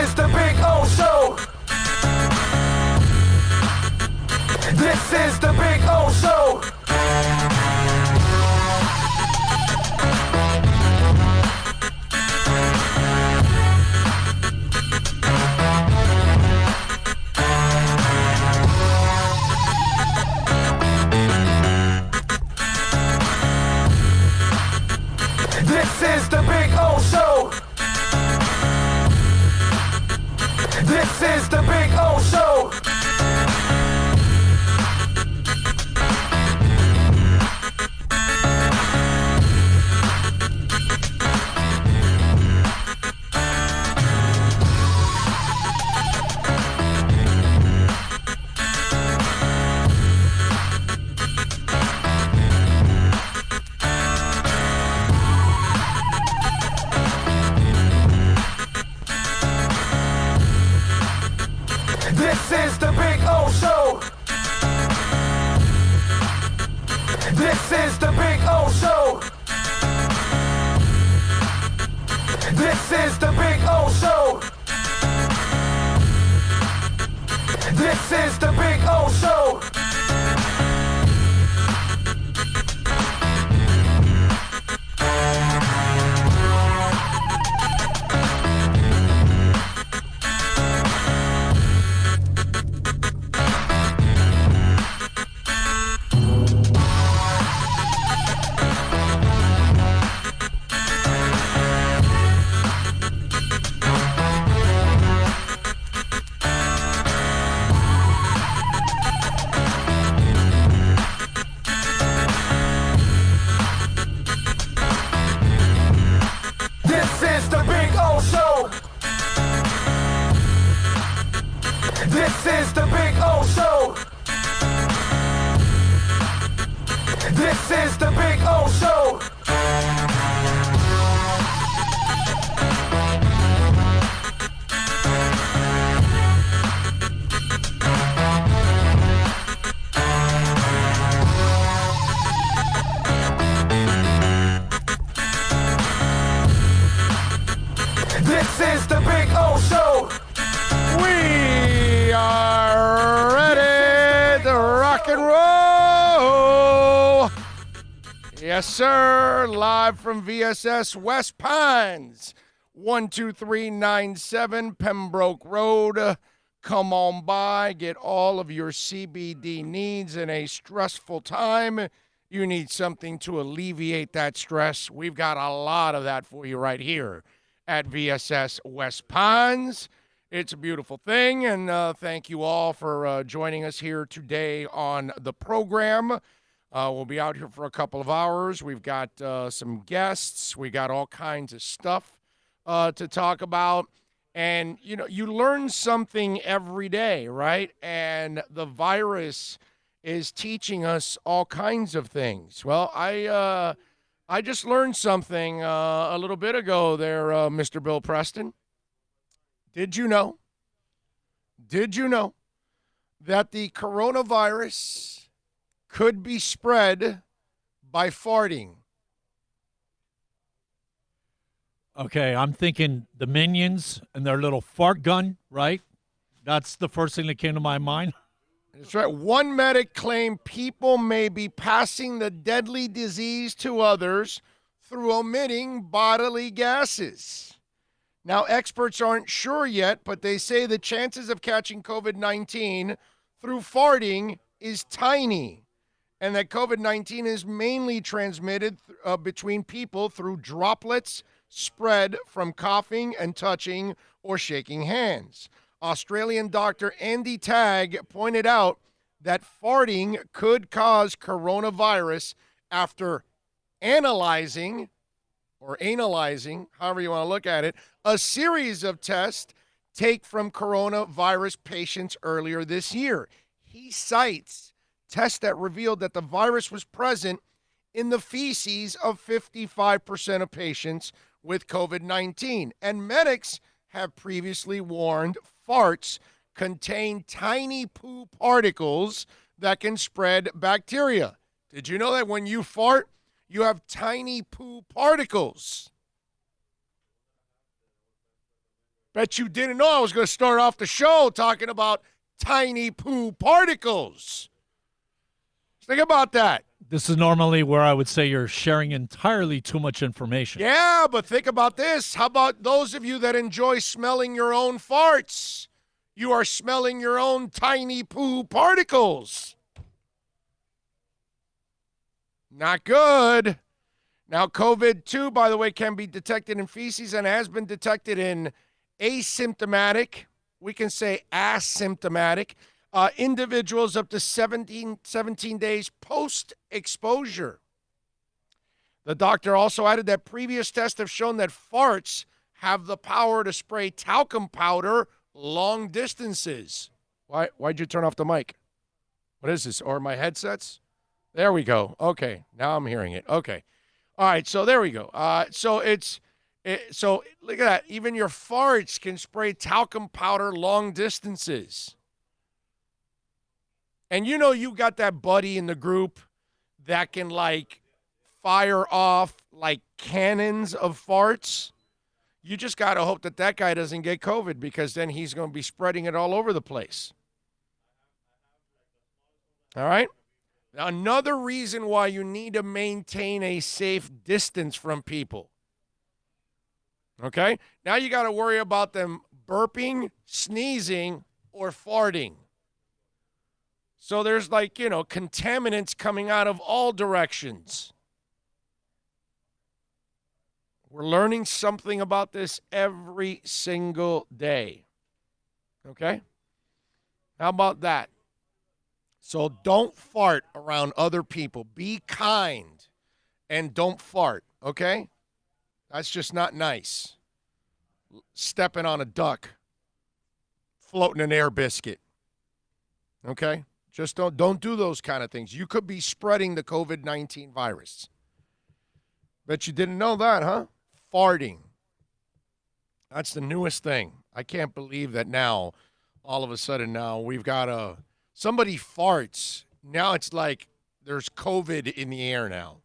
is the Big O Show. This is the Big O Show. This is the Big O Show. This is the Big O Show. This is the Big O Show. This is the Big O Show. This is the Big O Show. This is the Big O Show. This is the Big O Show. This is the Big O Show. This is the Big O Show. This is the Big O Show. We are ready to rock and roll. Yes, sir. Live from VSS West Pines, 12397 Pembroke Road. Come on by, get all of your CBD needs in a stressful time. You need something to alleviate that stress. We've got a lot of that for you right here at VSS West Pines. It's a beautiful thing, and thank you all for joining us here today on the program. We'll be out here for a couple of hours. We've got some guests. We got all kinds of stuff to talk about. And, you know, you learn something every day, right? And the virus is teaching us all kinds of things. Well, I just learned something a little bit ago there, Mr. Bill Preston. Did you know that the coronavirus could be spread by farting? Okay, I'm thinking the Minions and their little fart gun, right? That's the first thing that came to my mind. That's right. One medic claimed people may be passing the deadly disease to others through emitting bodily gases. Now, experts aren't sure yet, but they say the chances of catching COVID-19 through farting is tiny, and that COVID-19 is mainly transmitted between people through droplets spread from coughing and touching or shaking hands. Australian doctor Andy Tagg pointed out that farting could cause coronavirus after analyzing, however you want to look at it, a series of tests taken from coronavirus patients earlier this year. He cites tests that revealed that the virus was present in the feces of 55% of patients with COVID-19. And medics have previously warned farts contain tiny poo particles that can spread bacteria. Did you know that when you fart, you have tiny poo particles? Bet you didn't know I was going to start off the show talking about tiny poo particles. Think about that. This is normally where I would say you're sharing entirely too much information. Yeah, but think about this. How about those of you that enjoy smelling your own farts? You are smelling your own tiny poo particles. Not good. Now, COVID-2, by the way, can be detected in feces and has been detected in asymptomatic, we can say asymptomatic, individuals up to 17 days post-exposure. The doctor also added that previous tests have shown that farts have the power to spray talcum powder long distances. Why'd you turn off the mic? What is this? Or my headsets? There we go. Okay, now I'm hearing it. Okay. All right, so there we go. So look at that. Even your farts can spray talcum powder long distances. And you know you got that buddy in the group that can, like, fire off, like, cannons of farts. You just got to hope that that guy doesn't get COVID, because then he's going to be spreading it all over the place. All right? Now, another reason why you need to maintain a safe distance from people. Okay? Now you got to worry about them burping, sneezing, or farting. So there's, like, contaminants coming out of all directions. We're learning something about this every single day. Okay? How about that? So don't fart around other people. Be kind and don't fart, okay? That's just not nice. Stepping on a duck, floating an air biscuit, okay? Just don't do those kind of things. You could be spreading the COVID-19 virus. Bet you didn't know that, huh? Farting. That's the newest thing. I can't believe that now, all of a sudden now, we've got somebody farts. Now it's like there's COVID in the air now.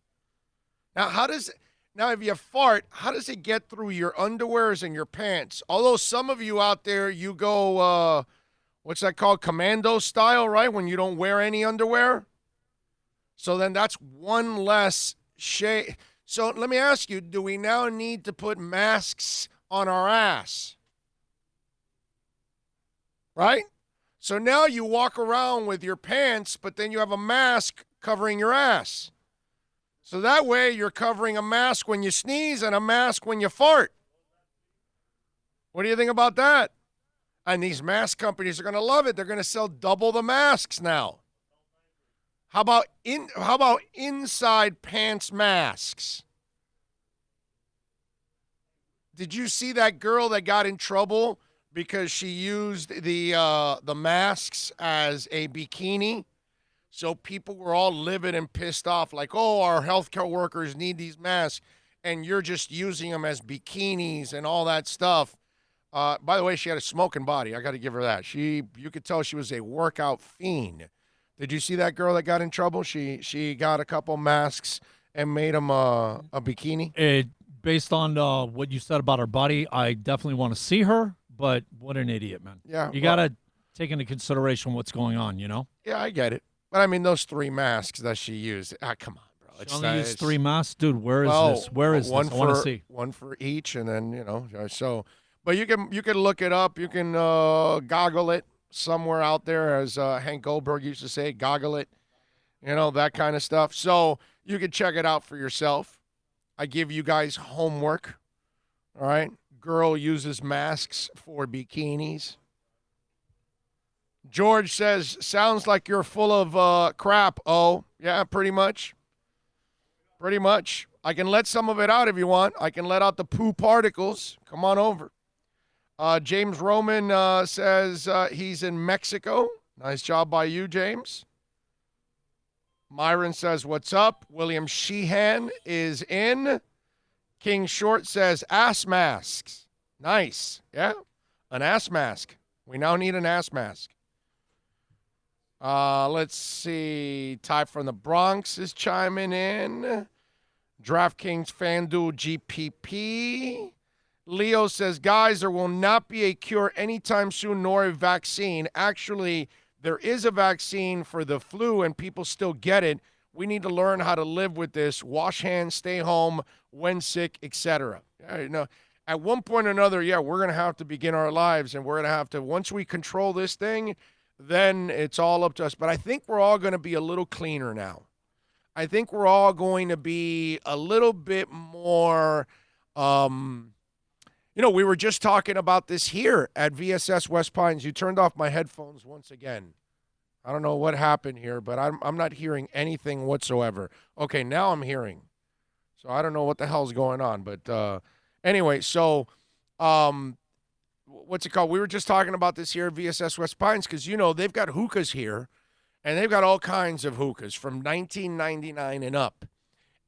Now if you fart, how does it get through your underwears and your pants? Although some of you out there, you go, what's that called? Commando style, right? When you don't wear any underwear. So then that's one less shade. So let me ask you, do we now need to put masks on our ass? Right? So now you walk around with your pants, but then you have a mask covering your ass. So that way you're covering a mask when you sneeze and a mask when you fart. What do you think about that? And these mask companies are going to love it. They're going to sell double the masks now. How about inside pants masks? Did you see that girl that got in trouble because she used the masks as a bikini? So people were all livid and pissed off, like, oh, our healthcare workers need these masks, and you're just using them as bikinis and all that stuff. By the way, she had a smoking body. I got to give her that. You could tell she was a workout fiend. Did you see that girl that got in trouble? She got a couple masks and made them a bikini. Based on what you said about her body, I definitely want to see her. But what an idiot, man. Yeah, you got to take into consideration what's going on, you know? Yeah, I get it. But, I mean, those 3 masks that she used, come on, bro. She only used 3 masks? Dude, where is this? Where is this? I want to see. One for each, and then, so. But you can look it up. You can goggle it somewhere out there, as Hank Goldberg used to say, goggle it, that kind of stuff. So you can check it out for yourself. I give you guys homework, all right? Girl uses masks for bikinis. George says, sounds like you're full of crap. Oh, yeah, pretty much. Pretty much. I can let some of it out if you want. I can let out the poo particles. Come on over. James Roman says he's in Mexico. Nice job by you, James. Myron says, what's up? William Sheehan is in. King Short says, ass masks. Nice. Yeah, an ass mask. We now need an ass mask. Let's see. Ty from the Bronx is chiming in. DraftKings FanDuel GPP. Leo says, guys, there will not be a cure anytime soon, nor a vaccine. Actually, there is a vaccine for the flu, and people still get it. We need to learn how to live with this. Wash hands, stay home when sick, etc. At one point or another, yeah, we're going to have to begin our lives, and we're going to have to, once we control this thing, then it's all up to us. But I think we're all going to be a little cleaner now. I think we're all going to be a little bit more, we were just talking about this here at VSS West Pines. You turned off my headphones once again. I don't know what happened here, but I'm not hearing anything whatsoever. Okay, now I'm hearing. So I don't know what the hell's going on. But anyway, so what's it called? We were just talking about this here at VSS West Pines because, they've got hookahs here. And they've got all kinds of hookahs from 1999 and up.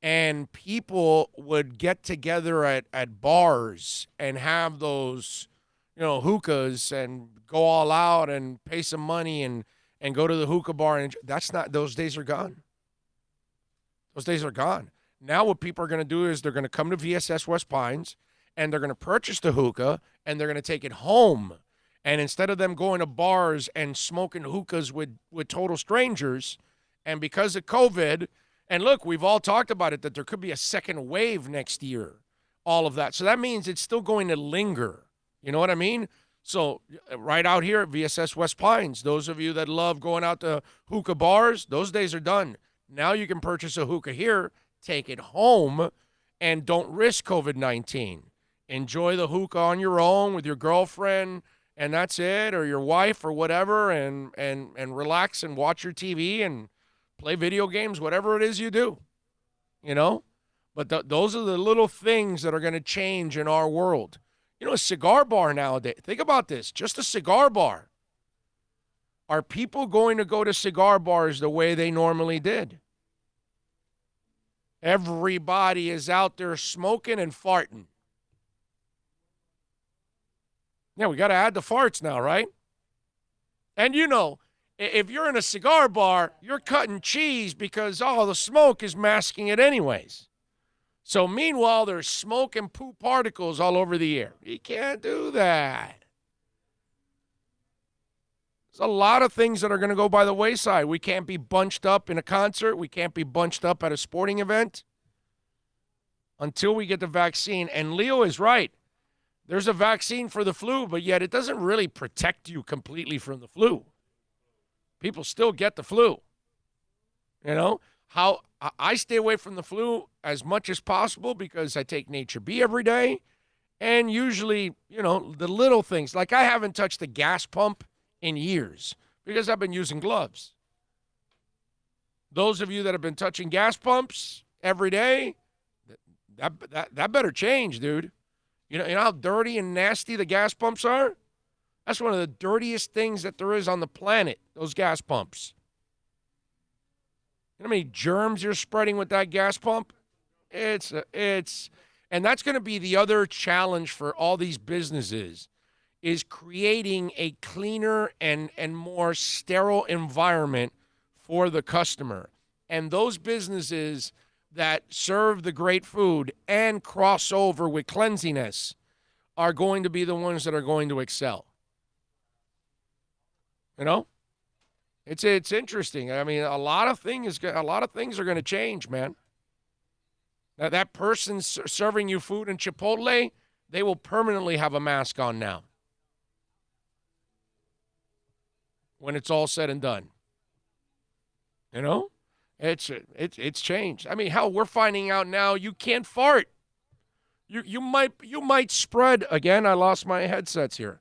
And people would get together at bars and have those, hookahs and go all out and pay some money and go to the hookah bar. And those days are gone. Those days are gone. Now what people are going to do is they're going to come to VSS West Pines and they're going to purchase the hookah and they're going to take it home. And instead of them going to bars and smoking hookahs with total strangers, and because of COVID, and look, we've all talked about it, that there could be a second wave next year, all of that. So that means it's still going to linger. You know what I mean? So right out here at VSS West Pines, those of you that love going out to hookah bars, those days are done. Now you can purchase a hookah here, take it home, and don't risk COVID-19. Enjoy the hookah on your own with your girlfriend, and that's it, or your wife or whatever, and relax and watch your TV and play video games, whatever it is you do, But those are the little things that are going to change in our world. A cigar bar nowadays, think about this, just a cigar bar. Are people going to go to cigar bars the way they normally did? Everybody is out there smoking and farting. Yeah, we got to add the farts now, right? And if you're in a cigar bar, you're cutting cheese because, the smoke is masking it anyways. So meanwhile, there's smoke and poop particles all over the air. You can't do that. There's a lot of things that are going to go by the wayside. We can't be bunched up in a concert. We can't be bunched up at a sporting event until we get the vaccine. And Leo is right. There's a vaccine for the flu, but yet it doesn't really protect you completely from the flu. People still get the flu. How I stay away from the flu as much as possible because I take Nature B every day. And usually, the little things, like I haven't touched the gas pump in years because I've been using gloves. Those of you that have been touching gas pumps every day, that better change, dude. You know how dirty and nasty the gas pumps are? That's one of the dirtiest things that there is on the planet, those gas pumps. You know how many germs you're spreading with that gas pump? And that's going to be the other challenge for all these businesses, is creating a cleaner and more sterile environment for the customer. And those businesses that serve the great food and cross over with cleanliness are going to be the ones that are going to excel. It's interesting. I mean, a lot of things are going to change, man. That person serving you food in Chipotle, they will permanently have a mask on now when it's all said and done. It's changed. I mean, hell, we're finding out now you can't fart. You might spread again. I lost my headsets here.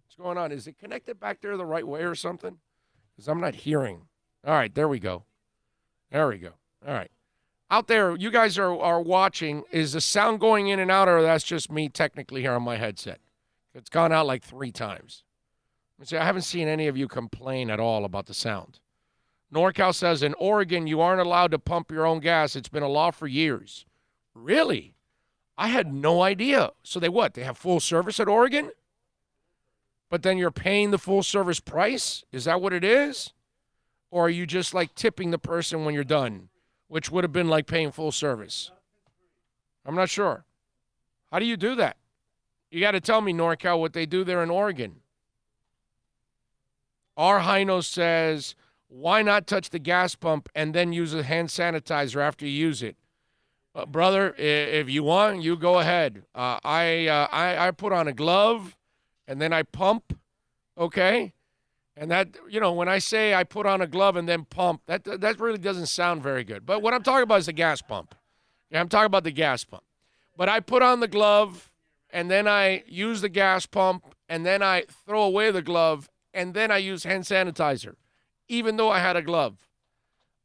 What's going on? Is it connected back there the right way or something? Because I'm not hearing. All right, there we go. There we go. All right. Out there, you guys are watching. Is the sound going in and out, or that's just me technically here on my headset? It's gone out like 3 times. See, I haven't seen any of you complain at all about the sound. NorCal says, in Oregon, you aren't allowed to pump your own gas. It's been a law for years. Really? I had no idea. So they have full service at Oregon? But then you're paying the full service price? Is that what it is? Or are you just like tipping the person when you're done, which would have been like paying full service? I'm not sure. How do you do that? You got to tell me, NorCal, what they do there in Oregon. Our Hino says, why not touch the gas pump and then use a hand sanitizer after you use it? Brother, if you want, you go ahead. I put on a glove and then I pump, okay? And that, when I say I put on a glove and then pump, that really doesn't sound very good. But what I'm talking about is the gas pump. Yeah, I'm talking about the gas pump. But I put on the glove and then I use the gas pump and then I throw away the glove and then I use hand sanitizer, even though I had a glove.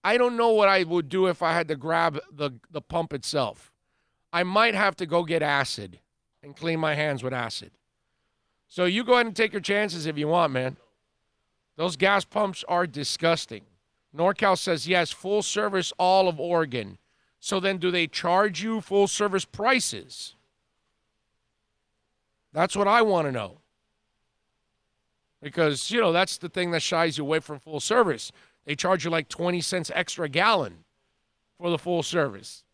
I don't know what I would do if I had to grab the pump itself. I might have to go get acid and clean my hands with acid. So you go ahead and take your chances if you want, man. Those gas pumps are disgusting. NorCal says, yes, full service all of Oregon. So then do they charge you full service prices? That's what I want to know. Because, that's the thing that shies you away from full service. They charge you like 20 cents extra a gallon for the full service.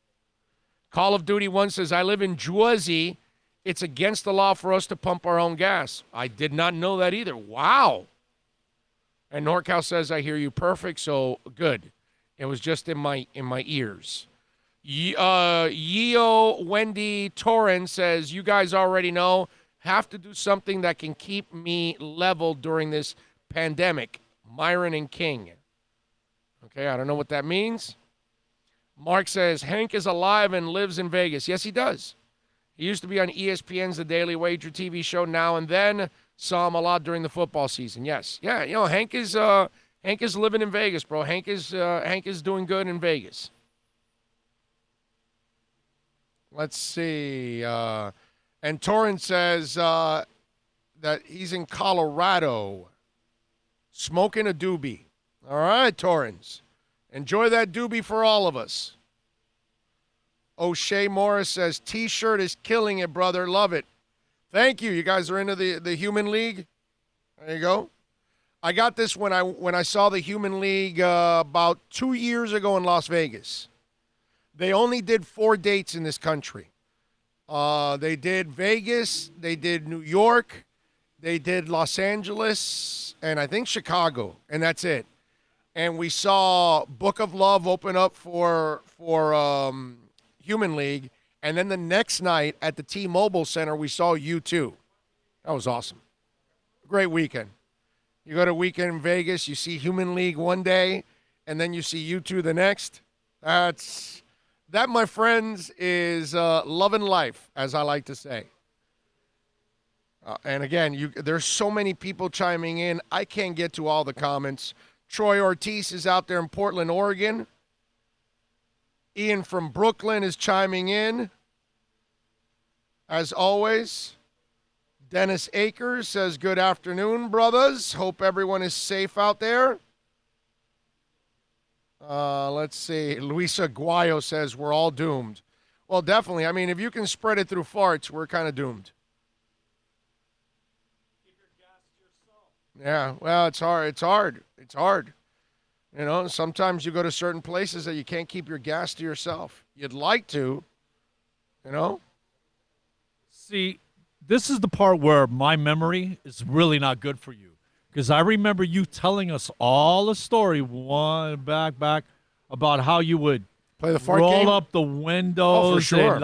Call of Duty 1 says, I live in Jersey. It's against the law for us to pump our own gas. I did not know that either. Wow. And NorCal says, I hear you perfect, so good. It was just in my ears. Yeo Wendy Torren says, you guys already know, have to do something that can keep me level during this pandemic. Myron and King. Okay, I don't know what that means. Mark says, Hank is alive and lives in Vegas. Yes, he does. He used to be on ESPN's The Daily Wager TV show now and then. Saw him a lot during the football season. Yes. Yeah, Hank is living in Vegas, bro. Hank is doing good in Vegas. Let's see. And Torrance says that he's in Colorado smoking a doobie. All right, Torrance. Enjoy that doobie for all of us. O'Shea Morris says, T-shirt is killing it, brother. Love it. Thank you. You guys are into the Human League? There you go. I got this when I saw the Human League about 2 years ago in Las Vegas. They only did 4 dates in this country. They did Vegas, they did New York, they did Los Angeles, and I think Chicago, and that's it. And we saw Book of Love open up for Human League, and then the next night at the T-Mobile Center, we saw U2. That was awesome. Great weekend. You go to weekend in Vegas, you see Human League one day, and then you see U2 the next. That, my friends, is love and life, as I like to say. And again, there's so many people chiming in. I can't get to all the comments. Troy Ortiz is out there in Portland, Oregon. Ian from Brooklyn is chiming in, as always. Dennis Akers says, good afternoon, brothers. Hope everyone is safe out there. Let's see. Luisa Guayo says, we're all doomed. Well, definitely. I mean, if you can spread it through farts, we're kind of doomed. Keep your gas to yourself. Yeah, well, it's hard. It's hard. Sometimes you go to certain places that you can't keep your gas to yourself. You'd like to, See, this is the part where my memory is really not good for you. Because I remember you telling us all the story back about how you would play the fart roll game? up the windows for sure. and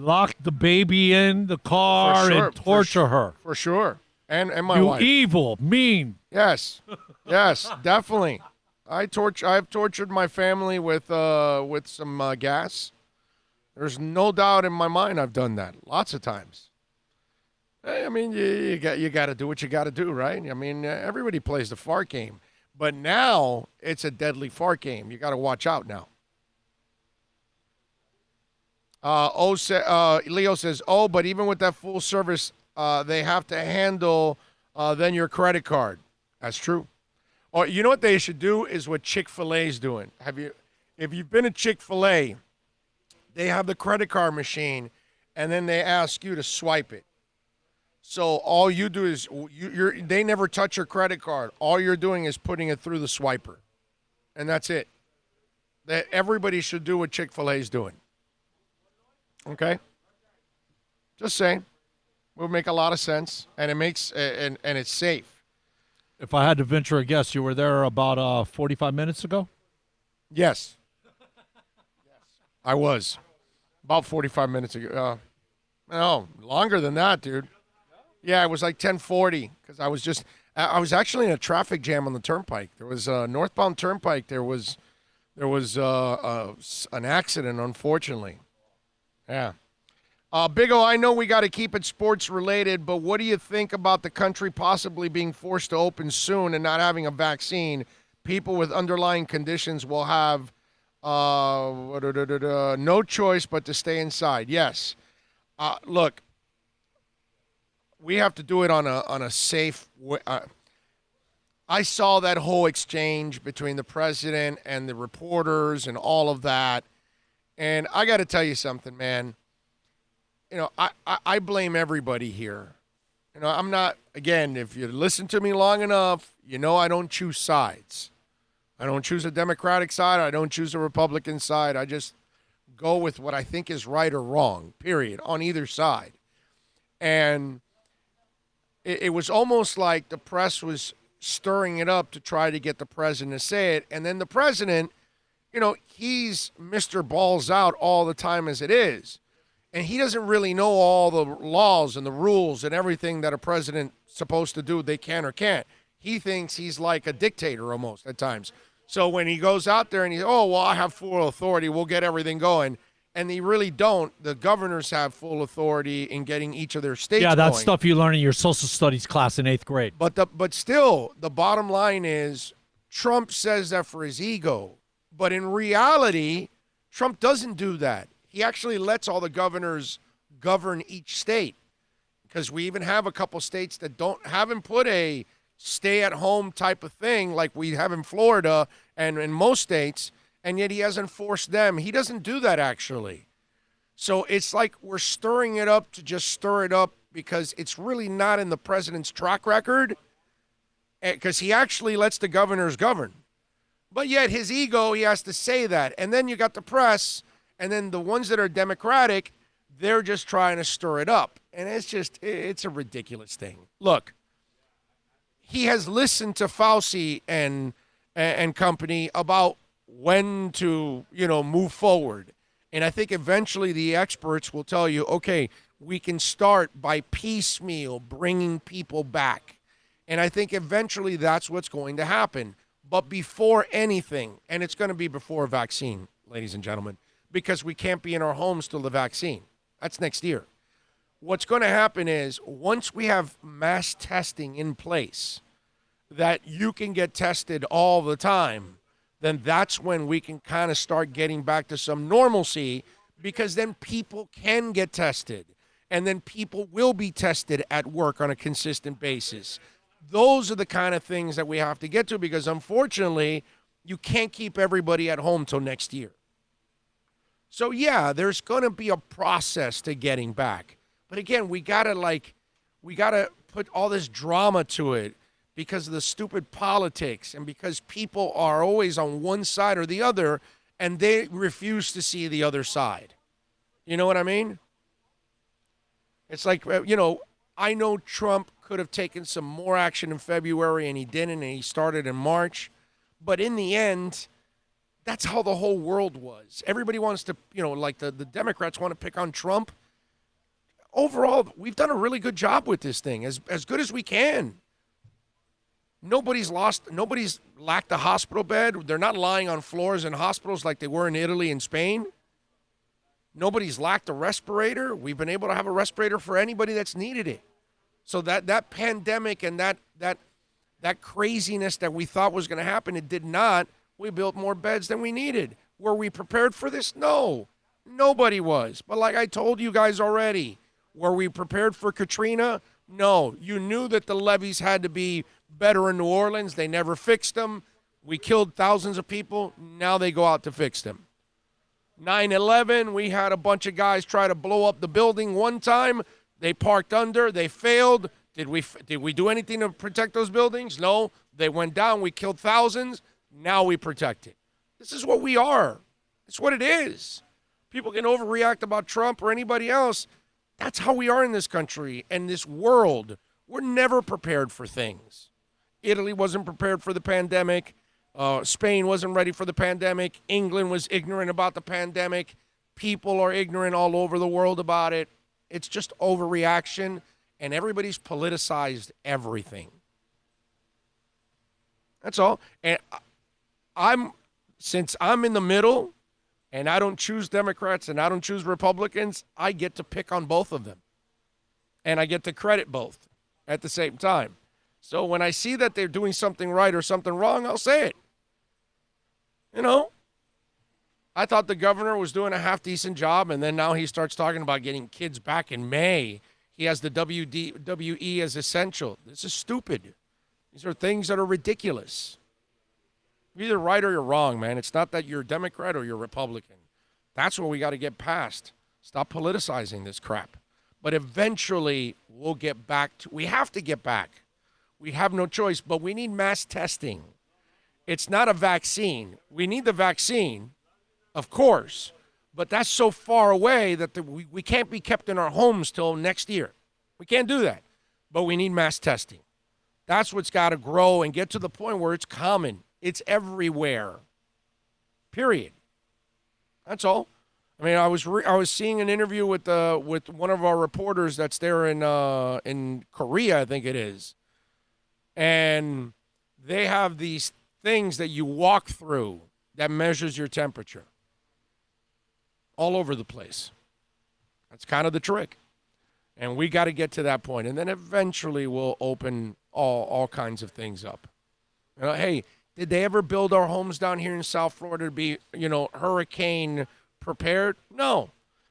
lock the baby in the car and torture her. For sure. And my you wife. Evil, mean. Yes, definitely. I've tortured my family with some gas. There's no doubt in my mind I've done that lots of times. I mean, you got to do what you got to do, right? I mean, everybody plays the fart game, but now it's a deadly fart game. You got to watch out now. Leo says, but even with that full service, they have to handle then your credit card. That's true. Or you know what they should do is what Chick-fil-A's doing. If you've been at Chick-fil-A, they have the credit card machine, and then they ask you to swipe it. So all you do is they never touch your credit card. All you're doing is putting it through the swiper, and that's it. That everybody should do what Chick-fil-A's doing. Okay? Just saying. Would make a lot of sense, and it makes and it's safe. If I had to venture a guess, you were there about 45 minutes ago? Yes. I was. About 45 minutes ago. No, longer than that, dude. Yeah, it was like 10:40 because I was actually in a traffic jam on the turnpike. There was a northbound turnpike. There was an accident, unfortunately. Yeah. Big O, I know we got to keep it sports related, but what do you think about the country possibly being forced to open soon and not having a vaccine? People with underlying conditions will have no choice but to stay inside. Yes. Look, we have to do it on a safe way. I saw that whole exchange between the president and the reporters and all of that, and I got to tell you something, man. You know, I blame everybody here. You know, I'm not, again, if you listen to me long enough, you know I don't choose sides. I don't choose a Democratic side. I don't choose a Republican side. I just go with what I think is right or wrong, period, on either side. And it was almost like the press was stirring it up to try to get the president to say it. And then the president, you know, he's Mr. Balls Out all the time as it is. And he doesn't really know all the laws and the rules and everything that a president's supposed to do, they can or can't. He thinks he's like a dictator almost at times. So when he goes out there and he's, oh, well, I have full authority, we'll get everything going. And they really don't. The governors have full authority in getting each of their states going. Yeah, that's stuff you learn in your social studies class in 8th grade. But still, the bottom line is Trump says that for his ego. But in reality, Trump doesn't do that. He actually lets all the governors govern each state, because we even have a couple states that haven't put a stay-at-home type of thing like we have in Florida and in most states, and yet he hasn't forced them. He doesn't do that, actually. So it's like we're stirring it up to just stir it up because it's really not in the president's track record, because he actually lets the governors govern. But yet his ego, he has to say that. And then you got the press. And then the ones that are Democratic, they're just trying to stir it up. And it's a ridiculous thing. Look, he has listened to Fauci and company about when to, move forward. And I think eventually the experts will tell you, okay, we can start by piecemeal bringing people back. And I think eventually that's what's going to happen. But before anything, and it's going to be before a vaccine, ladies and gentlemen, because we can't be in our homes till the vaccine. That's next year. What's going to happen is once we have mass testing in place that you can get tested all the time, then that's when we can kind of start getting back to some normalcy, because then people can get tested and then people will be tested at work on a consistent basis. Those are the kind of things that we have to get to, because unfortunately, you can't keep everybody at home till next year. So, yeah, there's going to be a process to getting back. But again, we got to put all this drama to it because of the stupid politics and because people are always on one side or the other and they refuse to see the other side. You know what I mean? It's like, I know Trump could have taken some more action in February and he didn't, and he started in March. But in the end, that's how the whole world was. Everybody wants to, like the Democrats want to pick on Trump. Overall, we've done a really good job with this thing, as good as we can. Nobody's lacked a hospital bed. They're not lying on floors in hospitals like they were in Italy and Spain. Nobody's lacked a respirator. We've been able to have a respirator for anybody that's needed it. So that pandemic and that craziness that we thought was going to happen, it did not. We built more beds than we needed. Were we prepared for this? No. Nobody was. But like I told you guys already, were we prepared for Katrina? No. You knew that the levees had to be better in New Orleans. They never fixed them. We killed thousands of people. Now they go out to fix them. 9/11, we had a bunch of guys try to blow up the building one time. They parked under. They failed. Did we do anything to protect those buildings? No. They went down. We killed thousands. Now we protect it. This is what we are. It's what it is. People can overreact about Trump or anybody else. That's how we are in this country and this world. We're never prepared for things. Italy wasn't prepared for the pandemic. Spain wasn't ready for the pandemic. England was ignorant about the pandemic. People are ignorant all over the world about it. It's just overreaction, and everybody's politicized everything. That's all. And since I'm in the middle, and I don't choose Democrats and I don't choose Republicans, I get to pick on both of them. And I get to credit both at the same time. So when I see that they're doing something right or something wrong, I'll say it. You know, I thought the governor was doing a half-decent job, and then now he starts talking about getting kids back in May. He has the WE as essential. This is stupid. These are things that are ridiculous. You're either right or you're wrong, man. It's not that you're a Democrat or you're Republican. That's what we got to get past. Stop politicizing this crap. But eventually, we'll get back to, we have to get back. We have no choice, but we need mass testing. It's not a vaccine. We need the vaccine, of course, but that's so far away that we can't be kept in our homes till next year. We can't do that, but we need mass testing. That's what's got to grow and get to the point where it's common. It's everywhere. Period. That's all. I mean, I was seeing an interview with one of our reporters that's there in Korea, I think it is, and they have these things that you walk through that measures your temperature all over the place. That's kind of the trick, and we got to get to that point, and then eventually we'll open all kinds of things up. You know, hey, did they ever build our homes down here in South Florida to be, hurricane prepared? No.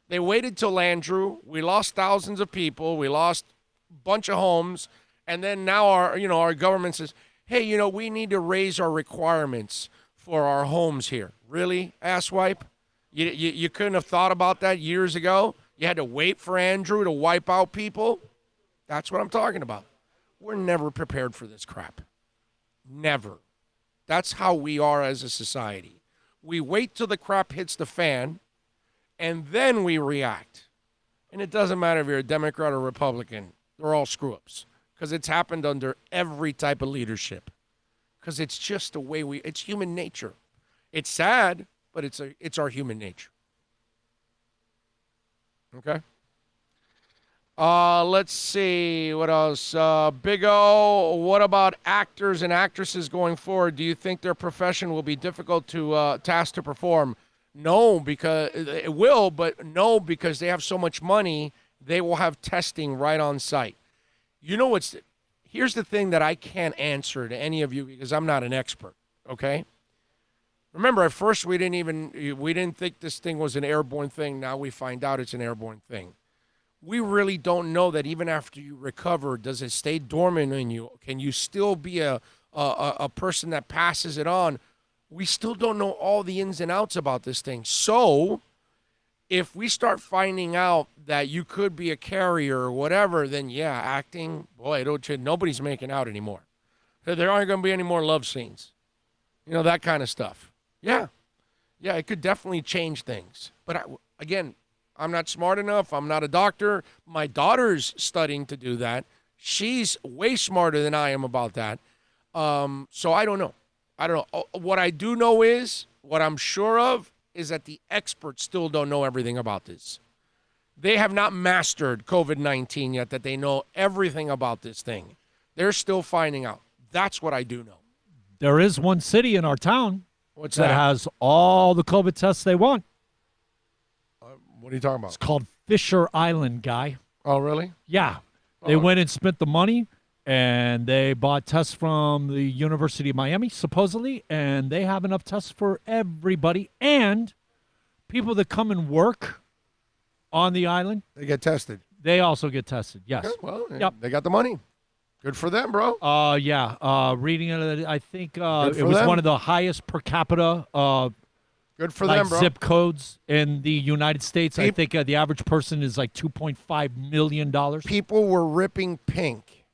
They waited till Andrew. We lost thousands of people. We lost a bunch of homes. And then now our government says, hey, we need to raise our requirements for our homes here. Really, asswipe? You couldn't have thought about that years ago? You had to wait for Andrew to wipe out people? That's what I'm talking about. We're never prepared for this crap. Never. That's how we are as a society. We wait till the crap hits the fan, and then we react. And it doesn't matter if you're a Democrat or Republican. They're all screw-ups. Because it's happened under every type of leadership. Because it's just the way it's human nature. It's sad, but it's our human nature. Okay? Let's see. What else? Big O, what about actors and actresses going forward? Do you think their profession will be difficult to task to perform? No, because it will, but no, because they have so much money, they will have testing right on site. Here's the thing that I can't answer to any of you because I'm not an expert, okay? Remember, at first we didn't think this thing was an airborne thing. Now we find out it's an airborne thing. We really don't know that even after you recover, does it stay dormant in you? Can you still be a person that passes it on? We still don't know all the ins and outs about this thing. So if we start finding out that you could be a carrier or whatever, then yeah, acting, boy, nobody's making out anymore. There aren't going to be any more love scenes. That kind of stuff. Yeah, it could definitely change things. But again, I'm not smart enough. I'm not a doctor. My daughter's studying to do that. She's way smarter than I am about that. So I don't know. What I do know is, what I'm sure of, is that the experts still don't know everything about this. They have not mastered COVID-19 yet, that they know everything about this thing. They're still finding out. That's what I do know. There is one city in our town that has all the COVID tests they want. What are you talking about? It's called Fisher Island, guy. Oh, really? Yeah. They went and spent the money, and they bought tests from the University of Miami, supposedly, and they have enough tests for everybody. And people that come and work on the island, they get tested. They also get tested, yes. Okay, well, yep. They got the money. Good for them, bro. Yeah. Reading it, I think it was one of the highest per capita good for them, bro. Zip codes in the United States. I think the average person is like $2.5 million. People were ripping Pink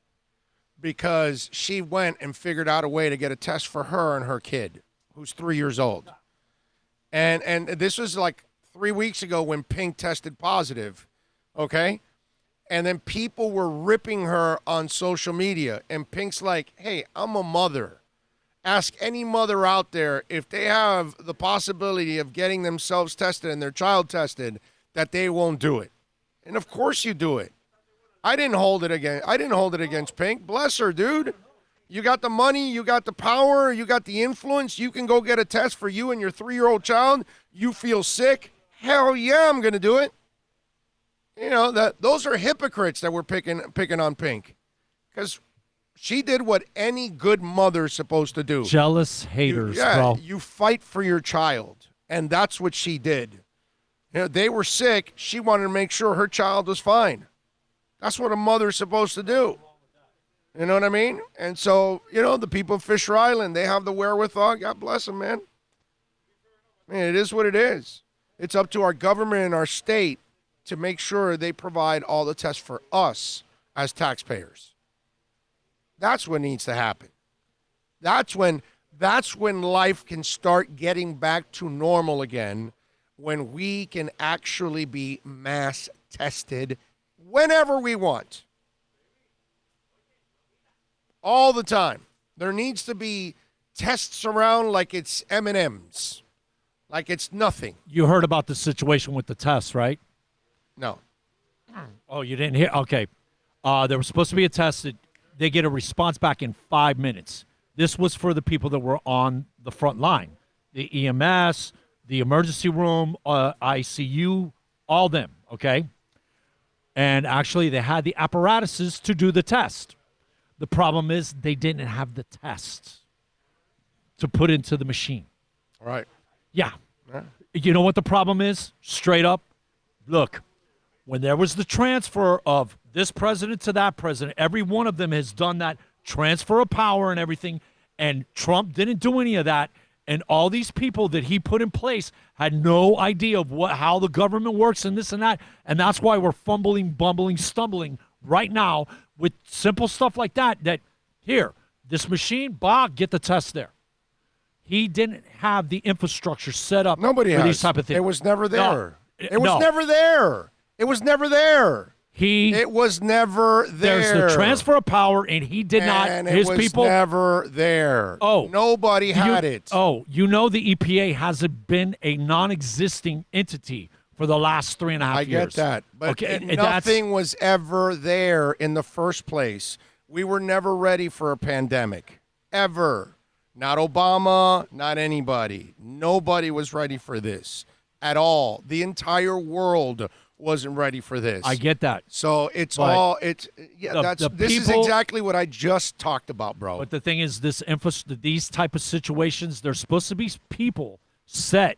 because she went and figured out a way to get a test for her and her kid, who's 3 years old. And this was like 3 weeks ago when Pink tested positive, okay? And then people were ripping her on social media. And Pink's like, hey, I'm a mother. Ask any mother out there if they have the possibility of getting themselves tested and their child tested, that they won't do it. And of course you do it. I didn't hold it against Pink. Bless her, dude. You got the money, you got the power, you got the influence. You can go get a test for you and your 3-year-old child. You feel sick. Hell yeah, I'm going to do it. You know, those are hypocrites that we're picking on Pink. Because she did what any good mother's supposed to do. Jealous haters, bro. You fight for your child. And that's what she did. You know, they were sick. She wanted to make sure her child was fine. That's what a mother's supposed to do. You know what I mean? And so, you know, the people of Fisher Island, they have the wherewithal. God bless them, man. I mean, it is what it is. It's up to our government and our state to make sure they provide all the tests for us as taxpayers. That's what needs to happen. That's when life can start getting back to normal again, when we can actually be mass tested whenever we want. All the time. There needs to be tests around like it's M&Ms, like it's nothing. You heard about the situation with the tests, right? No. Oh, you didn't hear? Okay. There was supposed to be a test that they get a response back in 5 minutes. This was for the people that were on the front line, the EMS, the emergency room, ICU, all them, okay? And actually, they had the apparatuses to do the test. The problem is they didn't have the tests to put into the machine. Right. Yeah. You know what the problem is? Straight up, look, when there was the transfer of this president to that president, every one of them has done that transfer of power and everything, and Trump didn't do any of that. And all these people that he put in place had no idea of how the government works and this and that. And that's why we're fumbling, bumbling, stumbling right now with simple stuff like that. That here, this machine, get the test there. He didn't have the infrastructure set up for these type of things. It was never there. No, it was never there. It was never there. It was never there. There's the transfer of power, and he did not. His people never there. Oh, nobody had it. Oh, you know the EPA hasn't been a non-existing entity for the last 3.5 years. I get that, but nothing was ever there in the first place. We were never ready for a pandemic, ever. Not Obama, not anybody. Nobody was ready for this at all. The entire world wasn't ready for this. I get that. So this is exactly what I just talked about, bro. But the thing is, these type of situations, there's supposed to be people set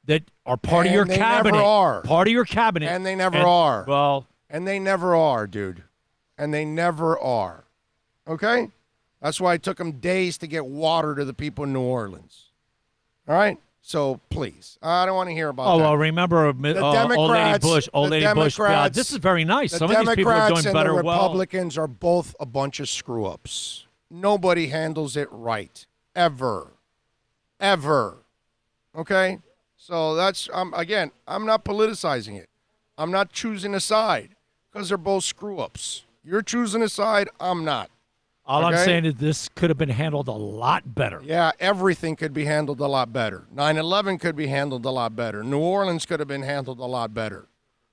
that are part of your cabinet. Never are. Part of your cabinet. And they never are. Well. And they never are, dude. And they never are. Okay? That's why it took them days to get water to the people in New Orleans. All right? So, please, I don't want to hear about that. Oh, well, remember old Lady Bush. Old Lady Bush. Yeah, this is very nice. Some of these people are doing better well. The Republicans are both a bunch of screw-ups. Nobody handles it right. Ever. Ever. Okay? So that's, I'm not politicizing it. I'm not choosing a side because they're both screw-ups. You're choosing a side. I'm not. All I'm saying is this could have been handled a lot better. Yeah, everything could be handled a lot better. 9/11 could be handled a lot better. New Orleans could have been handled a lot better.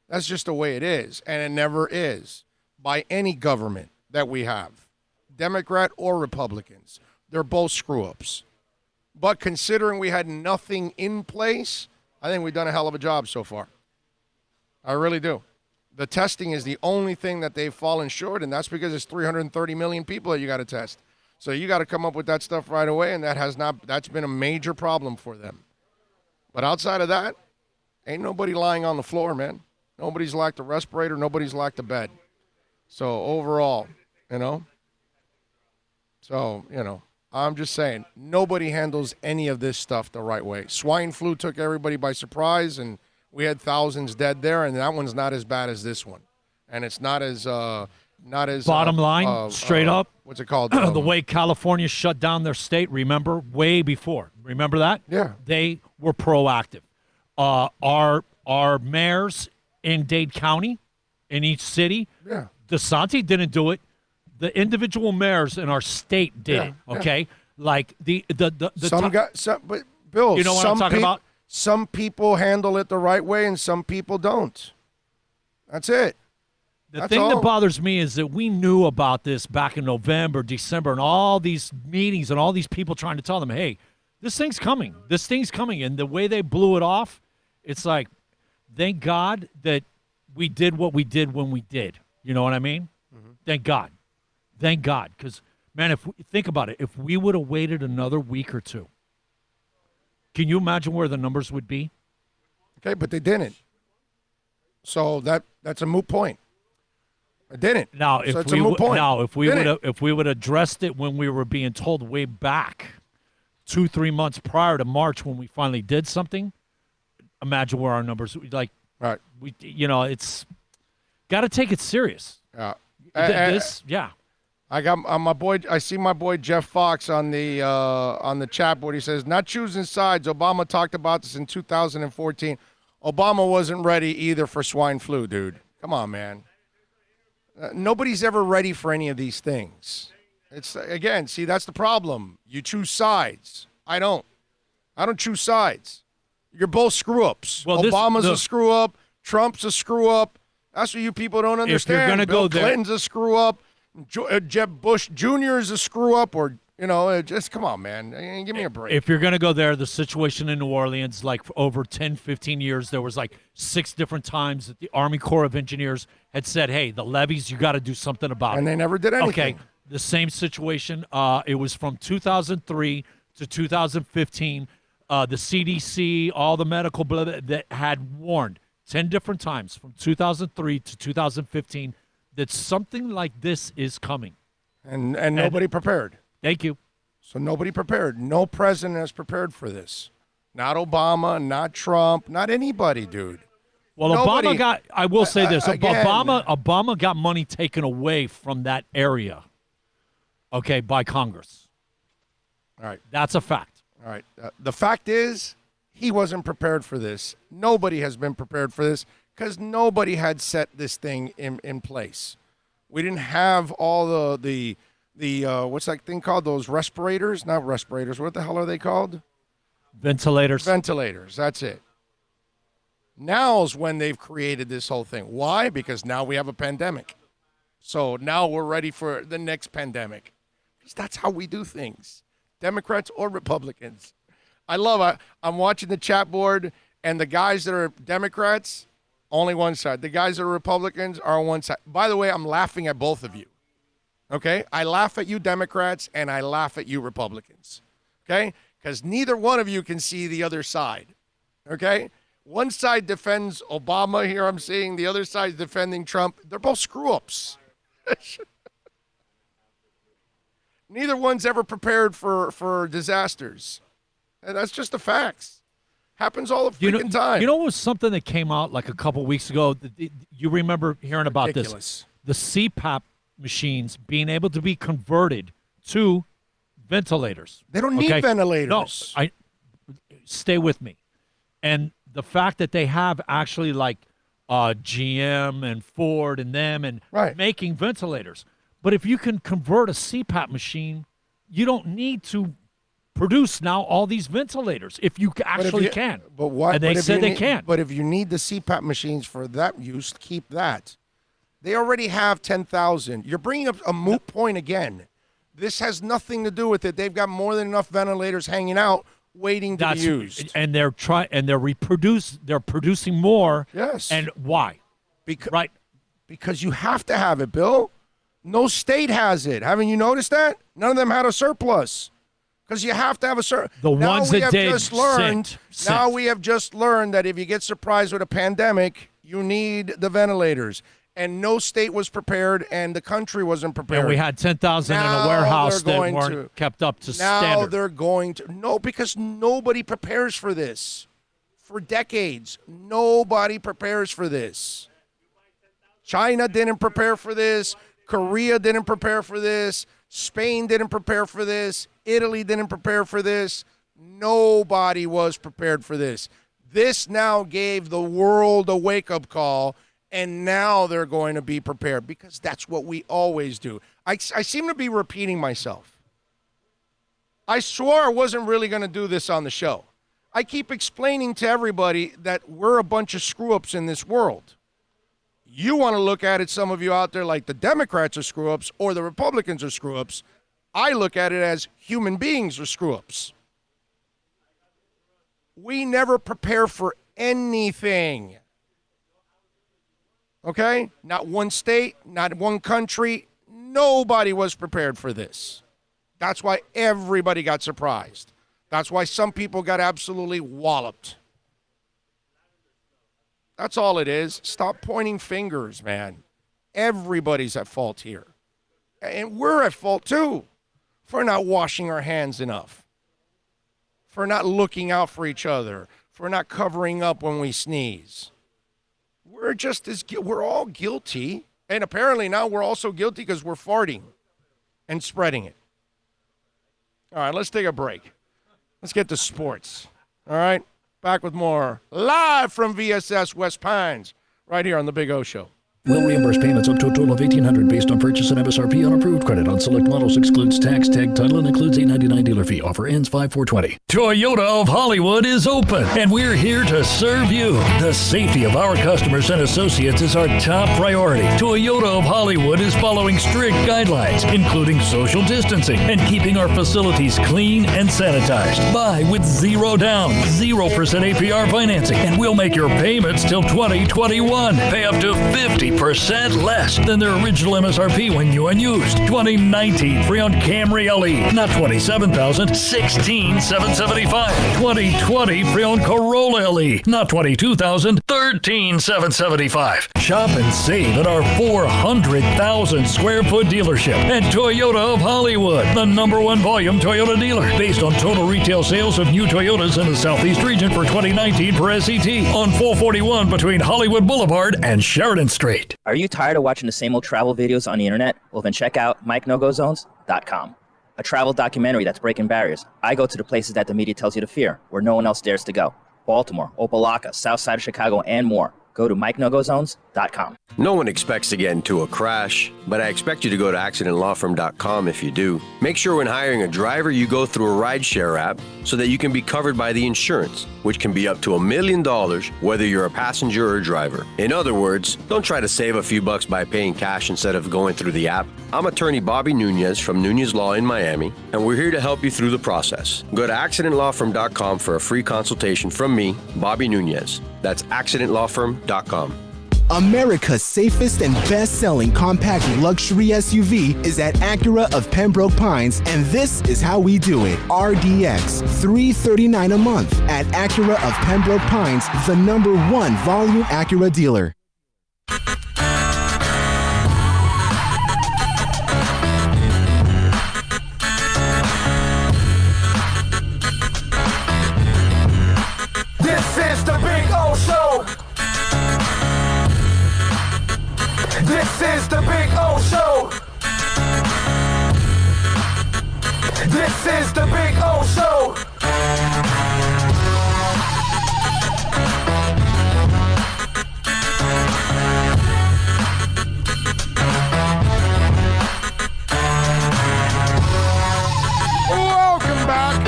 That's just the way it is, and it never is by any government that we have, Democrat or Republicans. They're both screw-ups. But considering we had nothing in place, I think we've done a hell of a job so far. I really do. The testing is the only thing that they've fallen short, and that's because it's 330 million people that you got to test. So you got to come up with that stuff right away, and that's been a major problem for them. But outside of that, ain't nobody lying on the floor, man. Nobody's lacked a respirator. Nobody's lacked a bed. So overall, I'm just saying, nobody handles any of this stuff the right way. Swine flu took everybody by surprise, and we had thousands dead there, and that one's not as bad as this one. And it's not as bottom line, straight up. What's it called? The way California shut down their state, remember, way before. Remember that? Yeah. They were proactive. Our mayors in Dade County, in each city. Yeah. DeSantis didn't do it. The individual mayors in our state did it. Okay, like the but Bill, you know what I'm talking about? Some people handle it the right way, and some people don't. That's it. The thing that bothers me is that we knew about this back in November, December, and all these meetings and all these people trying to tell them, hey, this thing's coming. This thing's coming. And the way they blew it off, it's like, thank God that we did what we did when we did. You know what I mean? Mm-hmm. Thank God. Thank God. Because, man, think about it. If we would have waited another week or two, can you imagine where the numbers would be? Okay, but they didn't. So that's a moot point. I didn't. Now, if so it's a moot point. Now, if we would have addressed it when we were being told way back 2-3 months prior to March when we finally did something, imagine where our numbers like. Right. It's got to take it serious. Yeah. Yeah. I got my boy. I see my boy Jeff Fox on the chat board. He says, "Not choosing sides. Obama talked about this in 2014. Obama wasn't ready either for swine flu, dude. Come on, man. Nobody's ever ready for any of these things. It's again, see, that's the problem. You choose sides. I don't choose sides. You're both screw ups. Well, Obama's a screw up. Trump's a screw up. That's what you people don't understand. If you're going to Bill go there, Clinton's a screw up. Jeb Bush Jr. is a screw up, or just come on, man. Give me a break. If you're going to go there, the situation in New Orleans, like for over 10, 15 years, there was like 6 different times that the Army Corps of Engineers had said, hey, the levees, you got to do something about it. And they never did anything. Okay, the same situation. It was from 2003 to 2015. The CDC, all the medical that had warned 10 different times from 2003 to 2015 that something like this is coming. And nobody prepared. Thank you. So nobody prepared. No president has prepared for this. Not Obama, not Trump, not anybody, dude. Well, Nobody, Obama got, I will say this, again, Obama got money taken away from that area, okay, by Congress. All right. That's a fact. All right. The fact is, he wasn't prepared for this. Nobody has been prepared for this because nobody had set this thing in place. We didn't have all the what's that thing called? Those respirators? Not respirators. What the hell are they called? Ventilators. Ventilators. That's it. Now's when they've created this whole thing. Why? Because now we have a pandemic. So now we're ready for the next pandemic. Because that's how we do things. Democrats or Republicans. I'm watching the chat board, and the guys that are Democrats, only one side. The guys that are Republicans are on one side. By the way, I'm laughing at both of you. Okay? I laugh at you Democrats, and I laugh at you Republicans. Okay? Because neither one of you can see the other side. Okay? One side defends Obama here, I'm seeing. The other side is defending Trump. They're both screw-ups. Neither one's ever prepared for disasters. And that's just the facts. Happens all the freaking time. You know what was something that came out like a couple weeks ago? You remember hearing about Ridiculous. this? The CPAP machines being able to be converted to ventilators. They don't need ventilators. No, stay with me. And the fact that they have actually like GM and Ford and them and making ventilators. But if you can convert a CPAP machine, you don't need to produce now all these ventilators if you actually can. But what? And they said they can't. But if you need the CPAP machines for that use, keep that. They already have 10,000. You're bringing up a moot point again. This has nothing to do with it. They've got more than enough ventilators hanging out waiting to be used. And they're they're producing more. Yes. And why? Because you have to have it, Bill. No state has it. Haven't you noticed that? None of them had a surplus. Because you have to have a surplus. The ones that did Now we have just learned that if you get surprised with a pandemic, you need the ventilators. And no state was prepared, and the country wasn't prepared. And we had 10,000 in a warehouse that weren't kept up to standard. Now they're going to. No, because nobody prepares for this. For decades, nobody prepares for this. China didn't prepare for this. Korea didn't prepare for this. Spain didn't prepare for this. Italy didn't prepare for this. Nobody was prepared for this. This now gave the world a wake-up call, And now they're going to be prepared because that's what we always do. I seem to be repeating myself. I swore I wasn't really going to do this on the show. I keep explaining to everybody that we're a bunch of screw-ups in this world. You want to look at it, some of you out there, like the Democrats are screw-ups or the Republicans are screw-ups. I look at it as human beings are screw-ups. We never prepare for anything. Okay? Not one state, not one country. Nobody was prepared for this. That's why everybody got surprised. That's why some people got absolutely walloped. That's all it is. Stop pointing fingers, man. Everybody's at fault here. And we're at fault too for not washing our hands enough, for not looking out for each other, for not covering up when we sneeze. We're all guilty. And apparently now we're also guilty because we're farting and spreading it. All right, let's take a break. Let's get to sports. All right, back with more live from VSS West Pines right here on The Big O Show. Will reimburse payments up to a total of $1,800 based on purchase and MSRP on approved credit on select models. Excludes tax, tag, title, and includes $899 dealer fee. Offer ends 5/4/20. Toyota of Hollywood is open, and we're here to serve you. The safety of our customers and associates is our top priority. Toyota of Hollywood is following strict guidelines, including social distancing and keeping our facilities clean and sanitized. Buy with zero down, 0% APR financing, and we'll make your payments till 2021. Pay up to 50% less than their original MSRP when new and used. 2019 Pre-owned Camry LE, not $27,000, $16,775. 2020 Pre-owned Corolla LE, not $22,000, $13,775. Shop and save at our 400,000 square foot dealership at Toyota of Hollywood, the #1 volume Toyota dealer, based on total retail sales of new Toyotas in the Southeast region for 2019 per SET, on 441 between Hollywood Boulevard and Sheridan Street. Are you tired of watching the same old travel videos on the internet? Well, then check out MikeNoGoZones.com, a travel documentary that's breaking barriers. I go to the places that the media tells you to fear, where no one else dares to go. Baltimore, Opelika, South Side of Chicago, and more. Go to MikeNoGoZones.com. No one expects to get into a crash, but I expect you to go to AccidentLawFirm.com if you do. Make sure when hiring a driver, you go through a rideshare app so that you can be covered by the insurance, which can be up to $1 million whether you're a passenger or a driver. In other words, don't try to save a few bucks by paying cash instead of going through the app. I'm attorney Bobby Nunez from Nunez Law in Miami, and we're here to help you through the process. Go to AccidentLawFirm.com for a free consultation from me, Bobby Nunez. That's AccidentLawFirm.com. America's safest and best-selling compact luxury SUV is at Acura of Pembroke Pines, and this is how we do it. RDX, $339 a month at Acura of Pembroke Pines, the #1 volume Acura dealer. This is the Big O Show. This is the Big O Show. This is the Big O Show. Welcome back.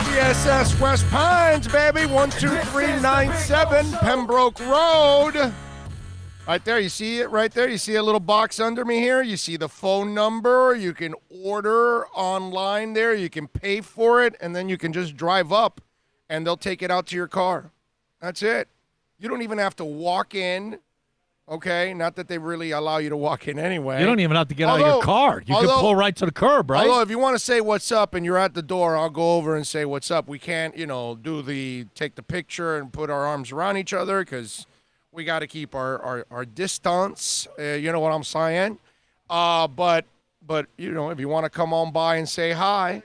VSS West Pines, baby. 12397 Pembroke Road. Right there, you see it right there? You see a little box under me here? You see the phone number. You can order online there. You can pay for it, and then you can just drive up, and they'll take it out to your car. That's it. You don't even have to walk in, okay? Not that they really allow you to walk in anyway. You don't even have to get out of your car. You can pull right to the curb, right? Although if you want to say what's up and you're at the door, I'll go over and say what's up. We can't, take the picture and put our arms around each other because we got to keep our distance. You know what I'm saying? But if you want to come on by and say hi,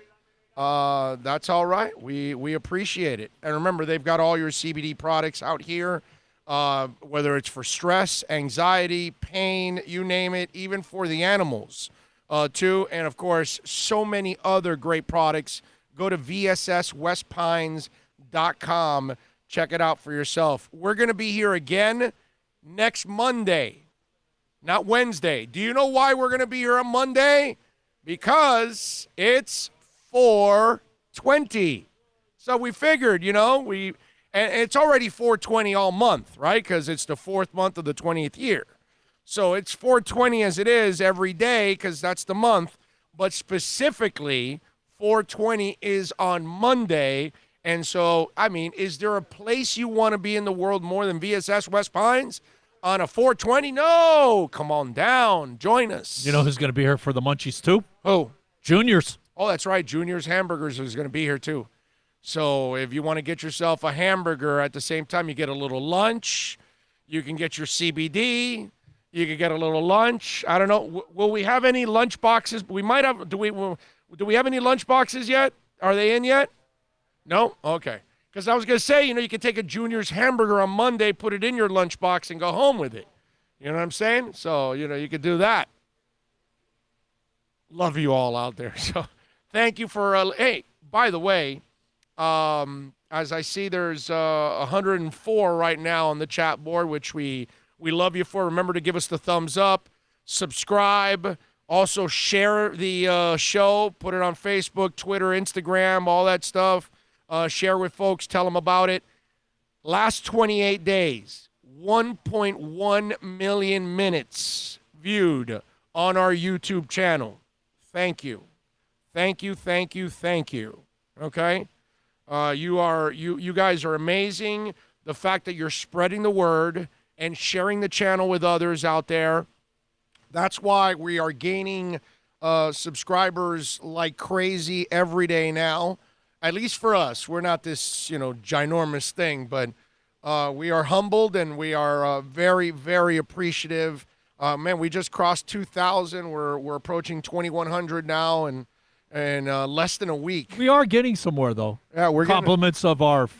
that's all right. We appreciate it. And remember, they've got all your CBD products out here, whether it's for stress, anxiety, pain, you name it, even for the animals, too. And, of course, so many other great products. Go to VSSWestPines.com. Check it out for yourself. We're going to be here again next Monday, not Wednesday. Do you know why we're going to be here on Monday? Because it's 420. So we figured, and it's already 420 all month, right? Because it's the 4th month of the 20th year. So it's 420 as it is every day because that's the month. But specifically, 420 is on Monday. And so, is there a place you want to be in the world more than VSS West Pines on a 420? No. Come on down. Join us. You know who's going to be here for the munchies, too? Who? Juniors. Oh, that's right. Junior's Hamburgers is going to be here, too. So if you want to get yourself a hamburger at the same time, you get a little lunch. You can get your CBD. You can get a little lunch. I don't know. Will we have any lunch boxes? We might have. Do we have any lunch boxes yet? Are they in yet? No? Okay. Because I was going to say, you can take a Junior's hamburger on Monday, put it in your lunchbox, and go home with it. You know what I'm saying? So, you could do that. Love you all out there. So thank you for, hey, by the way, as I see there's 104 right now on the chat board, which we love you for. Remember to give us the thumbs up, subscribe, also share the show, put it on Facebook, Twitter, Instagram, all that stuff. Share with folks, tell them about it. Last 28 days, 1.1 million minutes viewed on our YouTube channel. Thank you. Thank you, thank you, thank you. Okay? You guys are amazing. The fact that you're spreading the word and sharing the channel with others out there. That's why we are gaining subscribers like crazy every day now. At least for us. We're not this, ginormous thing, but we are humbled and we are very, very appreciative. Man, we just crossed 2,000. We're approaching 2,100 now, and less than a week. We are getting somewhere, though. Yeah, we're getting compliments of our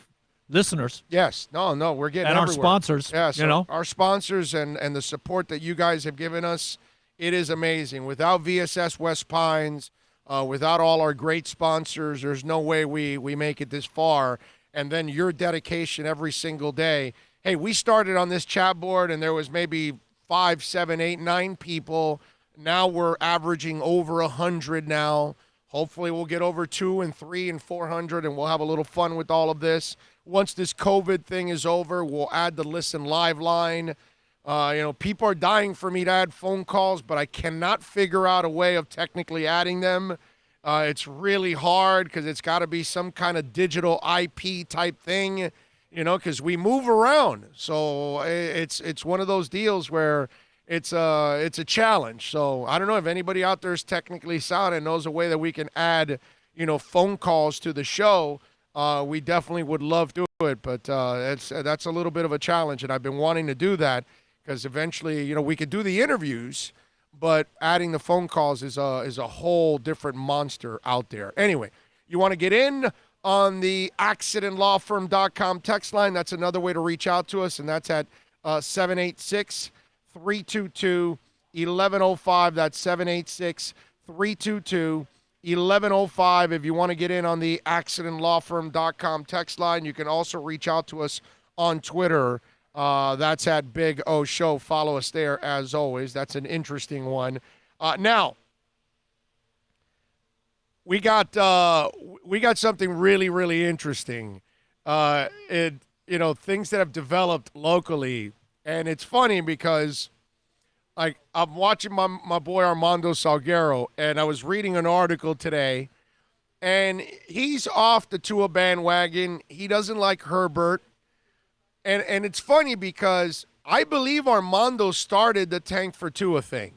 listeners. Yes, no, we're getting and everywhere. Our sponsors. Yeah, so our sponsors and the support that you guys have given us, it is amazing. Without VSS West Pines, without all our great sponsors, there's no way we make it this far. And then your dedication every single day. Hey, we started on this chat board, and there was maybe 5, 7, 8, 9 people. Now we're averaging over 100 now. Hopefully we'll get over 2 and 3 and 400, and we'll have a little fun with all of this. Once this COVID thing is over, we'll add the Listen Live line. People are dying for me to add phone calls, but I cannot figure out a way of technically adding them. It's really hard because it's got to be some kind of digital IP type thing, because we move around. So it's one of those deals where it's a challenge. So I don't know if anybody out there is technically sound and knows a way that we can add, phone calls to the show. We definitely would love to do it, but that's a little bit of a challenge, and I've been wanting to do that because eventually, we could do the interviews, but adding the phone calls is a whole different monster out there. Anyway, you want to get in on the accidentlawfirm.com text line. That's another way to reach out to us, and that's at 786-322-1105. That's 786-322-1105. If you want to get in on the accidentlawfirm.com text line, you can also reach out to us on Twitter. That's at Big O Show. Follow us there as always. That's an interesting one. Now, we got something really, really interesting. Things that have developed locally, and it's funny because I'm watching my boy Armando Salguero, and I was reading an article today, and he's off the Tua bandwagon. He doesn't like Herbert. And it's funny because I believe Armando started the Tank for Tua thing.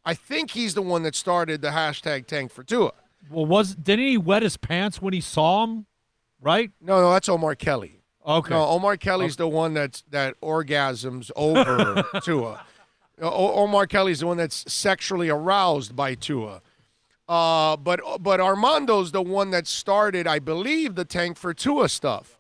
I think he's the one that started the hashtag Tank for Tua. Well, didn't he wet his pants when he saw him, right? No, that's Omar Kelly. Okay. No, Omar Kelly's the one that orgasms over Tua. Omar Kelly's the one that's sexually aroused by Tua. But Armando's the one that started, I believe, the Tank for Tua stuff.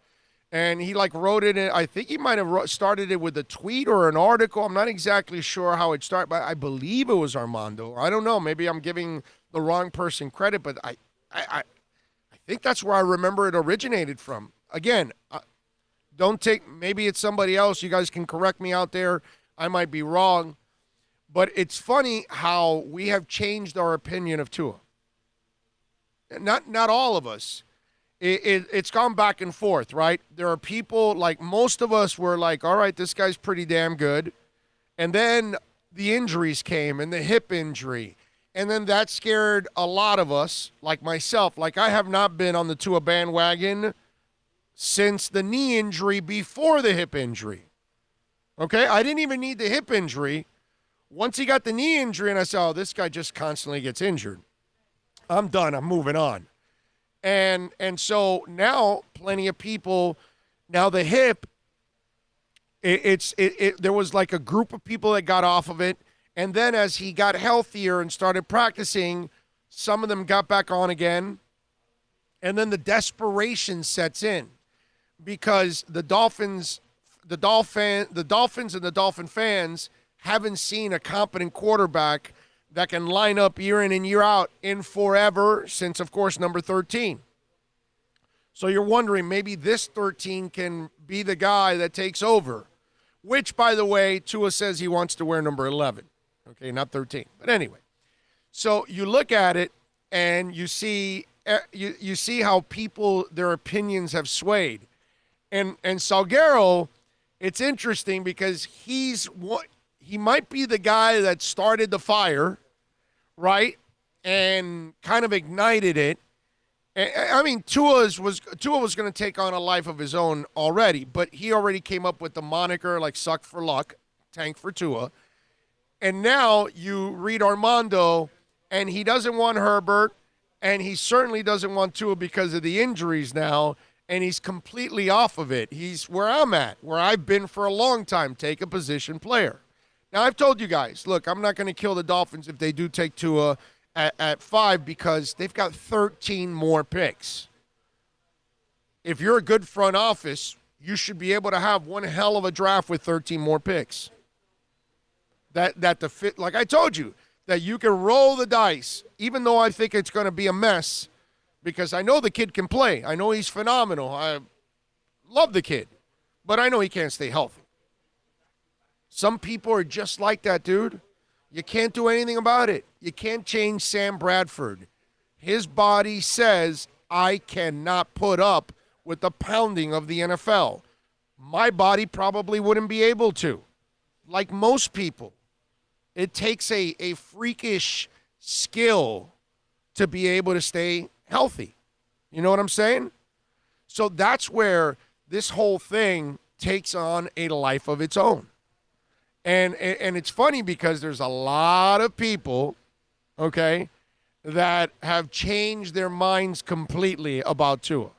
And he wrote it in, I think he might have started it with a tweet or an article. I'm not exactly sure how it started, but I believe it was Armando. I don't know. Maybe I'm giving the wrong person credit, but I think that's where I remember it originated from. Again, don't take, maybe it's somebody else. You guys can correct me out there. I might be wrong. But it's funny how we have changed our opinion of Tua. Not all of us. It's gone back and forth, right? There are people, like most of us were like, all right, this guy's pretty damn good. And then the injuries came and the hip injury. And then that scared a lot of us, like myself. Like I have not been on the Tua bandwagon since the knee injury before the hip injury. Okay? I didn't even need the hip injury. Once he got the knee injury and I said, oh, this guy just constantly gets injured. I'm done. I'm moving on. And so now plenty of people, now the hip, there was like a group of people that got off of it. And then as he got healthier and started practicing, some of them got back on again. And then the desperation sets in because the Dolphins and the Dolphin fans haven't seen a competent quarterback that can line up year in and year out in forever since, of course, number 13. So you're wondering maybe this 13 can be the guy that takes over, which, by the way, Tua says he wants to wear number 11. Okay, not 13. But anyway, so you look at it and you see you see how people, their opinions have swayed. And Salguero, it's interesting because he might be the guy that started the fire, right, and kind of ignited it. I mean, Tua was going to take on a life of his own already, but he already came up with the moniker like "Suck for Luck," tank for Tua. And now you read Armando, and he doesn't want Herbert, and he certainly doesn't want Tua because of the injuries now, and he's completely off of it. He's where I'm at, where I've been for a long time, take a position player. Now, I've told you guys, look, I'm not going to kill the Dolphins if they do take Tua at 5 because they've got 13 more picks. If you're a good front office, you should be able to have one hell of a draft with 13 more picks. That the fit, like I told you, that you can roll the dice, even though I think it's going to be a mess, because I know the kid can play. I know he's phenomenal. I love the kid, but I know he can't stay healthy. Some people are just like that, dude. You can't do anything about it. You can't change Sam Bradford. His body says, I cannot put up with the pounding of the NFL. My body probably wouldn't be able to. Like most people. It takes a freakish skill to be able to stay healthy. You know what I'm saying? So that's where this whole thing takes on a life of its own. And it's funny because there's a lot of people, okay, that have changed their minds completely about Tua.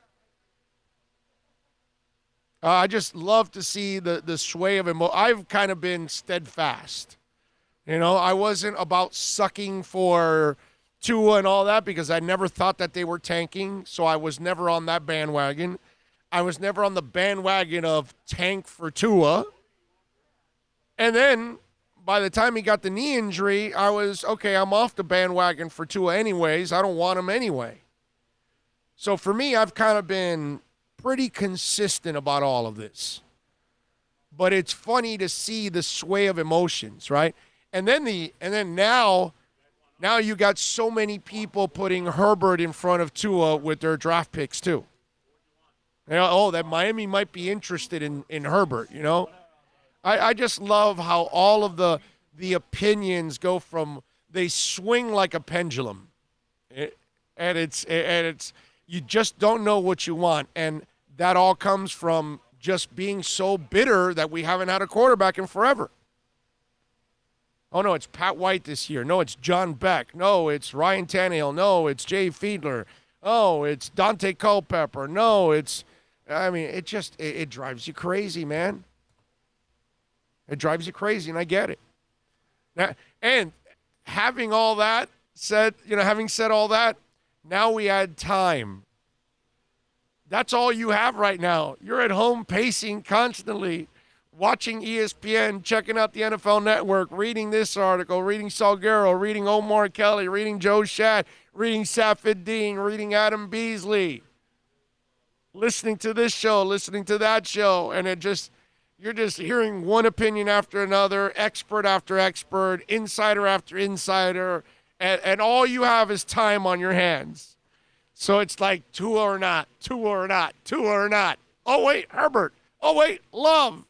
I just love to see the sway of emotion. I've kind of been steadfast. You know, I wasn't about sucking for Tua and all that because I never thought that they were tanking, so I was never on that bandwagon. I was never on the bandwagon of tank for Tua. And then by the time he got the knee injury, I was, okay, I'm off the bandwagon for Tua anyways. I don't want him anyway. So for me, I've kind of been pretty consistent about all of this. But it's funny to see the sway of emotions, right? And then now you got so many people putting Herbert in front of Tua with their draft picks too. You know, oh, that Miami might be interested in Herbert, you know? I just love how all of the opinions go from, they swing like a pendulum. And it's you just don't know what you want. And that all comes from just being so bitter that we haven't had a quarterback in forever. Oh, no, it's Pat White this year. No, it's John Beck. No, it's Ryan Tannehill. No, it's Jay Fiedler. Oh, it's Dante Culpepper. No, it drives you crazy, man. It drives you crazy, and I get it. Now, and having all that said, having said all that, now we add time. That's all you have right now. You're at home pacing constantly, watching ESPN, checking out the NFL Network, reading this article, reading Salguero, reading Omar Kelly, reading Joe Schad, reading Safid Deen, reading Adam Beasley, listening to this show, listening to that show, and you're just hearing one opinion after another, expert after expert, insider after insider, and all you have is time on your hands. So it's like Tua or not, Tua or not, Tua or not. Oh, wait, Herbert. Oh, wait, Love.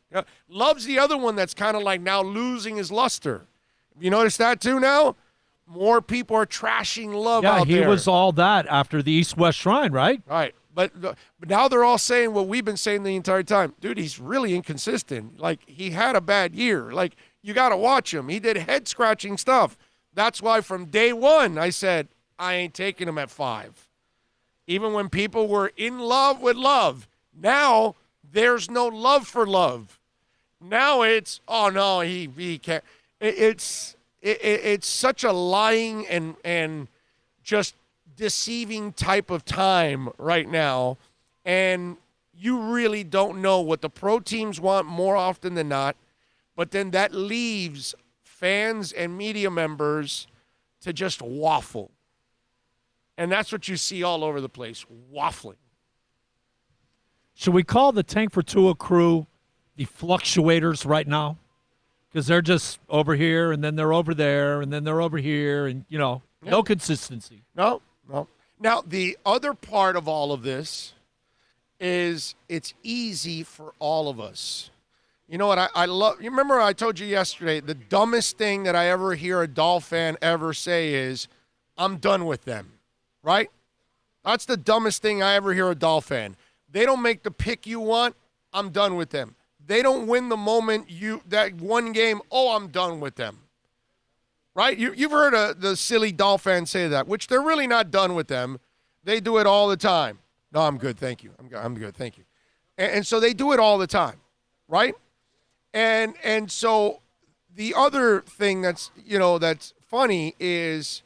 Love's the other one that's kind of like now losing his luster. You notice that too now? More people are trashing Love out there. Yeah, he was all that after the East-West Shrine, right? Right. But now they're all saying what we've been saying the entire time. Dude, he's really inconsistent. Like, he had a bad year. Like, you got to watch him. He did head-scratching stuff. That's why from day one I said, I ain't taking him at 5. Even when people were in love with Love. Now there's no love for Love. Now it's, oh, no, he can't. It's such a lying and just deceiving type of time right now, and you really don't know what the pro teams want more often than not, but then that leaves fans and media members to just waffle. And that's what you see all over the place, waffling. Should we call the Tank for Tua crew the fluctuators right now? Because they're just over here, and then they're over there, and then they're over here, and, no consistency. No. Now, the other part of all of this is it's easy for all of us. You know what I love? You remember I told you yesterday, the dumbest thing that I ever hear a Dolph fan ever say is, I'm done with them, right? That's the dumbest thing I ever hear a Dolph fan. They don't make the pick you want, I'm done with them. They don't win the moment that one game, I'm done with them. Right? You've heard the silly Dolph fans say that, which they're really not done with them. They do it all the time. No, I'm good, thank you. I'm good, thank you. And so they do it all the time, right? And so the other thing that's funny is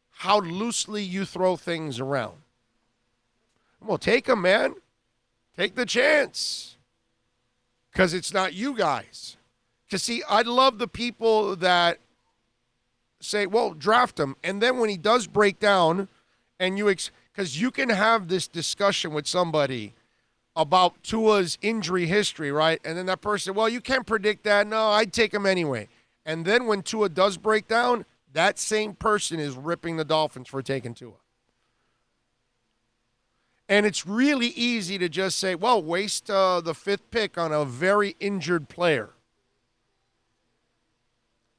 how loosely you throw things around. Well, take them, man. Take the chance. Because it's not you guys. Because, see, I love the people that say, well, draft him. And then when he does break down, and because you can have this discussion with somebody about Tua's injury history, right? And then that person, well, you can't predict that. No, I'd take him anyway. And then when Tua does break down, that same person is ripping the Dolphins for taking Tua. And it's really easy to just say, well, waste the 5th pick on a very injured player.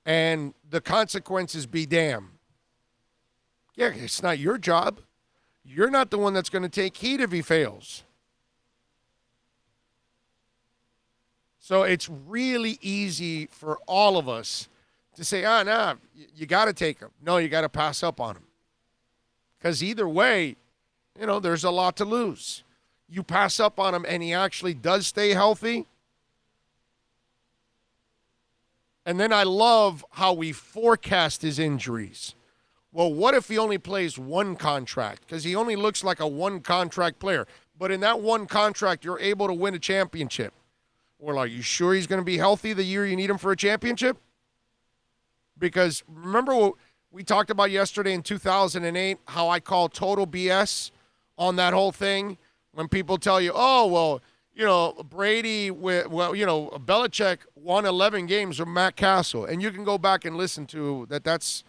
And the consequences be damned. Yeah, it's not your job. You're not the one that's going to take heat if he fails. So it's really easy for all of us to say, no, you got to take him. No, you got to pass up on him. Because either way, there's a lot to lose. You pass up on him and he actually does stay healthy. And then I love how we forecast his injuries. Well, what if he only plays one contract? Because he only looks like a one-contract player. But in that one contract, you're able to win a championship. Well, are you sure he's going to be healthy the year you need him for a championship? Because remember what we talked about yesterday in 2008, how I call total BS on that whole thing? When people tell you, Brady, Belichick won 11 games with Matt Castle. And you can go back and listen to that. That's,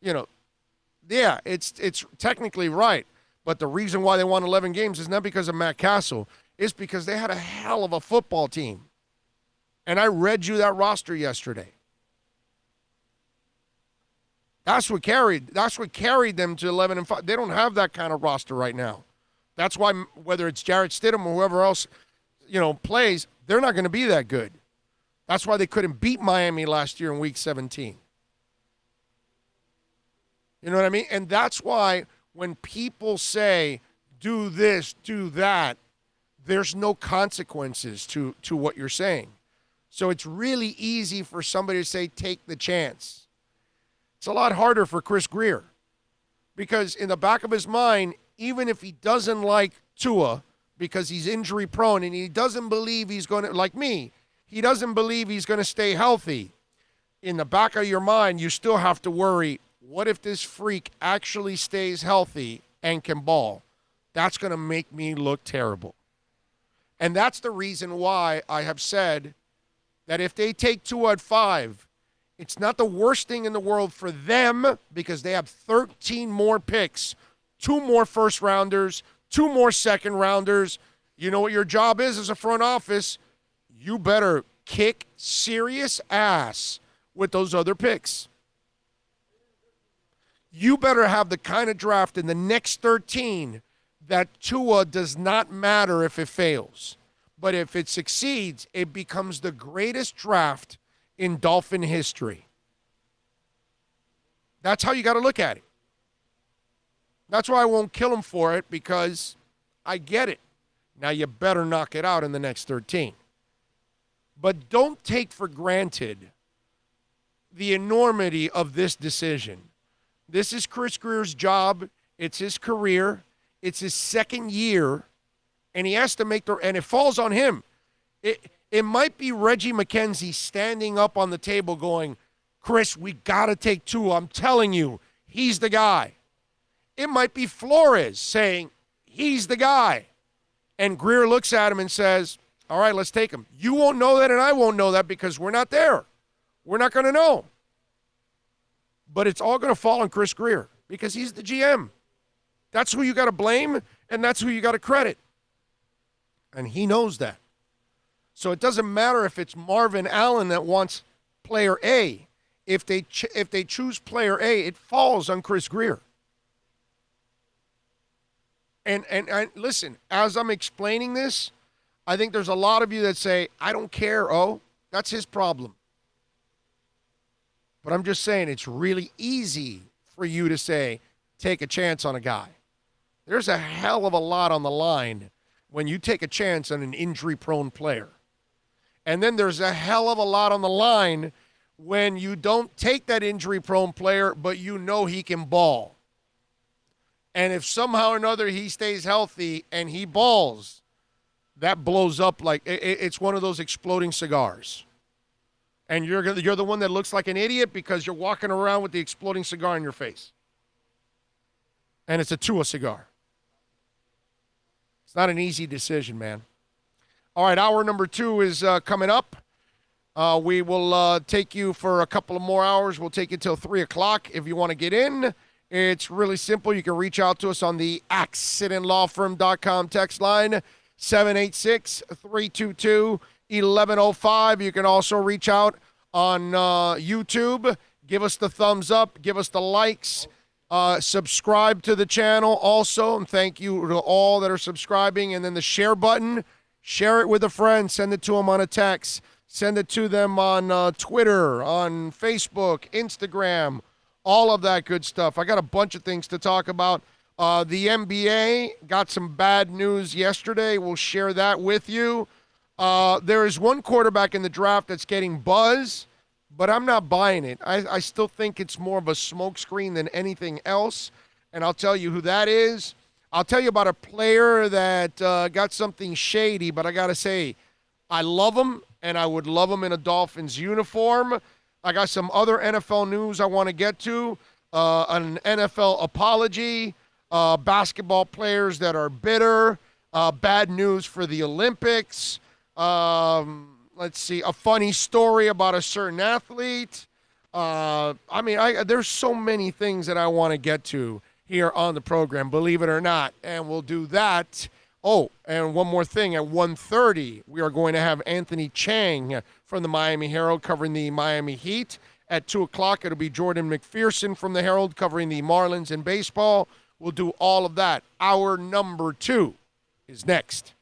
yeah, it's technically right. But the reason why they won 11 games is not because of Matt Castle. It's because they had a hell of a football team. And I read you that roster yesterday. That's what carried them to 11-5. They don't have that kind of roster right now. That's why whether it's Jarrett Stidham or whoever else, plays, they're not going to be that good. That's why they couldn't beat Miami last year in Week 17. You know what I mean? And that's why when people say, do this, do that, there's no consequences to what you're saying. So it's really easy for somebody to say, take the chance. It's a lot harder for Chris Grier because in the back of his mind, even if he doesn't like Tua because he's injury prone and he doesn't believe he's going to, like me, he doesn't believe he's going to stay healthy. In the back of your mind, you still have to worry, what if this freak actually stays healthy and can ball? That's going to make me look terrible. And that's the reason why I have said that if they take Tua at 5, it's not the worst thing in the world for them because they have 13 more picks, 2 more first-rounders, 2 more second-rounders. You know what your job is as a front office? You better kick serious ass with those other picks. You better have the kind of draft in the next 13 that Tua does not matter if it fails. But if it succeeds, it becomes the greatest draft in Dolphin history. That's how you got to look at it. That's why I won't kill him for it, because I get it. Now you better knock it out in the next 13. But don't take for granted the enormity of this decision. This is Chris Grier's job. It's his career. It's his second year. And he has to make and it falls on him. It might be Reggie McKenzie standing up on the table going, Chris, we got to take Tua. I'm telling you, he's the guy. It might be Flores saying, he's the guy. And Grier looks at him and says, all right, let's take him. You won't know that and I won't know that because we're not there. We're not going to know. But it's all going to fall on Chris Grier because he's the GM. That's who you got to blame, and that's who you got to credit. And he knows that. So it doesn't matter if it's Marvin Allen that wants player A. If they choose player A, it falls on Chris Grier. And listen, as I'm explaining this, I think there's a lot of you that say, I don't care, that's his problem. But I'm just saying it's really easy for you to say, take a chance on a guy. There's a hell of a lot on the line when you take a chance on an injury-prone player. And then there's a hell of a lot on the line when you don't take that injury-prone player, but you know he can ball. And if somehow or another he stays healthy and he balls, that blows up like it's one of those exploding cigars. And you're the one that looks like an idiot because you're walking around with the exploding cigar in your face. And it's a Tua cigar. It's not an easy decision, man. All right, hour number 2 is coming up. We will take you for a couple of more hours. We'll take you till 3 o'clock if you want to get in. It's really simple. You can reach out to us on the accidentlawfirm.com text line, 786-322-1105. You can also reach out on YouTube. Give us the thumbs up. Give us the likes. Subscribe to the channel also, and thank you to all that are subscribing. And then the share button, share it with a friend. Send it to them on a text. Send it to them on Twitter, on Facebook, Instagram, all of that good stuff. I got a bunch of things to talk about. The NBA got some bad news yesterday. We'll share that with you. There is one quarterback in the draft that's getting buzz, but I'm not buying it. I still think it's more of a smokescreen than anything else, and I'll tell you who that is. I'll tell you about a player that got something shady, but I got to say, I love him, and I would love him in a Dolphins uniform. I got some other NFL news I want to get to, an NFL apology, basketball players that are bitter, bad news for the Olympics, let's see, a funny story about a certain athlete. There's so many things that I want to get to here on the program, believe it or not, and we'll do that. Oh, and one more thing, at 1:30, we are going to have Anthony Chang from the Miami Herald covering the Miami Heat. At 2 o'clock, it'll be Jordan McPherson from the Herald covering the Marlins in baseball. We'll do all of that. Hour number 2 is next.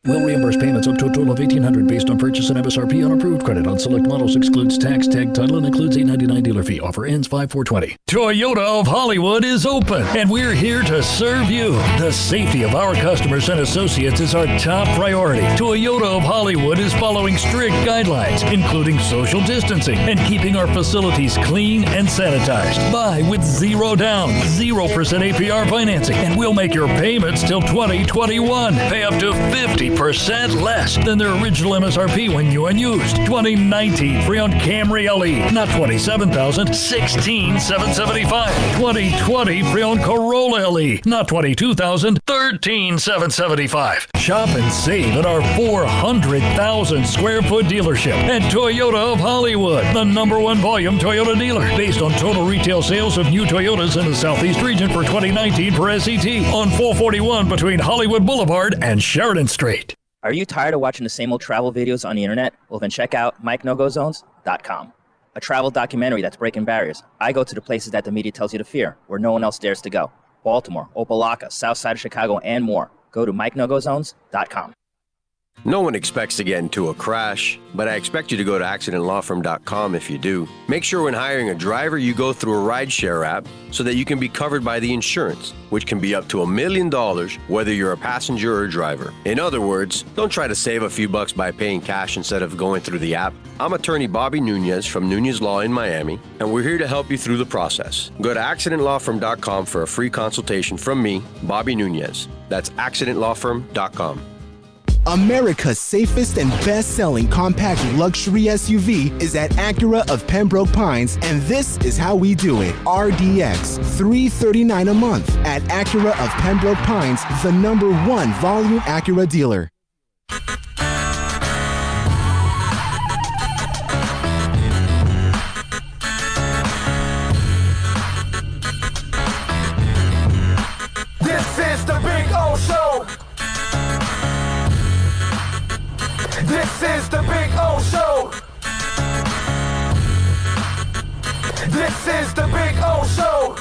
Will reimburse payments up to a total of $1,800 based on purchase and MSRP on approved credit on select models. Excludes tax, tag, title, and includes $8.99 dealer fee. Offer ends 5/4/20. Toyota of Hollywood is open, and we're here to serve you. The safety of our customers and associates is our top priority. Toyota of Hollywood is following strict guidelines, including social distancing and keeping our facilities clean and sanitized. Buy with 0 down, 0% APR financing, and we'll make your payments till 2021. Pay up to 50% 30% less than their original MSRP when new and used. 2019 Pre-owned Camry LE, not $27,000, $16,775. 2020 Pre-owned Corolla LE, not $22,000, $13,775. Shop and save at our 400,000 square foot dealership at Toyota of Hollywood, the #1 volume Toyota dealer, based on total retail sales of new Toyotas in the Southeast region for 2019 per SET, on 441 between Hollywood Boulevard and Sheridan Street. Are you tired of watching the same old travel videos on the internet? Well, then check out MikeNoGoZones.com, a travel documentary that's breaking barriers. I go to the places that the media tells you to fear, where no one else dares to go. Baltimore, Opelika, South Side of Chicago, and more. Go to MikeNoGoZones.com. No one expects to get into a crash, but I expect you to go to accidentlawfirm.com if you do. Make sure when hiring a driver, you go through a rideshare app so that you can be covered by the insurance, which can be up to $1 million whether you're a passenger or a driver. In other words, don't try to save a few bucks by paying cash instead of going through the app. I'm attorney Bobby Nunez from Nunez Law in Miami, and we're here to help you through the process. Go to accidentlawfirm.com for a free consultation from me, Bobby Nunez. That's accidentlawfirm.com. America's safest and best-selling compact luxury SUV is at Acura of Pembroke Pines, and this is how we do it. RDX, $339 a month at Acura of Pembroke Pines, the #1 volume Acura dealer. This is the Big O Show. This is the Big O Show. This is the Big O Show.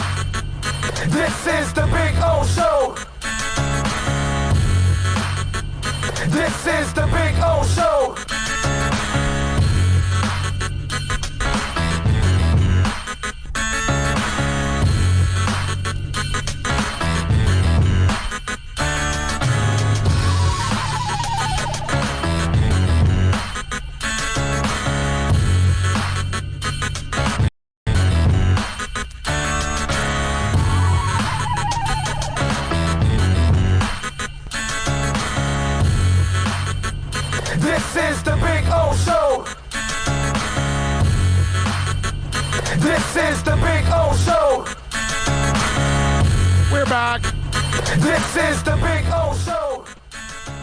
This is the Big O Show. This is the Big O Show. This is the Big O Show. This is the Big O Show. We're back. This is the Big O Show.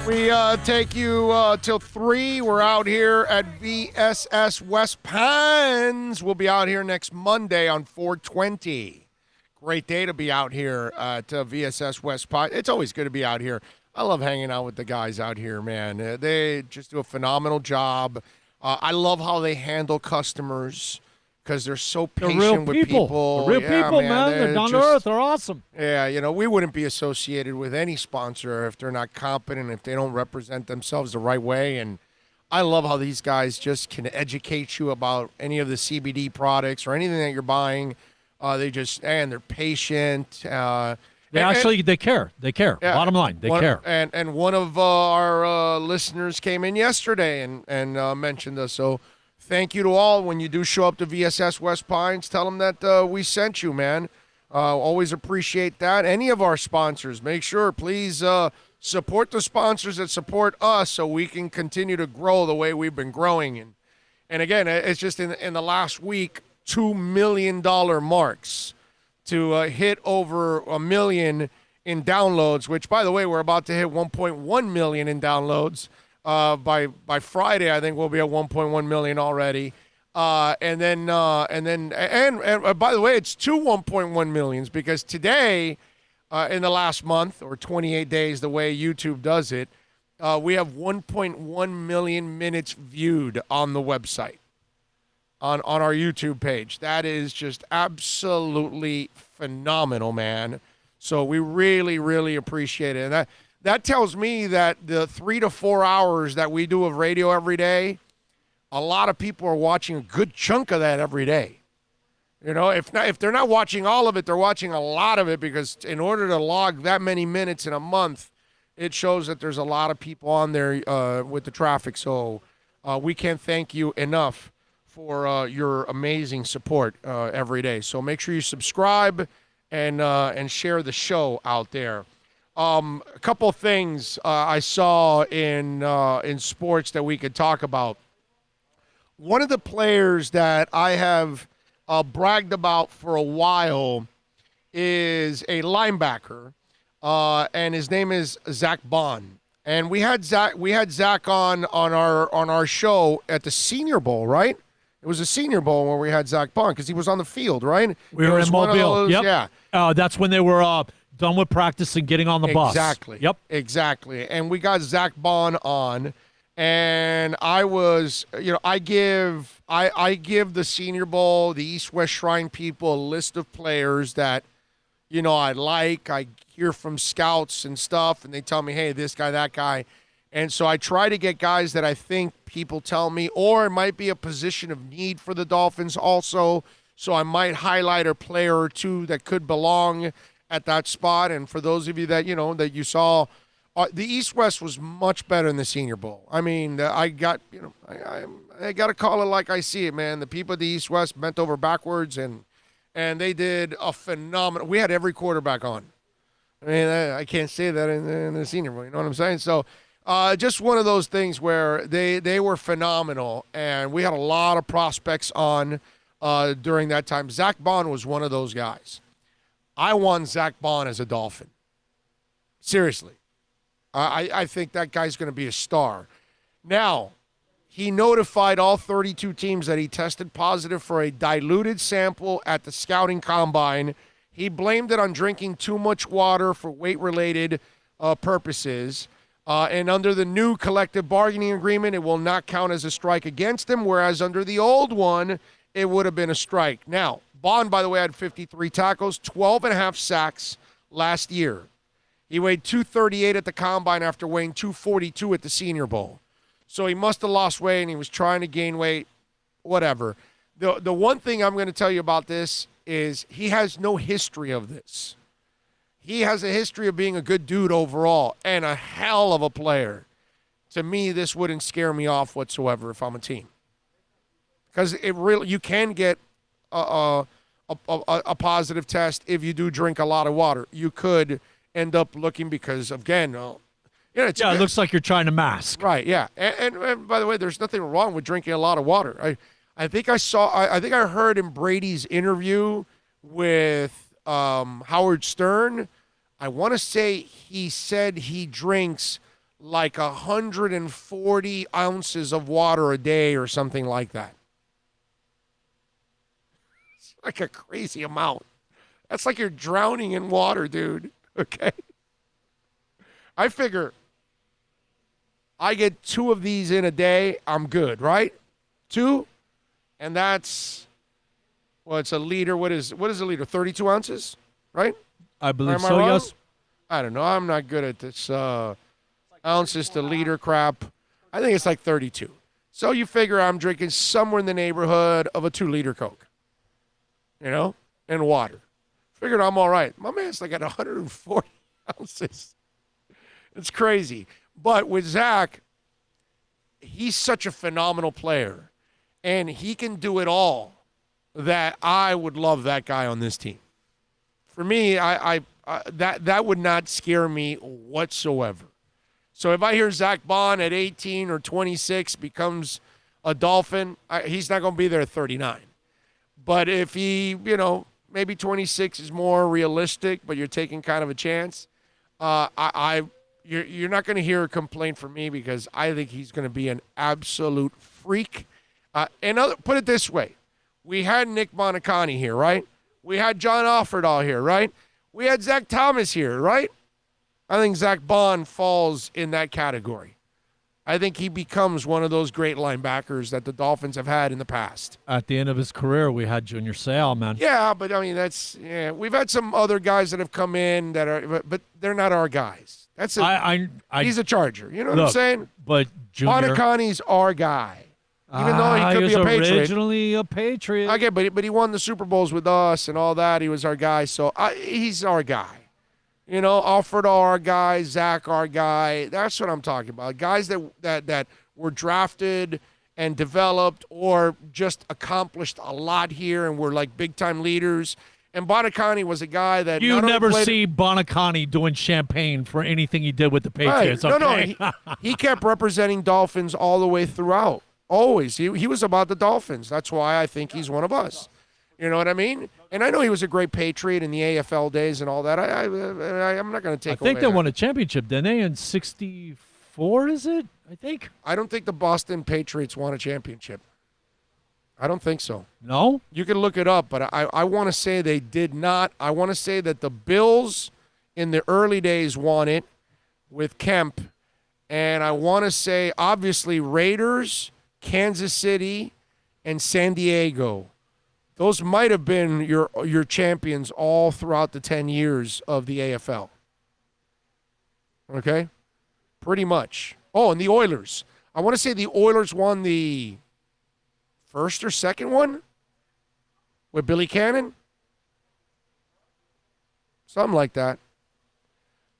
We take you till 3. We're out here at VSS West Pines. We'll be out here next Monday on 420. Great day to be out here at VSS West Pines. It's always good to be out here. I love hanging out with the guys out here, man. They just do a phenomenal job. I love how they handle customers because they're so patient with people. They're real people, man. They're down to earth. They're awesome. Yeah, you know, we wouldn't be associated with any sponsor if they're not competent, if they don't represent themselves the right way. And I love how these guys just can educate you about any of the CBD products or anything that you're buying. They're patient. They care. They care. Yeah. Bottom line, they care. And one of our listeners came in yesterday and mentioned us. So thank you to all. When you do show up to VSS West Pines, tell them that we sent you, man. Always appreciate that. Any of our sponsors, make sure, please support the sponsors that support us so we can continue to grow the way we've been growing. And again, it's just in the last week, $2 million marks to hit over 1 million in downloads, which, by the way, we're about to hit 1.1 million in downloads. By Friday, I think we'll be at 1.1 million already. And by the way, it's 1.1 millions because today, in the last month or 28 days, the way YouTube does it, we have 1.1 million minutes viewed on the website. On our YouTube page. That is just absolutely phenomenal, man. So we really, really appreciate it. And that tells me that the 3 to 4 hours that we do of radio every day, a lot of people are watching a good chunk of that every day. You know, if they're not watching all of it, they're watching a lot of it, because in order to log that many minutes in a month, it shows that there's a lot of people on there with the traffic. So we can't thank you enough for your amazing support every day. So make sure you subscribe and share the show out there. A couple of things I saw in sports that we could talk about. One of the players that I have bragged about for a while is a linebacker, and his name is Zach Bond. And we had Zach on our show at the Senior Bowl, right? It was a Senior Bowl where we had Zach Bond because he was on the field, right? We were in Mobile. Yep. Yeah. That's when they were done with practice and getting on the bus. Exactly. Yep. Exactly. And we got Zach Bond on. And I was, I give the Senior Bowl, the East-West Shrine people, a list of players that, I like. I hear from scouts and stuff, and they tell me, hey, this guy, that guy. And so I try to get guys that I think people tell me, or it might be a position of need for the Dolphins also. So I might highlight a player or two that could belong at that spot. And for those of you that, that you saw, the East-West was much better in the Senior Bowl. I mean, I got to call it like I see it, man. The people at the East-West bent over backwards, and they did a phenomenal. We had every quarterback on. I mean, I can't say that in the Senior Bowl. You know what I'm saying? So, just one of those things where they were phenomenal, and we had a lot of prospects on during that time. Zach Bond was one of those guys. I want Zach Bond as a Dolphin. Seriously. I think that guy's going to be a star. Now, he notified all 32 teams that he tested positive for a diluted sample at the scouting combine. He blamed it on drinking too much water for weight-related purposes. And under the new collective bargaining agreement, it will not count as a strike against him, whereas under the old one, it would have been a strike. Now, Bond, by the way, had 53 tackles, 12 and a half sacks last year. He weighed 238 at the combine after weighing 242 at the Senior Bowl. So he must have lost weight, and he was trying to gain weight, whatever. The one thing I'm going to tell you about this is he has no history of this. He has a history of being a good dude overall and a hell of a player. To me, this wouldn't scare me off whatsoever if I'm a team. Because you can get a positive test if you do drink a lot of water. You could end up looking because, again, it looks like you're trying to mask. Right, yeah. And by the way, there's nothing wrong with drinking a lot of water. I think I heard in Brady's interview with Howard Stern, I want to say he said he drinks like 140 ounces of water a day or something like that. It's like a crazy amount. That's like you're drowning in water, dude. Okay? I figure I get 2 of these in a day, I'm good, right? 2? And that's, it's a liter. What is a liter? 32 ounces, right? I believe Am I so, wrong? yes. I don't know. I'm not good at this ounces to liter crap. I think it's like 32. So you figure I'm drinking somewhere in the neighborhood of a 2-liter Coke, and water. Figured I'm all right. My man's like at 140 ounces. It's crazy. But with Zach, he's such a phenomenal player, and he can do it all, that I would love that guy on this team. For me, that would not scare me whatsoever. So if I hear Zach Bond at 18 or 26 becomes a Dolphin, he's not going to be there at 39. But if he, maybe 26 is more realistic, but you're taking kind of a chance, you're not going to hear a complaint from me, because I think he's going to be an absolute freak. Put it this way. We had Nick Monicani here, right? We had John Offerdahl here, right? We had Zach Thomas here, right? I think Zach Bond falls in that category. I think he becomes one of those great linebackers that the Dolphins have had in the past. At the end of his career, we had Junior Seau, man. Yeah, but I mean, we've had some other guys that have come in that are, but they're not our guys. He's a Charger. You know what I'm saying? But Junior, Monicani's our guy. Even though he could was be a Patriot. originally a Patriot. Okay, but he won the Super Bowls with us and all that. He was our guy, so he's our guy. You know, Alfred our guy, Zach our guy. That's what I'm talking about. Guys that were drafted and developed or just accomplished a lot here and were like big-time leaders. And Buoniconti was a guy that You not only never played- see Buoniconti doing champagne for anything he did with the Patriots. Right. Okay? No, he kept representing Dolphins all the way throughout. Always. He was about the Dolphins. That's why I think he's one of us. You know what I mean? And I know he was a great Patriot in the AFL days and all that. I'm not going to I take think away they that. won a championship, didn't they? In '64, is it? I think. I don't think the Boston Patriots won a championship. I don't think so. No? You can look it up, but I want to say they did not. I want to say that the Bills in the early days won it with Kemp. And I want to say, obviously, Raiders, Kansas City, and San Diego. Those might have been your champions all throughout the 10 years of the AFL. Okay? Pretty much. Oh, and the Oilers. I want to say the Oilers won the first or second one with Billy Cannon. Something like that.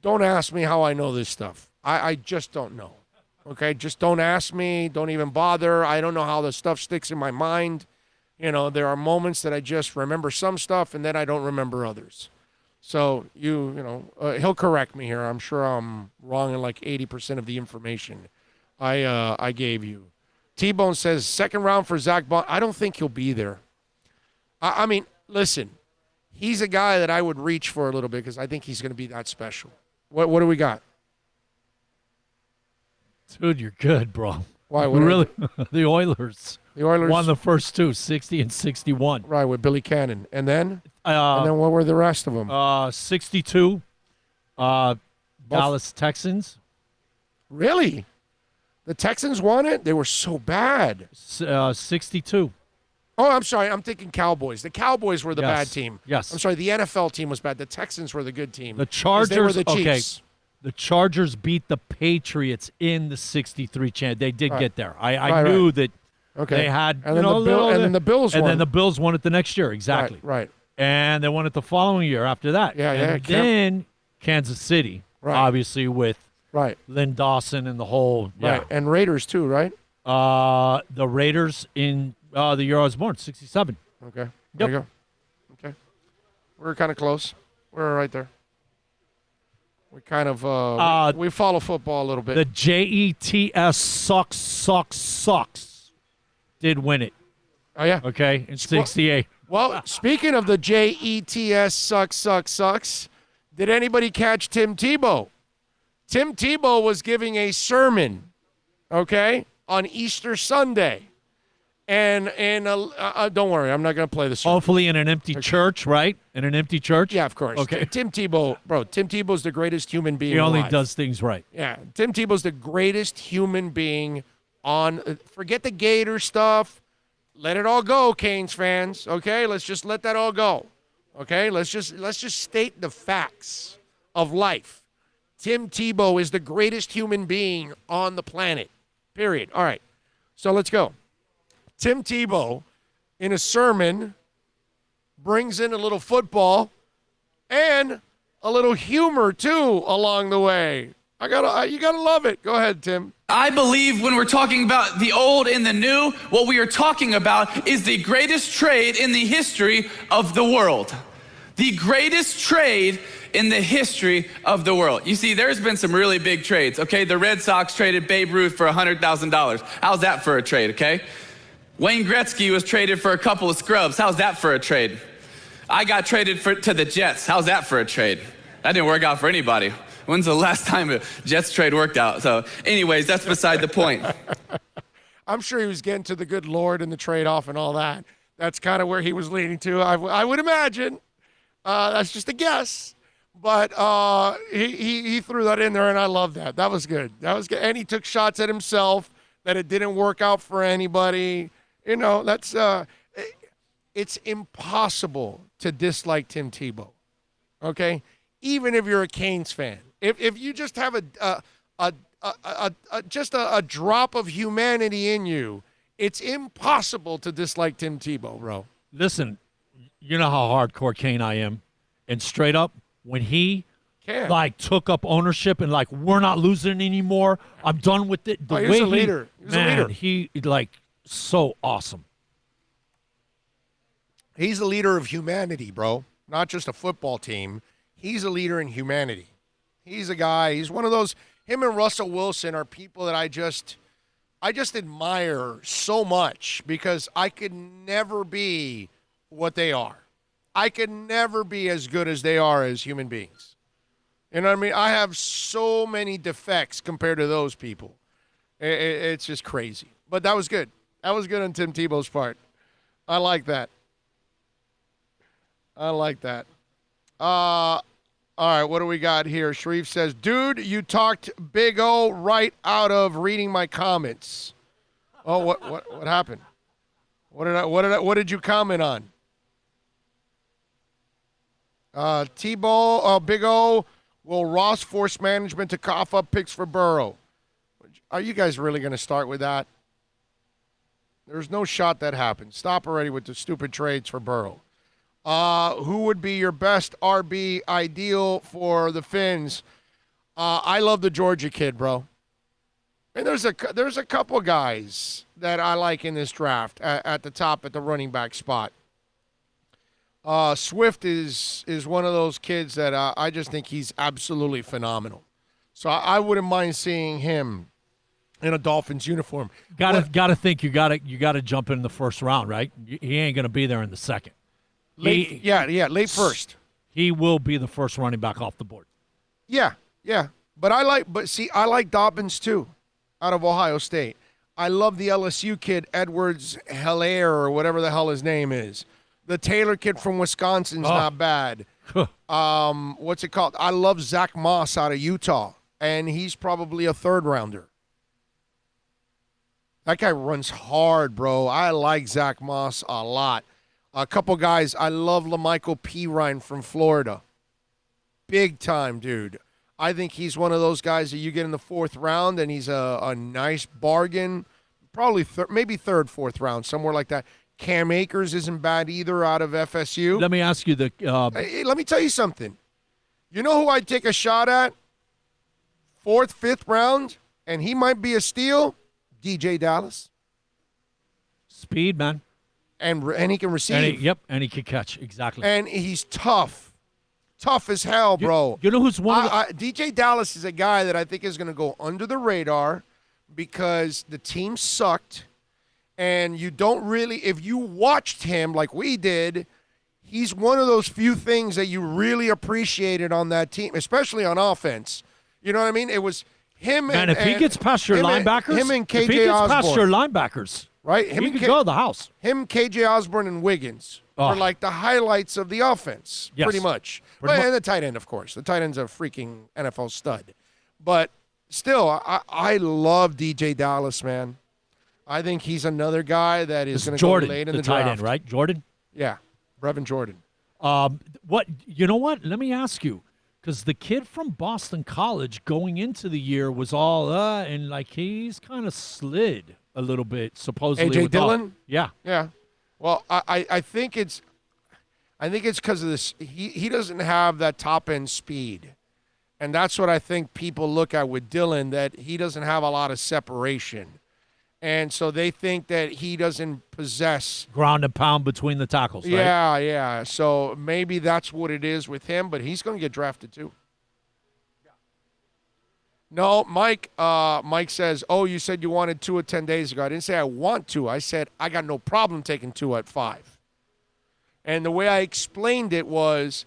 Don't ask me how I know this stuff. I just don't know. Okay? Just don't ask me. Don't even bother. I don't know how the stuff sticks in my mind. You know, there are moments that I just remember some stuff and then I don't remember others. So, he'll correct me here. I'm sure I'm wrong in like 80% of the information I gave you. T-Bone says, second round for Zach Bond. I don't think he'll be there. I mean, listen, he's a guy that I would reach for a little bit because I think he's going to be that special. What do we got? Dude, you're good, bro. Why? What Really? The Oilers. The Oilers won the first two, 60 and 61. Right, with Billy Cannon. And then what were the rest of them? 62, Dallas Texans. Really? The Texans won it? They were so bad. 62. Oh, I'm sorry. I'm thinking Cowboys. The Cowboys were the Yes. bad team. Yes. I'm sorry. The NFL team was bad. The Texans were the good team. The 'Cause Chargers, they were the okay. Chiefs. The Chargers beat the Patriots in the 63 chance. They did Right. get there. I Right, knew right. that Okay. they had, And then the Bills and won. then the Bills won it the next year. Exactly. Right. And they won it the following year after that. Yeah, yeah, And then Kansas City, Right. obviously with Right. Lynn Dawson and the whole. Right. And Raiders too, right? The Raiders in the year I was born, 67. Okay. There you go. Okay. We're kind of close. We're right there. We kind of we follow football a little bit. The JETS sucks did win it. Oh yeah. Okay, in 68. Well, speaking of the JETS sucks, did anybody catch Tim Tebow? Tim Tebow was giving a sermon, okay, on Easter Sunday. And don't worry, I'm not going to play the sermon. Hopefully in an empty church, right? In an empty church? Yeah, of course. Okay. Tim Tebow's the greatest human being He only alive. does things right. Yeah, Tim Tebow's the greatest human being on. Forget the Gator stuff. Let it all go, Canes fans. Okay, let's just let that all go. Okay, let's just state the facts of life. Tim Tebow is the greatest human being on the planet. Period. All right, so let's go. Tim Tebow, in a sermon, brings in a little football and a little humor too along the way. You gotta love it. Go ahead, Tim. I believe when we're talking about the old and the new, what we are talking about is the greatest trade in the history of the world. The greatest trade in the history of the world. You see, there's been some really big trades, okay? The Red Sox traded Babe Ruth for $100,000. How's that for a trade, okay? Wayne Gretzky was traded for a couple of scrubs. How's that for a trade? I got traded to the Jets. How's that for a trade? That didn't work out for anybody. When's the last time a Jets trade worked out? So anyways, that's beside the point. I'm sure he was getting to the good Lord and the trade-off and all that. That's kind of where he was leading to, I would imagine. That's just a guess. But he threw that in there, and I love that. That was good. And he took shots at himself that it didn't work out for anybody. You know, that's it's impossible to dislike Tim Tebow, okay? Even if you're a Canes fan. If you just have just a drop of humanity in you, It's impossible to dislike Tim Tebow, bro. Listen, you know how hardcore Kane I am. And straight up, when he took up ownership and we're not losing anymore, I'm done with it. He was a leader. He was a leader. He so awesome. He's a leader of humanity, bro. Not just a football team. He's a leader in humanity. He's a guy. He's one of those. Him and Russell Wilson are people that I just admire so much because I could never be what they are. I could never be as good as they are as human beings. You know what I mean? I have so many defects compared to those people. It's just crazy. But that was good. That was good on Tim Tebow's part. I like that. All right, what do we got here? Sharif says, dude, you talked Big O right out of reading my comments. Oh, what happened? What did you comment on? Tebow, Big O, will Ross force management to cough up picks for Burrow? Are you guys really going to start with that? There's no shot that happens. Stop already with the stupid trades for Burrow. Who would be your best RB ideal for the Finns? I love the Georgia kid, bro. And there's a couple guys that I like in this draft at the top at the running back spot. Swift is one of those kids that I just think he's absolutely phenomenal. So I wouldn't mind seeing him in a Dolphins uniform. Gotta think you gotta jump in the first round, right? He ain't gonna be there in the second. Late first. He will be the first running back off the board. Yeah. But I like Dobbins too, out of Ohio State. I love the LSU kid, Edwards Hilaire, or whatever the hell his name is. The Taylor kid from Wisconsin's not bad. What's it called? I love Zach Moss out of Utah, and he's probably a third rounder. That guy runs hard, bro. I like Zach Moss a lot. A couple guys, I love LaMichael Pirine from Florida. Big time, dude. I think he's one of those guys that you get in the fourth round, and he's a nice bargain. Probably maybe third, fourth round, somewhere like that. Cam Akers isn't bad either out of FSU. Let me ask you Hey, let me tell you something. You know who I'd take a shot at? Fourth, fifth round, and he might be a steal? DJ Dallas. Speed, man. And he can receive. And he can catch, exactly. And he's tough. Tough as hell, bro. You know who's one of DJ Dallas is a guy that I think is going to go under the radar because the team sucked. And you don't really, if you watched him like we did, he's one of those few things that you really appreciated on that team, especially on offense. You know what I mean? It was him and if he gets past your linebackers, him and KJ if he gets Osborne, past your linebackers, right? He could go to the house. Him, KJ Osborne, and Wiggins are like the highlights of the offense, pretty much. And the tight end, of course. The tight end's a freaking NFL stud. But still, I love DJ Dallas, man. I think he's another guy that is going to go late in the tight draft. end, right? Jordan? Yeah, Brevin Jordan. You know what? Let me ask you, because the kid from Boston College going into the year was all, and he's kind of slid a little bit, supposedly. A.J. Dillon? Yeah. Yeah. Well, I think it's because of this. He doesn't have that top-end speed. And that's what I think people look at with Dillon, that he doesn't have a lot of separation. And so they think that he doesn't possess ground and pound between the tackles, right? Yeah. So maybe that's what it is with him, but he's going to get drafted too. No, Mike says, you said you wanted Tua 10 days ago. I didn't say I want Tua. I said I got no problem taking Tua at 5. And the way I explained it was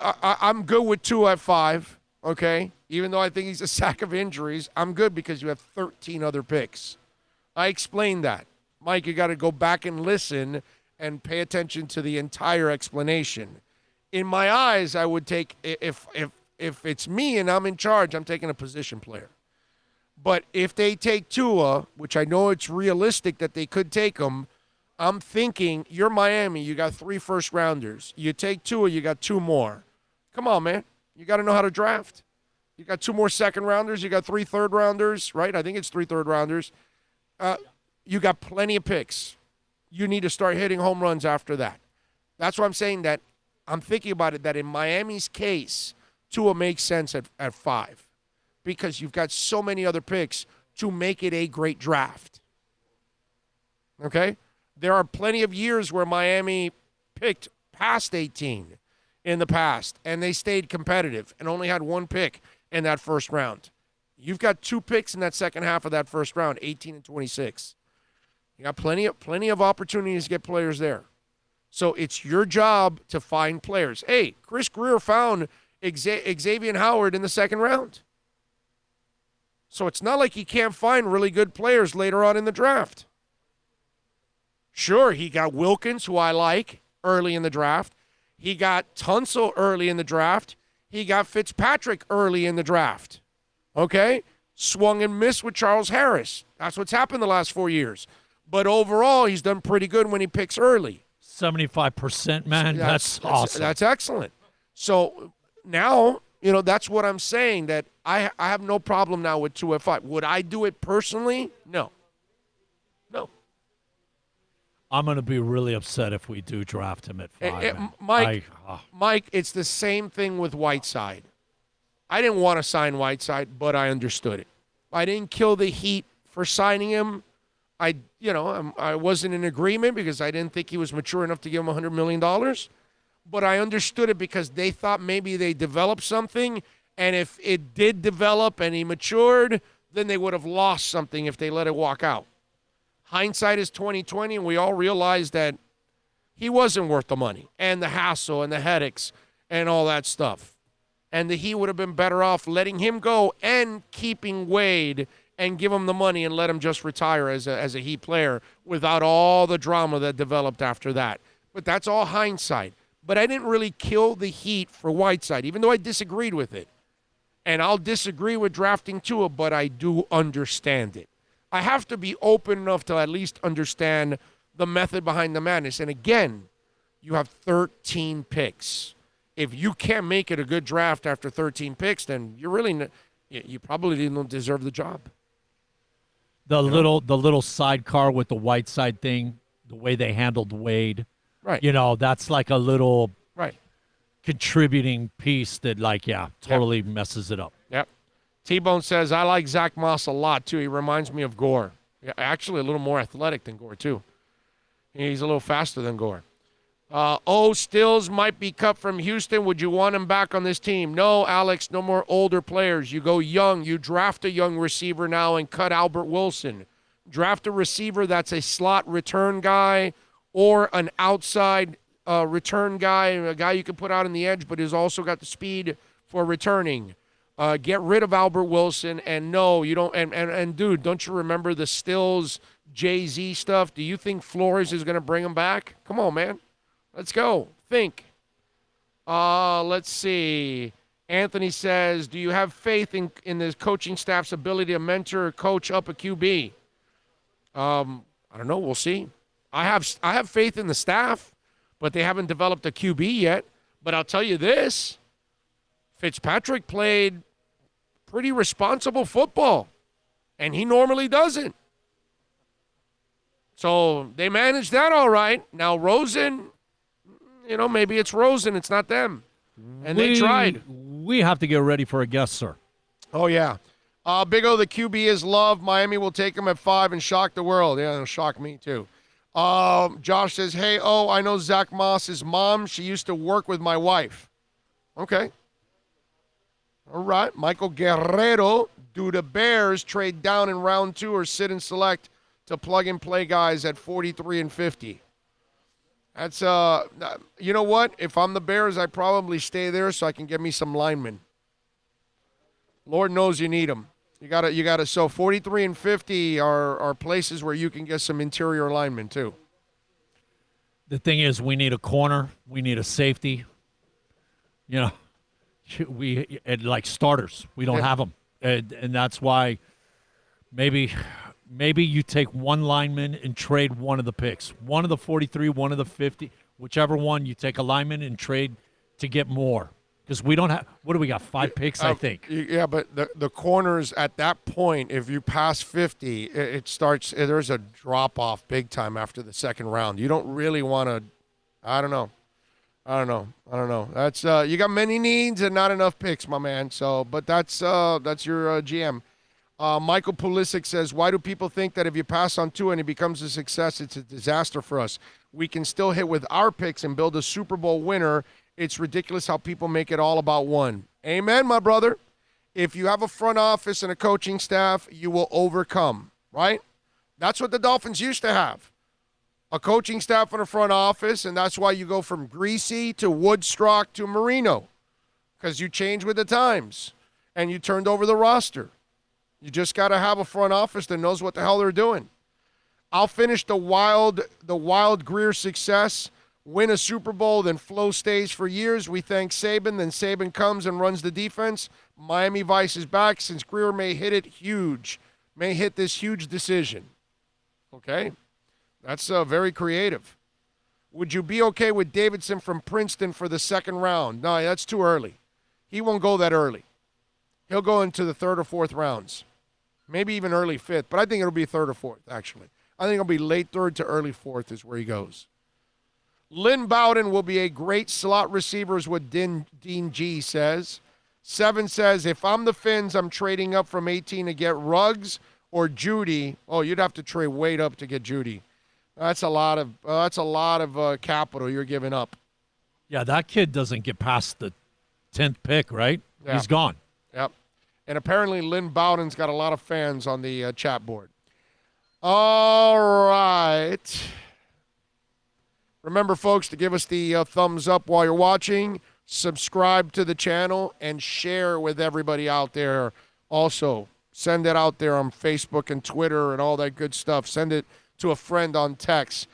I'm good with Tua at 5, okay? Even though I think he's a sack of injuries, I'm good because you have 13 other picks. I explained that. Mike, you got to go back and listen and pay attention to the entire explanation. In my eyes, I would take, if it's me and I'm in charge, I'm taking a position player. But if they take Tua, which I know it's realistic that they could take him, I'm thinking, you're Miami, you got 3 first-rounders. You take Tua, you got 2 more. Come on, man. You got to know how to draft. You got 2 more second-rounders. You got 3 third-rounders, right? I think it's 3 third-rounders. you got plenty of picks. You need to start hitting home runs after that. That's why I'm saying that I'm thinking about it, that in Miami's case, Tua makes sense at 5 because you've got so many other picks to make it a great draft. Okay? There are plenty of years where Miami picked past 18 in the past, and they stayed competitive and only had 1 pick in that first round. You've got 2 picks in that second half of that first round, 18 and 26. You got plenty of opportunities to get players there. So it's your job to find players. Hey, Chris Greer found Xavier Howard in the second round. So it's not like he can't find really good players later on in the draft. Sure, he got Wilkins, who I like, early in the draft. He got Tunsil early in the draft. He got Fitzpatrick early in the draft. Okay? Swung and missed with Charles Harris. That's what's happened the last 4 years. But overall, he's done pretty good when he picks early. 75%, man. That's awesome. That's excellent. So now, that's what I'm saying, that I have no problem now with 2 at 5. Would I do it personally? No. I'm going to be really upset if we do draft him at 5. Mike, it's the same thing with Whiteside. I didn't want to sign Whiteside, but I understood it. I didn't kill the Heat for signing him. I wasn't in agreement because I didn't think he was mature enough to give him $100 million. But I understood it because they thought maybe they developed something, and if it did develop and he matured, then they would have lost something if they let it walk out. Hindsight is 20/20, and we all realized that he wasn't worth the money and the hassle and the headaches and all that stuff. And the Heat would have been better off letting him go and keeping Wade and give him the money and let him just retire as a Heat player without all the drama that developed after that. But that's all hindsight. But I didn't really kill the Heat for Whiteside, even though I disagreed with it. And I'll disagree with drafting Tua, but I do understand it. I have to be open enough to at least understand the method behind the madness. And again, you have 13 picks. If you can't make it a good draft after 13 picks, then you probably didn't deserve the job. The little sidecar with the Whiteside thing, the way they handled Wade, right? That's like a little right contributing piece that, totally messes it up. Yep. T-Bone says, I like Zach Moss a lot, too. He reminds me of Gore. Yeah, actually, a little more athletic than Gore, too. He's a little faster than Gore. Stills might be cut from Houston. Would you want him back on this team? No, Alex, no more older players. You go young. You draft a young receiver now and cut Albert Wilson. Draft a receiver that's a slot return guy or an outside return guy, a guy you can put out on the edge but who's also got the speed for returning. Get rid of Albert Wilson, and no, you don't. And dude, don't you remember the Stills Jay-Z stuff? Do you think Flores is going to bring him back? Come on, man. Let's go. Think. Let's see. Anthony says, do you have faith in the coaching staff's ability to mentor or coach up a QB? I don't know. We'll see. I have faith in the staff, but they haven't developed a QB yet. But I'll tell you this. Fitzpatrick played pretty responsible football, and he normally doesn't. So they managed that all right. Now Rosen, maybe it's Rosen. It's not them. And they tried. We have to get ready for a guest, sir. Oh, yeah. Big O, the QB is love. Miami will take him at 5 and shock the world. Yeah, it'll shock me, too. Josh says, hey, I know Zach Moss's mom. She used to work with my wife. Okay. All right. Michael Guerrero, do the Bears trade down in round 2 or sit and select to plug-and-play guys at 43 and 50? That's, you know what? If I'm the Bears, I probably stay there so I can get me some linemen. Lord knows you need them. You gotta. So 43 and 50 are places where you can get some interior linemen too. The thing is, we need a corner. We need a safety. We like starters. We don't have them, and that's why maybe you take one lineman and trade one of the picks, one of the 43, one of the 50, whichever one you take a lineman and trade to get more. Because we don't have, what do we got, 5 picks, I think. Yeah, but the corners at that point, if you pass 50, it starts, there's a drop-off big time after the second round. You don't really want to, I don't know. That's you got many needs and not enough picks, my man. So, but that's your GM. Michael Pulisic says, why do people think that if you pass on Tua and he becomes a success, it's a disaster for us? We can still hit with our picks and build a Super Bowl winner. It's ridiculous how people make it all about one. Amen, my brother. If you have a front office and a coaching staff, you will overcome, right? That's what the Dolphins used to have. A coaching staff and a front office, and that's why you go from Greasy to Woodstock to Marino, because you change with the times, and you turned over the roster. You just got to have a front office that knows what the hell they're doing. I'll finish the wild Greer success, win a Super Bowl, then Flo stays for years. We thank Saban, then Saban comes and runs the defense. Miami Vice is back since Greer may hit this huge decision. Okay? That's very creative. Would you be okay with Davidson from Princeton for the second round? No, that's too early. He won't go that early. He'll go into the third or fourth rounds. Maybe even early fifth, but I think it'll be third or fourth, actually. I think it'll be late third to early fourth is where he goes. Lynn Bowden will be a great slot receiver is what Dean G says. 7 says, if I'm the Finns, I'm trading up from 18 to get Ruggs or Judy. Oh, you'd have to trade way up to get Judy. That's a lot of capital you're giving up. Yeah, that kid doesn't get past the 10th pick, right? Yeah. He's gone. Yep. And apparently Lynn Bowden's got a lot of fans on the chat board. All right. Remember, folks, to give us the thumbs up while you're watching, subscribe to the channel, and share with everybody out there. Also, send it out there on Facebook and Twitter and all that good stuff. Send it to a friend on text.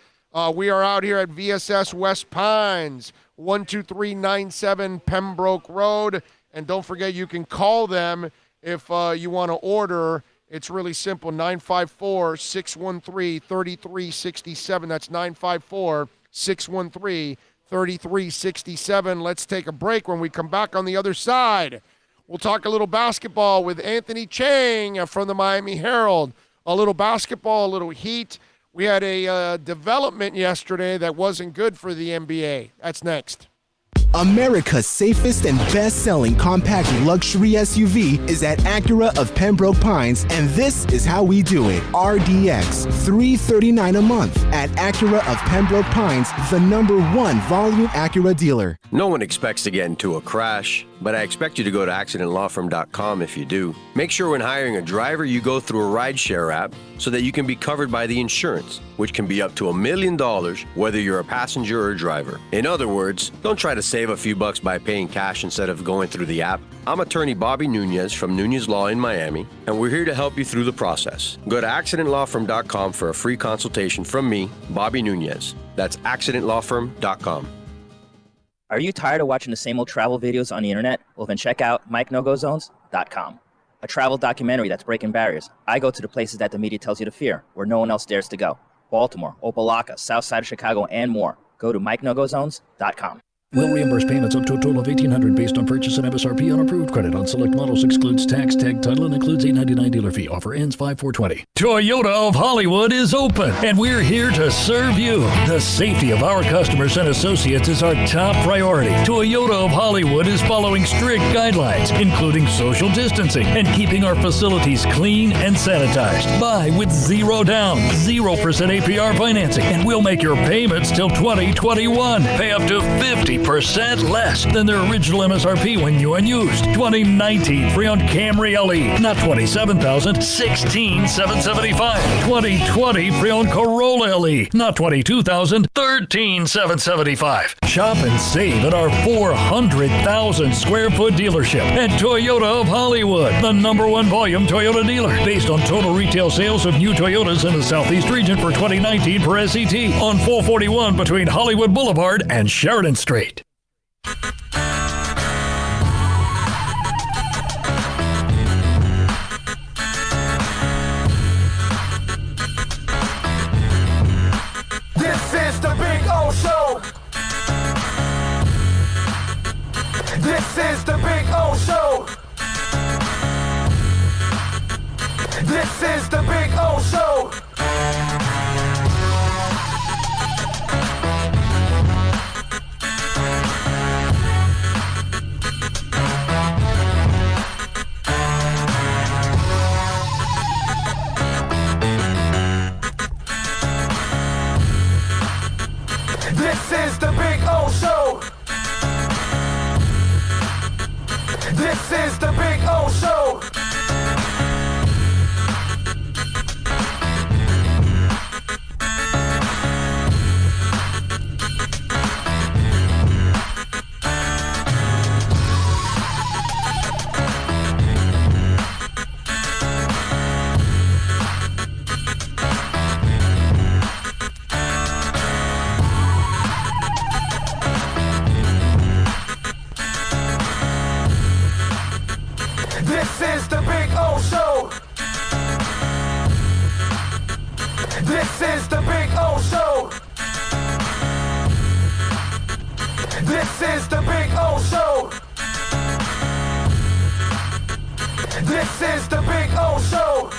We are out here at VSS West Pines, 12397 Pembroke Road. And don't forget, you can call them if you want to order. It's really simple, 954-613-3367. That's 954-613-3367. Let's take a break. When we come back on the other side, we'll talk a little basketball with Anthony Chang from the Miami Herald. A little basketball, a little heat. We had a development yesterday that wasn't good for the NBA. That's next. America's safest and best-selling compact luxury SUV is at Acura of Pembroke Pines, and this is how we do it. RDX, $339 a month at Acura of Pembroke Pines, the #1 volume Acura dealer. No one expects to get into a crash, but I expect you to go to accidentlawfirm.com if you do. Make sure when hiring a driver, you go through a rideshare app so that you can be covered by the insurance, which can be up to $1 million, whether you're a passenger or a driver. In other words, don't try to save a few bucks by paying cash instead of going through the app. I'm attorney Bobby Nunez from Nunez Law in Miami, and we're here to help you through the process. Go to accidentlawfirm.com for a free consultation from me, Bobby Nunez. That's accidentlawfirm.com. Are you tired of watching the same old travel videos on the internet? Well, then check out MikeNoGoZones.com, a travel documentary that's breaking barriers. I go to the places that the media tells you to fear, where no one else dares to go. Baltimore, Opelika, South Side of Chicago, and more. Go to MikeNoGoZones.com. Will reimburse payments up to a total of $1,800 based on purchase and MSRP on approved credit on select models. Excludes tax, tag, title, and includes $8.99 dealer fee. Offer ends 5/4/20. Toyota of Hollywood is open, and we're here to serve you. The safety of our customers and associates is our top priority. Toyota of Hollywood is following strict guidelines, including social distancing and keeping our facilities clean and sanitized. Buy with 0 down, 0% APR financing, and we'll make your payments till 2021. Pay up to 50% less than their original MSRP when new and used. 2019 Freon Camry LE, not $27,000, $16,775. 2020 Freon Corolla LE, not $22,000, $13,775. Shop and save at our 400,000 square foot dealership at Toyota of Hollywood, the #1 volume Toyota dealer, based on total retail sales of new Toyotas in the Southeast region for 2019 per SET, on 441 between Hollywood Boulevard and Sheridan Street. This is the Big O Show. This is This is the Big O Show. This is the Big O Show. This is the Big O Show. This is the Big O Show. This is the Big O Show. This is the Big O Show. This is the Big O Show.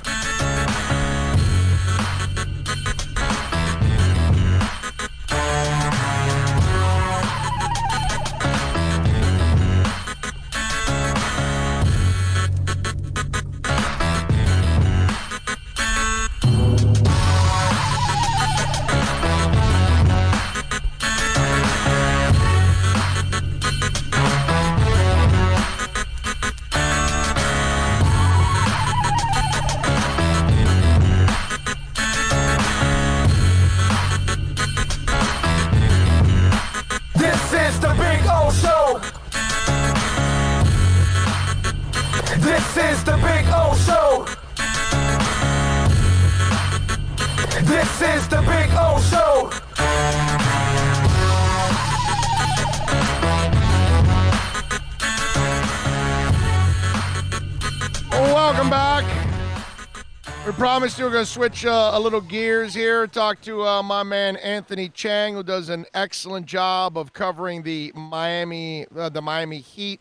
This is the Big O Show. This is the Big O Show. This is the Big O Show. Welcome back. We promised you we're going to switch a little gears here, talk to my man Anthony Chang, who does an excellent job of covering the Miami Heat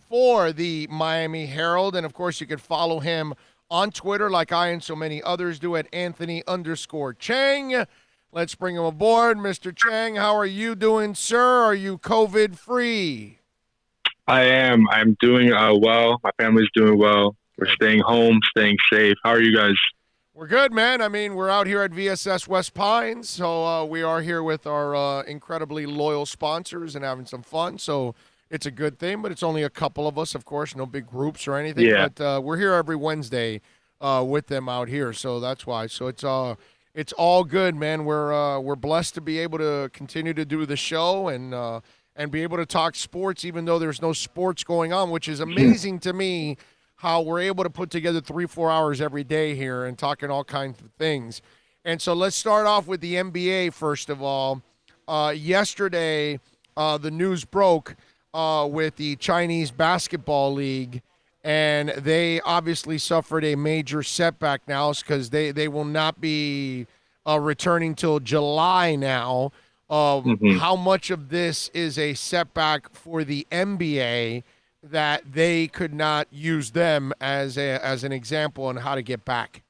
for the Miami Herald. And, of course, you can follow him on Twitter like I and so many others do at Anthony_Chang. Let's bring him aboard. Mr. Chang, how are you doing, sir? Are you COVID-free? I am. I'm doing well. My family's doing well. We're staying home, staying safe. How are you guys? We're good, man. I mean, we're out here at VSS West Pines, so we are here with our incredibly loyal sponsors and having some fun. So it's a good thing, but it's only a couple of us, of course, no big groups or anything. Yeah. But we're here every Wednesday with them out here, so that's why. So it's all good, man. We're blessed to be able to continue to do the show and be able to talk sports, even though there's no sports going on, which is amazing to me. How we're able to put together 3-4 hours every day here and talking all kinds of things. And so let's start off with the NBA first of all. Yesterday, the news broke with the Chinese Basketball League, and they obviously suffered a major setback now because they will not be returning till July now. How much of this is a setback for the NBA that they could not use them as an example on how to get back?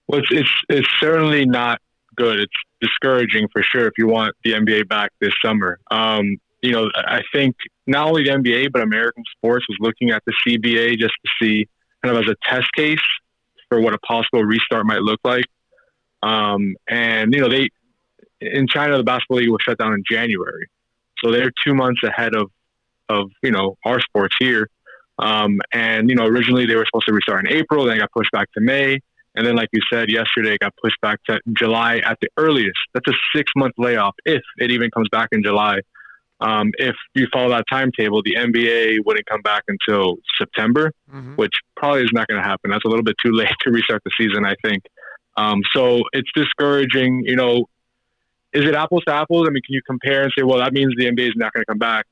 Well, it's certainly not good. It's discouraging for sure if you want the NBA back this summer. I think not only the NBA, but American sports was looking at the CBA just to see kind of as a test case for what a possible restart might look like. They in China, the basketball league was shut down in January. So they're 2 months ahead of our sports here. Originally they were supposed to restart in April, then it got pushed back to May. And then, like you said, yesterday it got pushed back to July at the earliest. That's a 6-month layoff if it even comes back in July. If you follow that timetable, the NBA wouldn't come back until September, which probably is not going to happen. That's a little bit too late to restart the season, I think. So it's discouraging. Is it apples to apples? I mean, can you compare and say, well, that means the NBA is not going to come back?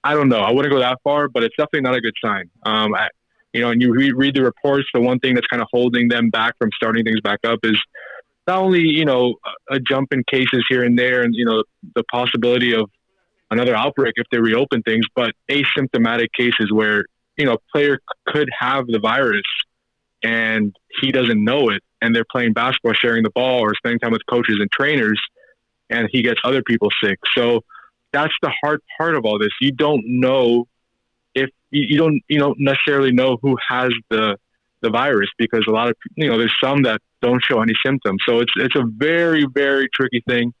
I don't know. I wouldn't go that far, but it's definitely not a good sign. And you read the reports, the one thing that's kind of holding them back from starting things back up is not only, a jump in cases here and there and, the possibility of another outbreak if they reopen things, but asymptomatic cases where, player could have the virus and he doesn't know it, and they're playing basketball, sharing the ball, or spending time with coaches and trainers, and he gets other people sick. So that's the hard part of all this. You don't know if you don't necessarily know who has the virus, because a lot of there's some that don't show any symptoms. So it's a very, very tricky thing,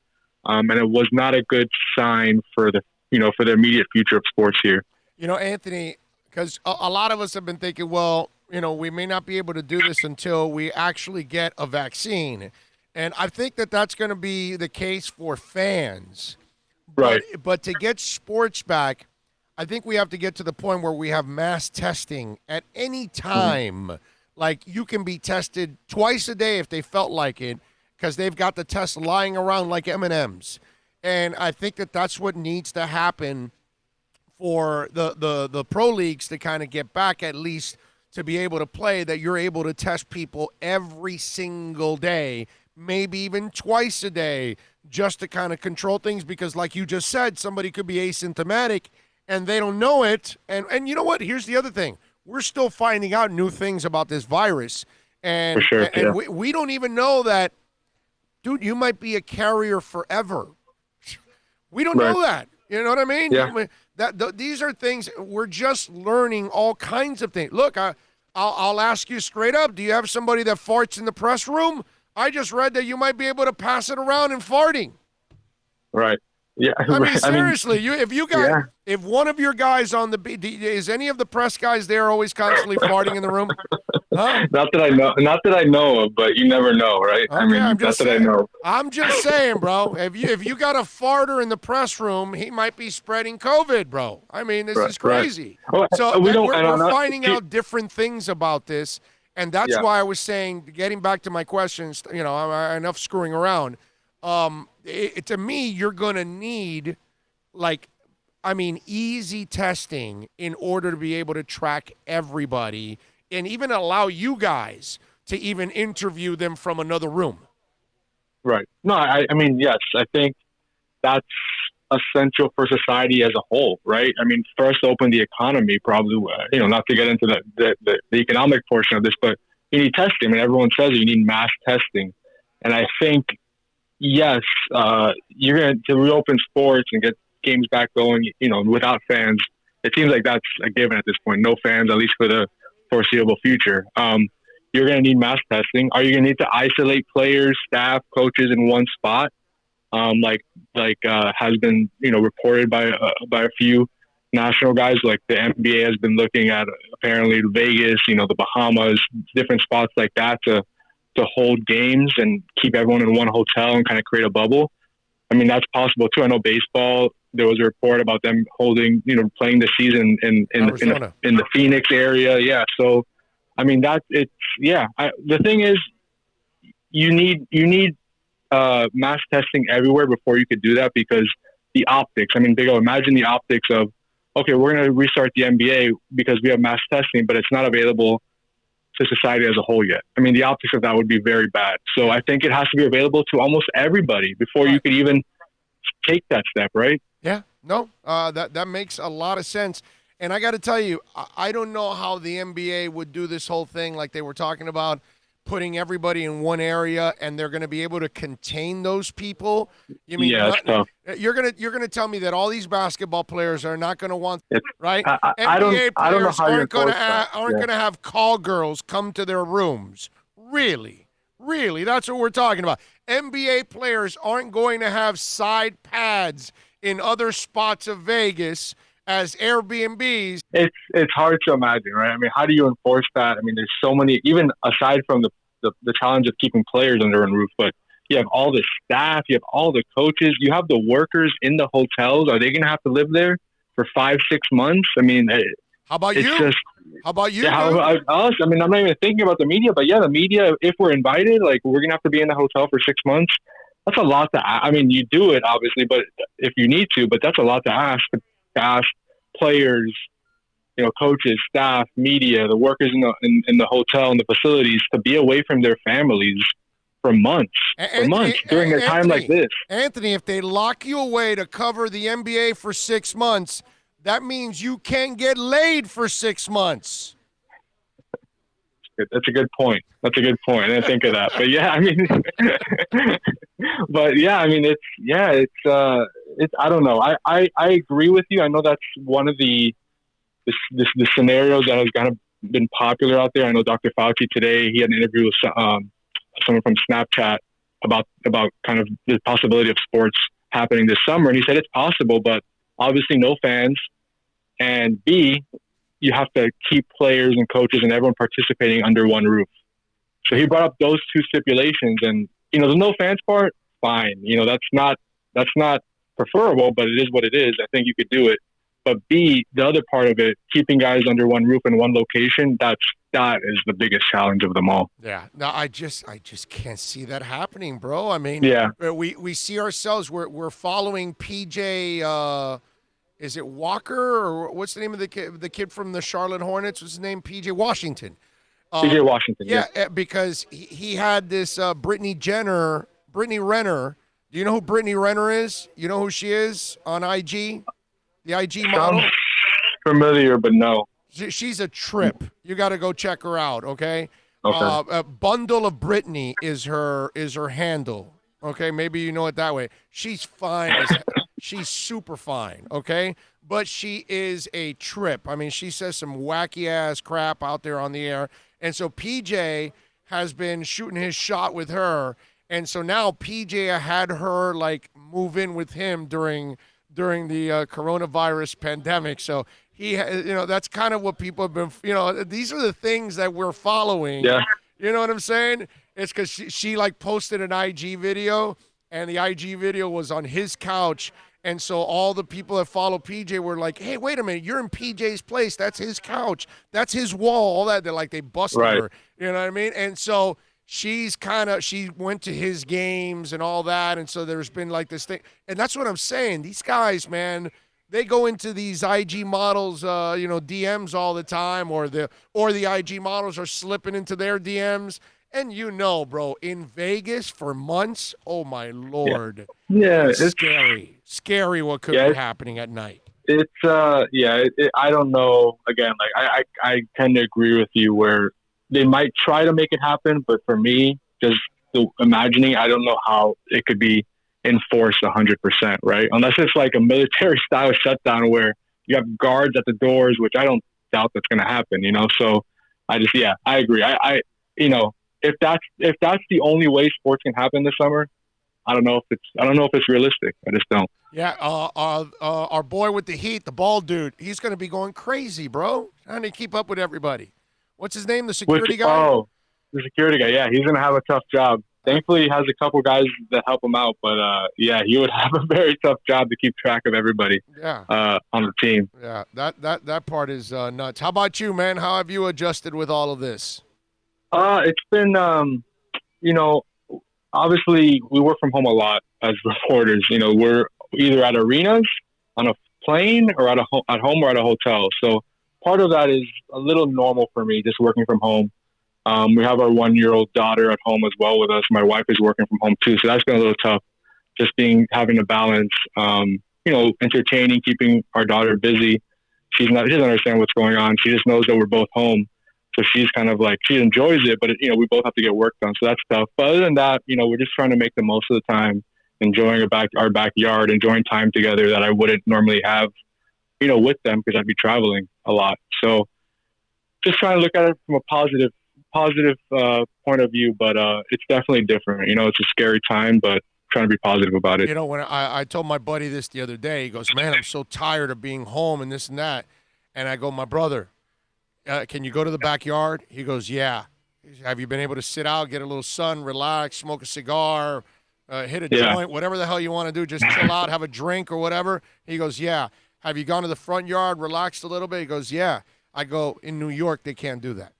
and it was not a good sign for the for the immediate future of sports here. Anthony, because a lot of us have been thinking, well, we may not be able to do this until we actually get a vaccine. And I think that that's going to be the case for fans. Right. But to get sports back, I think we have to get to the point where we have mass testing at any time. Like, you can be tested twice a day if they felt like it, because they've got the test lying around like M&Ms. And I think that that's what needs to happen for the pro leagues to kind of get back, at least to be able to play, that you're able to test people every single day, maybe even twice a day, just to kind of control things. Because like you just said, somebody could be asymptomatic and they don't know it. And you know what? Here's the other thing. We're still finding out new things about this virus. And, for sure, and we don't even know that, dude, you might be a carrier forever. We don't know that. You know what I mean? Yeah. These are things, we're just learning all kinds of things. Look, I'll ask you straight up, do you have somebody that farts in the press room? I just read that you might be able to pass it around in farting. Right. Yeah. I mean, seriously, if one of your guys on is any of the press guys there always constantly farting in the room? Huh? Not that I know of, but you never know, right? Okay, I mean, not that I know. I'm just saying, bro. If you got a farter in the press room, he might be spreading COVID, bro. I mean, this is crazy. Right. So we're finding out different things about this, and that's why I was saying, getting back to my questions, enough screwing around. To me, you're going to need, easy testing in order to be able to track everybody and even allow you guys to even interview them from another room. Right. No, I mean, yes, I think that's essential for society as a whole, right? I mean, first open the economy, probably, not to get into the economic portion of this, but you need testing. I mean, everyone says you need mass testing. And I think, yes, you're going to reopen sports and get games back going, without fans. It seems like that's a given at this point. No fans, at least for the foreseeable future. You're going to need mass testing. Are you going to need to isolate players, staff, coaches in one spot? Has been, reported by a few national guys. Like the NBA has been looking at apparently Vegas, the Bahamas, different spots like that to hold games and keep everyone in one hotel and kind of create a bubble. I mean, that's possible too. I know baseball, there was a report about them holding, playing the season in the Phoenix area. Yeah. So, I mean, the thing is, you need mass testing everywhere before you could do that, because the optics, I mean, Big O, imagine the optics of, okay, we're going to restart the NBA because we have mass testing, but it's not available to society as a whole yet. I mean, the optics of that would be very bad. So I think it has to be available to almost everybody before you could even take that step, right? Yeah, no, that makes a lot of sense. And I got to tell you, I don't know how the NBA would do this whole thing like they were talking about, putting everybody in one area, and they're going to be able to contain those people. You mean, yeah, it's tough. You're gonna tell me that all these basketball players are not going to want, right? I don't know how aren't going to have call girls come to their rooms. Really, that's what we're talking about. NBA players aren't going to have side pads in other spots of Vegas as Airbnbs. It's hard to imagine, right? I mean, how do you enforce that? I mean, there's so many, even aside from the challenge of keeping players under one roof, but you have all the staff, you have all the coaches, you have the workers in the hotels. Are they going to have to live there for 5-6 months? I mean, how about you? How about you? Yeah, how about us? I mean, I'm not even thinking about the media, but yeah, the media, if we're invited, we're going to have to be in the hotel for 6 months. That's a lot to ask. I mean, you do it, obviously, but if you need to, but that's a lot to ask players, coaches, staff, media, the workers in the hotel and the facilities to be away from their families for months during a time like this. Anthony, if they lock you away to cover the NBA for 6 months, that means you can't get laid for 6 months. That's a good point. I didn't think of that. But yeah, I mean, it's I don't know. I agree with you. I know that's one of the scenarios that has kind of been popular out there. I know Dr. Fauci today, he had an interview with someone from Snapchat about kind of the possibility of sports happening this summer. And he said it's possible, but obviously no fans. And B, you have to keep players and coaches and everyone participating under one roof. So he brought up those two stipulations, and the no fans part, fine. That's not preferable, but it is what it is. I think you could do it. But B, the other part of it, keeping guys under one roof in one location, that is the biggest challenge of them all. Yeah. No, I just can't see that happening, bro. I mean, yeah. we see ourselves. We're following PJ. Is it Walker or what's the name of the kid from the Charlotte Hornets? What's his name? PJ Washington. PJ Washington. Yeah, because he had this Brittany Renner. Do you know who Brittany Renner is? You know who she is on IG? The IG model? Sounds familiar, but no. She's a trip. You got to go check her out, okay? Okay. A Bundle of Brittany is her handle, okay? Maybe you know it that way. She's fine. She's super fine, okay? But she is a trip. I mean, she says some wacky-ass crap out there on the air. And so PJ has been shooting his shot with her. And so now PJ had her, move in with him during the coronavirus pandemic. So that's kind of what people have been, these are the things that we're following. Yeah. You know what I'm saying? It's because she posted an IG video, and the IG video was on his couch. And so all the people that follow PJ were like, hey, wait a minute, you're in PJ's place. That's his couch. That's his wall. All that. They busted her. You know what I mean? And so she went to his games and all that. And so there's been this thing. And that's what I'm saying. These guys, man, they go into these IG models, DMs all the time, or the IG models are slipping into their DMs. And bro, in Vegas for months, oh my Lord. Yeah, it's scary what could be happening at night. It's, I don't know. Again, I tend to agree with you where they might try to make it happen, but for me, just imagining, I don't know how it could be enforced 100%, right? Unless it's like a military style shutdown where you have guards at the doors, which I don't doubt that's going to happen, So I agree. If that's the only way sports can happen this summer, I don't know if it's realistic. I just don't. Yeah, our boy with the Heat, the bald dude, he's going to be going crazy, bro. Trying to keep up with everybody. What's his name? The security guy? Oh, the security guy. Yeah, he's going to have a tough job. Thankfully, he has a couple guys that help him out, but he would have a very tough job to keep track of everybody. On the team. Yeah, that part is nuts. How about you, man? How have you adjusted with all of this? It's been, obviously we work from home a lot as reporters. We're either at arenas, on a plane, or at home or at a hotel. So part of that is a little normal for me, just working from home. We have our 1-year-old daughter at home as well with us. My wife is working from home too, so that's been a little tough. Just having to balance, entertaining, keeping our daughter busy. She doesn't understand what's going on. She just knows that we're both home. So she's kind of she enjoys it, but we both have to get work done. So that's tough. But other than that, we're just trying to make the most of the time, enjoying our backyard, enjoying time together that I wouldn't normally have, with them because I'd be traveling a lot. So just trying to look at it from a positive point of view, but it's definitely different. It's a scary time, but trying to be positive about it. When I told my buddy this the other day, he goes, man, I'm so tired of being home and this and that. And I go, my brother, can you go to the backyard? He goes, yeah. Have you been able to sit out, get a little sun, relax, smoke a cigar, hit a joint, whatever the hell you want to do, just chill out, have a drink or whatever? He goes, yeah. Have you gone to the front yard, relaxed a little bit? He goes, yeah. I go, in New York, they can't do that.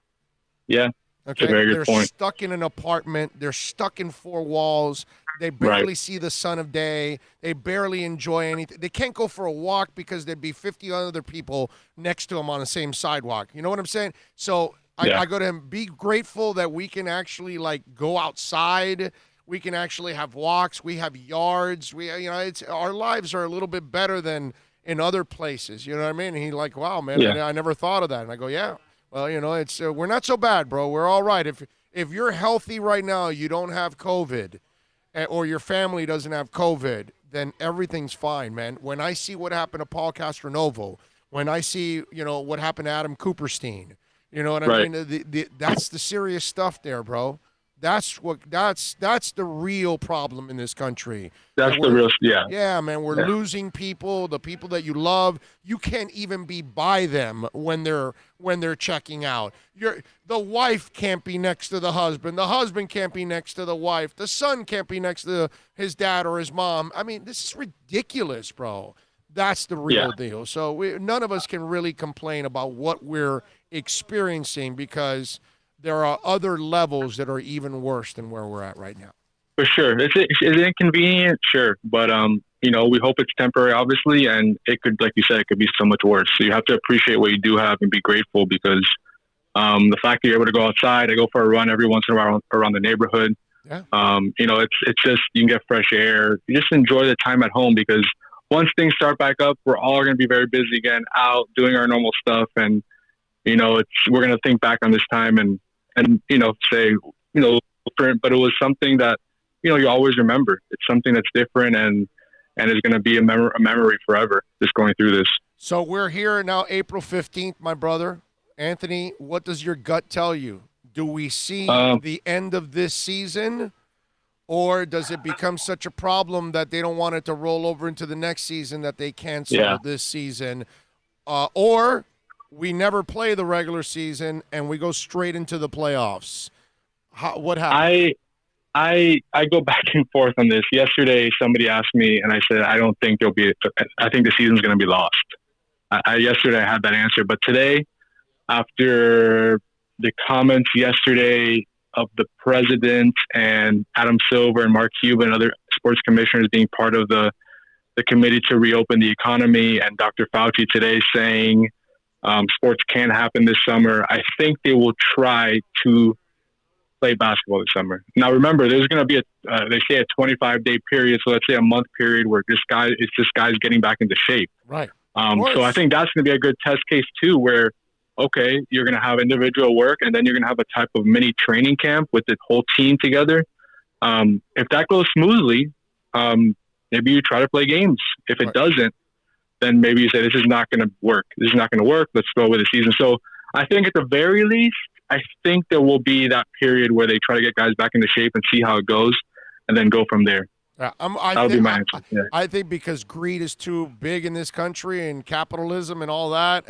Yeah. Okay. That's a very good They're point. stuck in an apartment. They're stuck in four walls. They barely see the sun of day. They barely enjoy anything. They can't go for a walk because there'd be 50 other people next to them on the same sidewalk. You know what I'm saying? So I go to him, be grateful that we can actually go outside. We can actually have walks. We have yards. Our lives are a little bit better than in other places. You know what I mean? And he's like, wow, man, I never thought of that. And I go, yeah. Well, it's we're not so bad, bro. We're all right. If you're healthy right now, you don't have COVID, or your family doesn't have COVID, then everything's fine, man. When I see what happened to Paul Castronovo, when I see what happened to Adam Cooperstein, you know what I mean? That's the serious stuff there, bro. That's the real problem in this country. That's the real, yeah. Yeah, man, we're losing people, the people that you love. You can't even be by them when they're checking out. The wife can't be next to the husband can't be next to the wife, the son can't be next to his dad or his mom. I mean, this is ridiculous, bro. That's the real deal. So none of us can really complain about what we're experiencing because there are other levels that are even worse than where we're at right now. For sure. Is it inconvenient? Sure. But, we hope it's temporary, obviously, and it could, like you said, it could be so much worse. So you have to appreciate what you do have and be grateful because the fact that you're able to go outside, I go for a run every once in a while around the neighborhood. Yeah. It's just, you can get fresh air. You just enjoy the time at home because once things start back up, we're all going to be very busy again, out doing our normal stuff. And, we're going to think back on this time and say, different, but it was something that, you always remember. It's something that's different and is going to be a memory forever, just going through this. So we're here now, April 15th, my brother. Anthony, what does your gut tell you? Do we see the end of this season, or does it become such a problem that they don't want it to roll over into the next season that they cancel this season? Or we never play the regular season and we go straight into the playoffs. What happened? I go back and forth on this. Yesterday, somebody asked me, and I said, I don't think I think the season's going to be lost. Yesterday, I had that answer. But today, after the comments yesterday of the president and Adam Silver and Mark Cuban and other sports commissioners being part of the committee to reopen the economy, and Dr. Fauci today saying sports can happen this summer, I think they will try to play basketball this summer. Now, remember, there's going to be they say a 25-day period, so let's say a month period where this guy's getting back into shape. Right. So I think that's going to be a good test case too, where okay, you're going to have individual work, and then you're going to have a type of mini training camp with the whole team together. If that goes smoothly, maybe you try to play games. If it doesn't, then maybe you say, this is not going to work. This is not going to work. Let's go with the season. So I think at the very least, I think there will be that period where they try to get guys back into shape and see how it goes and then go from there. That'll be my answer. Yeah. I think because greed is too big in this country and capitalism and all that,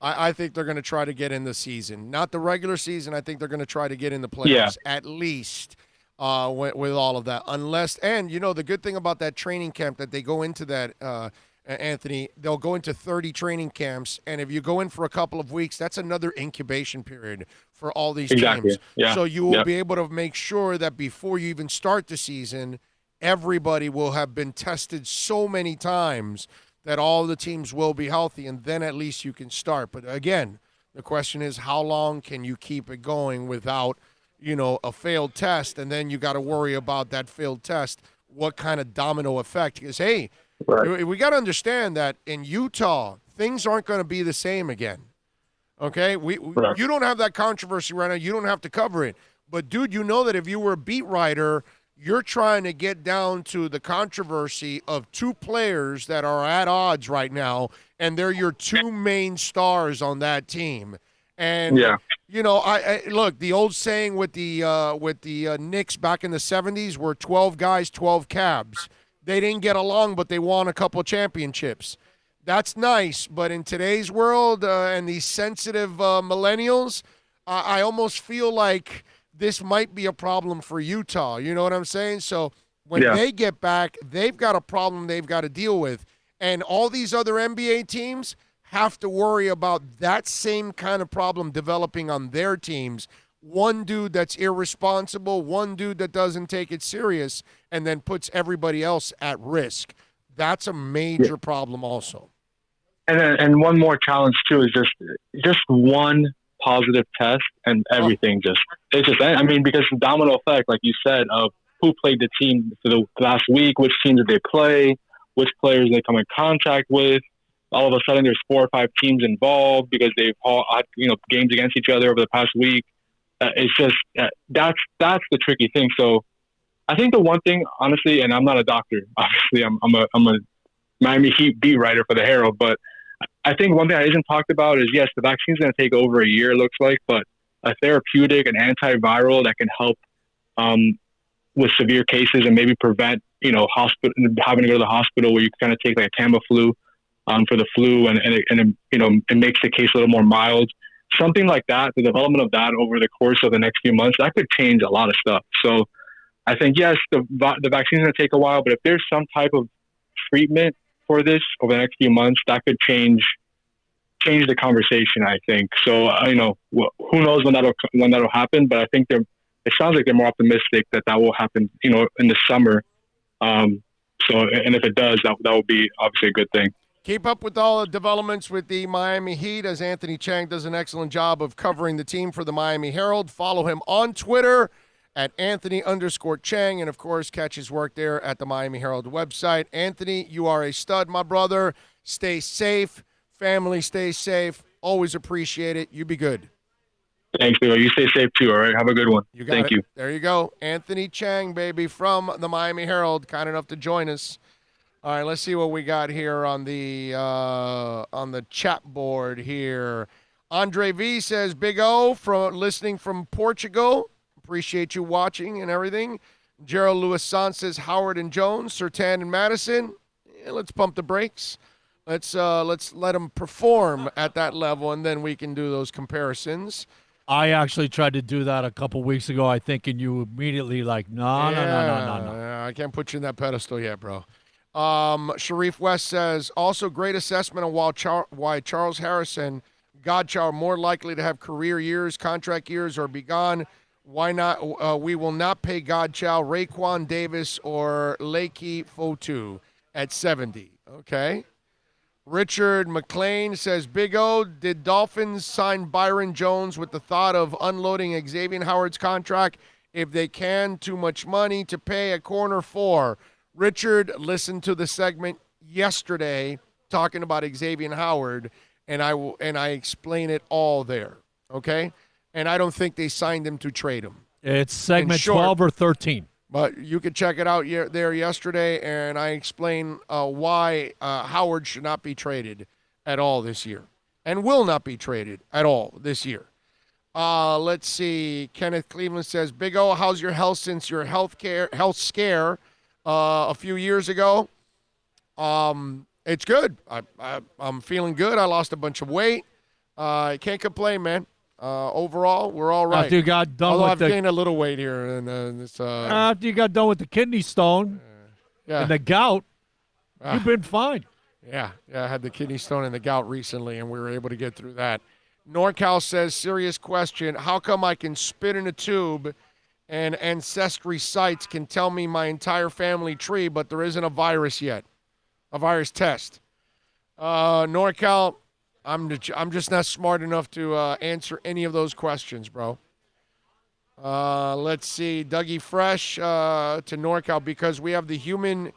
I think they're going to try to get in the season. Not the regular season. I think they're going to try to get in the playoffs at least with all of that. And the good thing about that training camp that they go into that, Anthony, they'll go into 30 training camps. And if you go in for a couple of weeks, that's another incubation period for all these teams. Yeah. So you will be able to make sure that before you even start the season, everybody will have been tested so many times that all the teams will be healthy, and then at least you can start. But again, the question is, how long can you keep it going without, a failed test? And then you got to worry about that failed test, what kind of domino effect. Because, hey, we got to understand that in Utah, things aren't going to be the same again. Okay? You don't have that controversy right now. You don't have to cover it. But, dude, you know that if you were a beat writer, you're trying to get down to the controversy of two players that are at odds right now, and they're your two main stars on that team. And I look, the old saying with the Knicks back in the 70s were 12 guys, 12 cabs. They didn't get along, but they won a couple championships. That's nice, but in today's world and these sensitive millennials, I almost feel like this might be a problem for Utah. You know what I'm saying? So when they get back, they've got a problem they've got to deal with. And all these other NBA teams have to worry about that same kind of problem developing on their teams. One dude that's irresponsible, one dude that doesn't take it serious, and then puts everybody else at risk. That's a major problem also. And one more challenge, too, is just one positive test and everything because the domino effect, like you said, of who played the team for the last week, which team did they play, which players they come in contact with, all of a sudden there's 4 or 5 teams involved because they've all had, games against each other over the past week. It's just that's the tricky thing. So I think the one thing, honestly, and I'm not a doctor, obviously, I'm a Miami Heat beat writer for the Herald, but I think one thing that isn't talked about is, yes, the vaccine's going to take over a year, it looks like, but a therapeutic, an antiviral that can help with severe cases and maybe prevent, having to go to the hospital, where you kind of take like a Tamiflu for the flu, and it makes the case a little more mild. Something like that, the development of that over the course of the next few months, that could change a lot of stuff. So I think, yes, the vaccine's going to take a while, but if there's some type of treatment for this over the next few months, that could change the conversation, I think. So, who knows when that'll happen, but I think it sounds like they're more optimistic that will happen, in the summer. And if it does, that will be obviously a good thing. Keep up with all the developments with the Miami Heat, as Anthony Chang does an excellent job of covering the team for the Miami Herald. Follow him on Twitter at Anthony_Chang, and, of course, catch his work there at the Miami Herald website. Anthony, you are a stud, my brother. Stay safe. Family, stay safe. Always appreciate it. You be good. Thanks, Leo. You stay safe, too, all right? Have a good one. Thank you. There you go. Anthony Chang, baby, from the Miami Herald, kind enough to join us. All right, let's see what we got here on the chat board here. Andre V says, Big O, listening from Portugal. Appreciate you watching and everything. Gerald Lewis San says, Howard and Jones, Sertan and Madison. Yeah, let's pump the brakes. Let's let them perform at that level, and then we can do those comparisons. I actually tried to do that a couple weeks ago, I think, and you immediately no. I can't put you in that pedestal yet, bro. Sharif West says, also great assessment on why Charles Harrison, Godchild, are more likely to have career years, contract years, or be gone. Why not? We will not pay Godchild, Raekwon Davis, or Leki Fotu at 70. Okay. Richard McLean says, Big O, did Dolphins sign Byron Jones with the thought of unloading Xavier Howard's contract if they can? Too much money to pay a corner for. Richard listened to the segment yesterday talking about Xavier Howard, and I explain it all there, okay? And I don't think they signed him to trade him. It's segment 12 or 13. But you could check it out there yesterday, and I explain why Howard should not be traded at all this year and will not be traded at all this year. Let's see. Kenneth Cleveland says, Big O, how's your health since your health scare a few years ago? It's good. I'm feeling good. I lost a bunch of weight. I can't complain, man. Overall, we're all right. After you got done Although with I've gained a little weight here, and after you got done with the kidney stone and the gout, you've been fine. Yeah, I had the kidney stone and the gout recently, and we were able to get through that. NorCal says, serious question, how come I can spit in a tube and ancestry sites can tell me my entire family tree, but there isn't a virus yet, a virus test? NorCal, I'm just not smart enough to answer any of those questions, bro. Let's see. Dougie Fresh to NorCal, because we have the human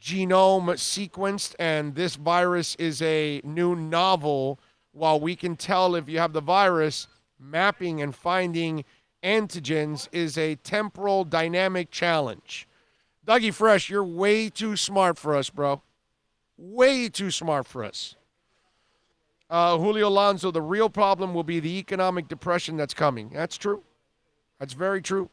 genome sequenced, and this virus is a new novel. While we can tell if you have the virus, mapping and finding antigens is a temporal dynamic challenge. Dougie Fresh, you're way too smart for us, bro. Way too smart for us. Julio Alonso, the real problem will be the economic depression that's coming. That's true. That's very true.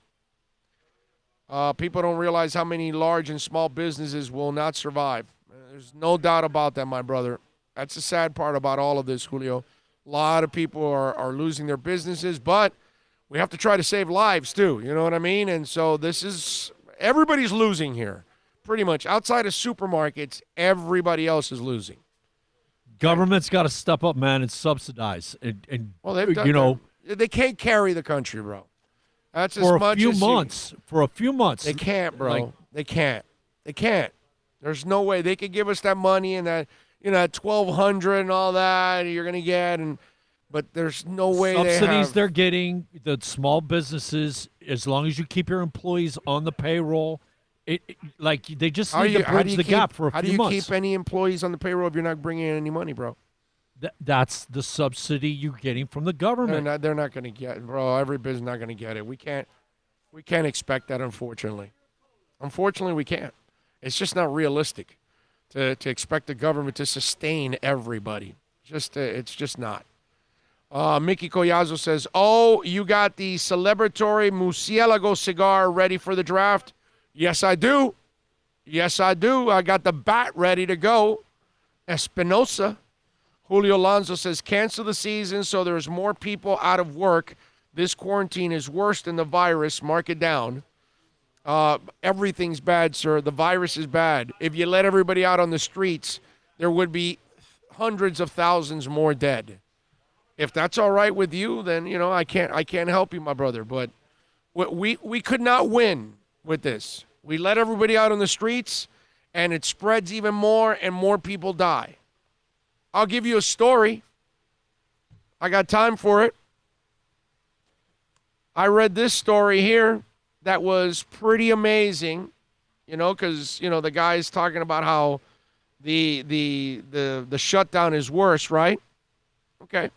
People don't realize how many large and small businesses will not survive. There's no doubt about that, my brother. That's the sad part about all of this, Julio. A lot of people are losing their businesses, but we have to try to save lives too. You know what I mean? And so everybody's losing here. Pretty much. Outside of supermarkets, everybody else is losing. Government's got to step up, man, and subsidize. Well, they've done, they can't carry the country, bro. That's for as much a few as months. For a few months, they can't, bro. They can't. There's no way they could give us that money and that that $1,200 and all that you're gonna get, but there's no way subsidies they're getting. The small businesses, as long as you keep your employees on the payroll, Like they just How need do you- to how do bridge you the keep- gap for a How do few you months. keep any employees on the payroll if you're not bringing in any money, bro? That's the subsidy you're getting from the government. They're not going to get, bro. Every business not going to get it. We can't expect that. Unfortunately, we can't. It's just not realistic to expect the government to sustain everybody. It's just not. Mickey Collazo says, "Oh, you got the celebratory Murcielago cigar ready for the draft?" Yes, I do. Yes, I do. I got the bat ready to go. Espinosa. Julio Alonso says, cancel the season so there's more people out of work. This quarantine is worse than the virus. Mark it down. Everything's bad, sir. The virus is bad. If you let everybody out on the streets, there would be hundreds of thousands more dead. If that's all right with you, then, I can't help you, my brother. But we could not win with this. We let everybody out on the streets, and it spreads even more, and more people die. I'll give you a story. I got time for it. I read this story here that was pretty amazing, because, the guy's talking about how the shutdown is worse, right? Okay.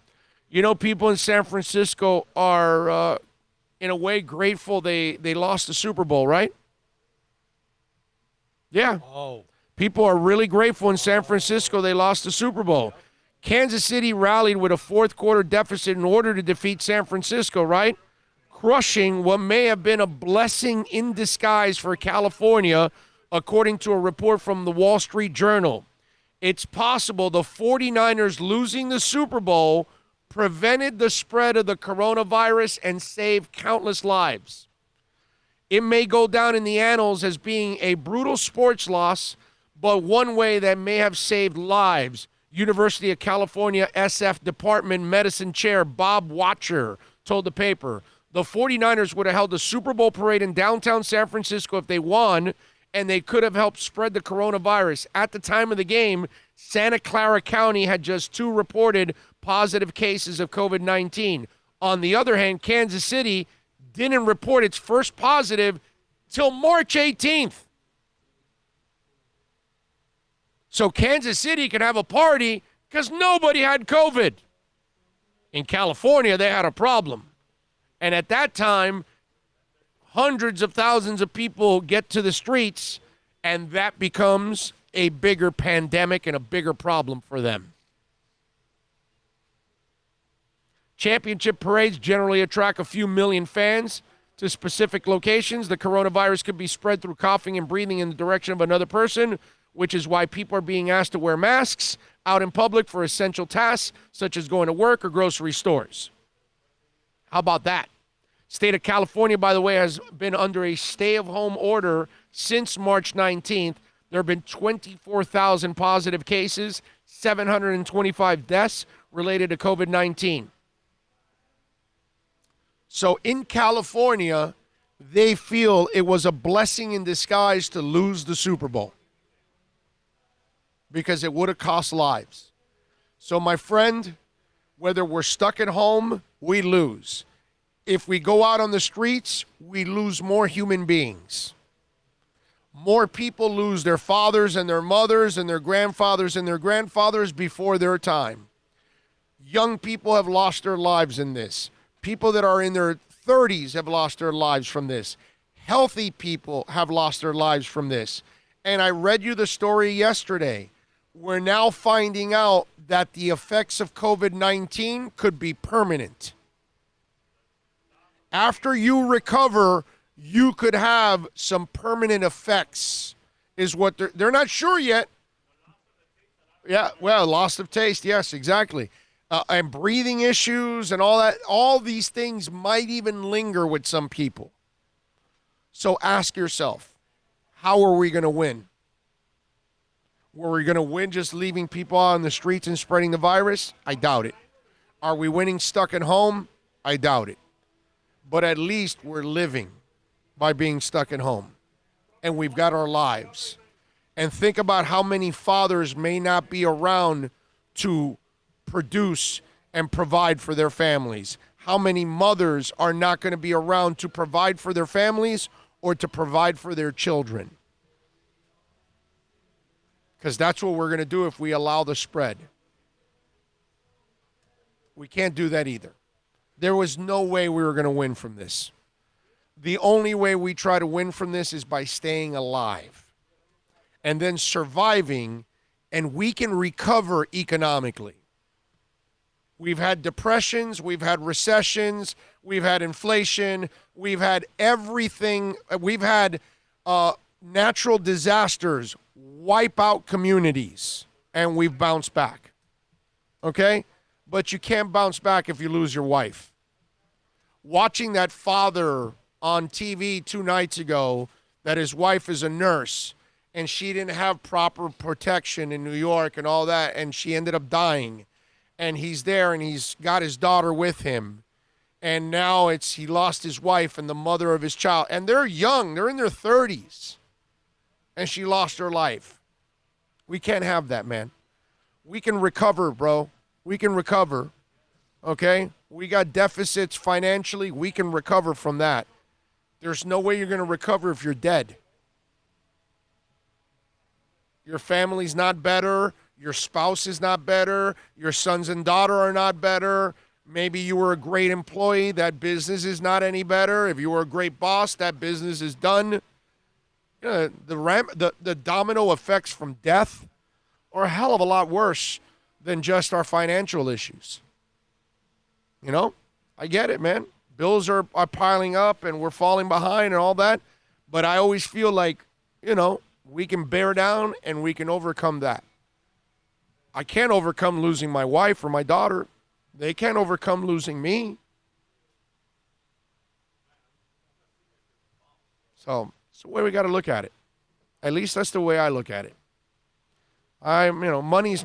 People in San Francisco are, in a way, grateful they lost the Super Bowl, right? Yeah. Oh. People are really grateful in San Francisco they lost the Super Bowl. Kansas City rallied with a fourth quarter deficit in order to defeat San Francisco, right? Crushing what may have been a blessing in disguise for California, according to a report from the Wall Street Journal. It's possible the 49ers losing the Super Bowl prevented the spread of the coronavirus and saved countless lives. It may go down in the annals as being a brutal sports loss, but one way that may have saved lives. University of California SF Department Medicine Chair Bob Watcher told the paper the 49ers would have held a Super Bowl parade in downtown San Francisco if they won, and they could have helped spread the coronavirus. At the time of the game, Santa Clara County had just 2 reported positive cases of COVID-19. On the other hand, Kansas City didn't report its first positive till March 18th. So Kansas City could have a party because nobody had COVID. In California, they had a problem. And at that time, hundreds of thousands of people get to the streets, and that becomes a bigger pandemic and a bigger problem for them. Championship parades generally attract a few million fans to specific locations. The coronavirus could be spread through coughing and breathing in the direction of another person, which is why people are being asked to wear masks out in public for essential tasks, such as going to work or grocery stores. How about that? State of California, by the way, has been under a stay-of-home order since March 19th. There have been 24,000 positive cases, 725 deaths related to COVID-19. So in California, they feel it was a blessing in disguise to lose the Super Bowl because it would have cost lives. So, my friend, whether we're stuck at home, we lose. If we go out on the streets, we lose more human beings. More people lose their fathers and their mothers and their grandfathers and their grandfathers before their time. Young people have lost their lives in this. People that are in their 30s have lost their lives from this. Healthy people have lost their lives from this. And I read you the story yesterday. We're now finding out that the effects of COVID-19 could be permanent. After you recover, you could have some permanent effects, is what they're not sure yet. Yeah, well, loss of taste, yes, exactly. And breathing issues and all that, all these things might even linger with some people. So ask yourself, how are we going to win? Were we going to win just leaving people on the streets and spreading the virus? I doubt it. Are we winning stuck at home? I doubt it. But at least we're living by being stuck at home. And we've got our lives. And think about how many fathers may not be around to produce and provide for their families. How many mothers are not going to be around to provide for their families or to provide for their children. Because that's what we're going to do if we allow the spread. We can't do that either. There was no way we were going to win from this. The only way we try to win from this is by staying alive and then surviving, and we can recover economically. We've had depressions, we've had recessions, we've had inflation, we've had everything. We've had natural disasters wipe out communities, and we've bounced back. Okay? But you can't bounce back if you lose your wife. Watching that father on TV 2 nights ago that his wife is a nurse and she didn't have proper protection in New York and all that, and she ended up dying. And he's there and he's got his daughter with him. And now he lost his wife and the mother of his child. And they're young, they're in their 30s. And she lost her life. We can't have that, man. We can recover, bro. We can recover. Okay? We got deficits financially. We can recover from that. There's no way you're going to recover if you're dead. Your family's not better. Your spouse is not better. Your sons and daughter are not better. Maybe you were a great employee. That business is not any better. If you were a great boss, that business is done. You know, the domino effects from death are a hell of a lot worse than just our financial issues. You know, I get it, man. Bills are piling up and we're falling behind and all that. But I always feel like, you know, we can bear down and we can overcome that. I can't overcome losing my wife or my daughter. They can't overcome losing me. So it's the way we got to look at it. At least that's the way I look at it. Money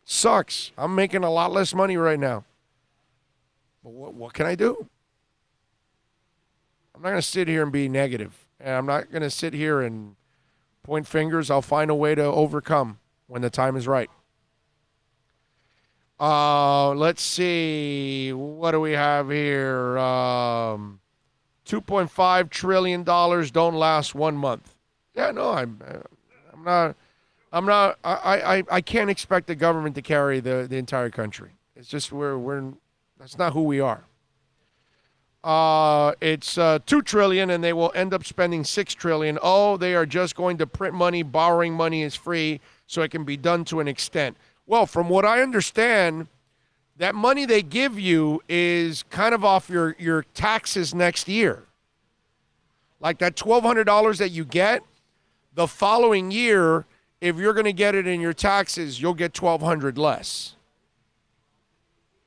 sucks. I'm making a lot less money right now. But what can I do? I'm not going to sit here and be negative. And I'm not going to sit here and point fingers. I'll find a way to overcome when the time is right. Let's see. What do we have here? $2.5 trillion don't last 1 month. Yeah, no, I can't expect the government to carry the entire country. It's just that's not who we are. It's $2 trillion, and they will end up spending $6 trillion. Oh, they are just going to print money. Borrowing money is free, so it can be done to an extent. Well, from what I understand, that money they give you is kind of off your taxes next year. Like that $1,200 that you get, the following year, if you're going to get it in your taxes, you'll get $1,200 less.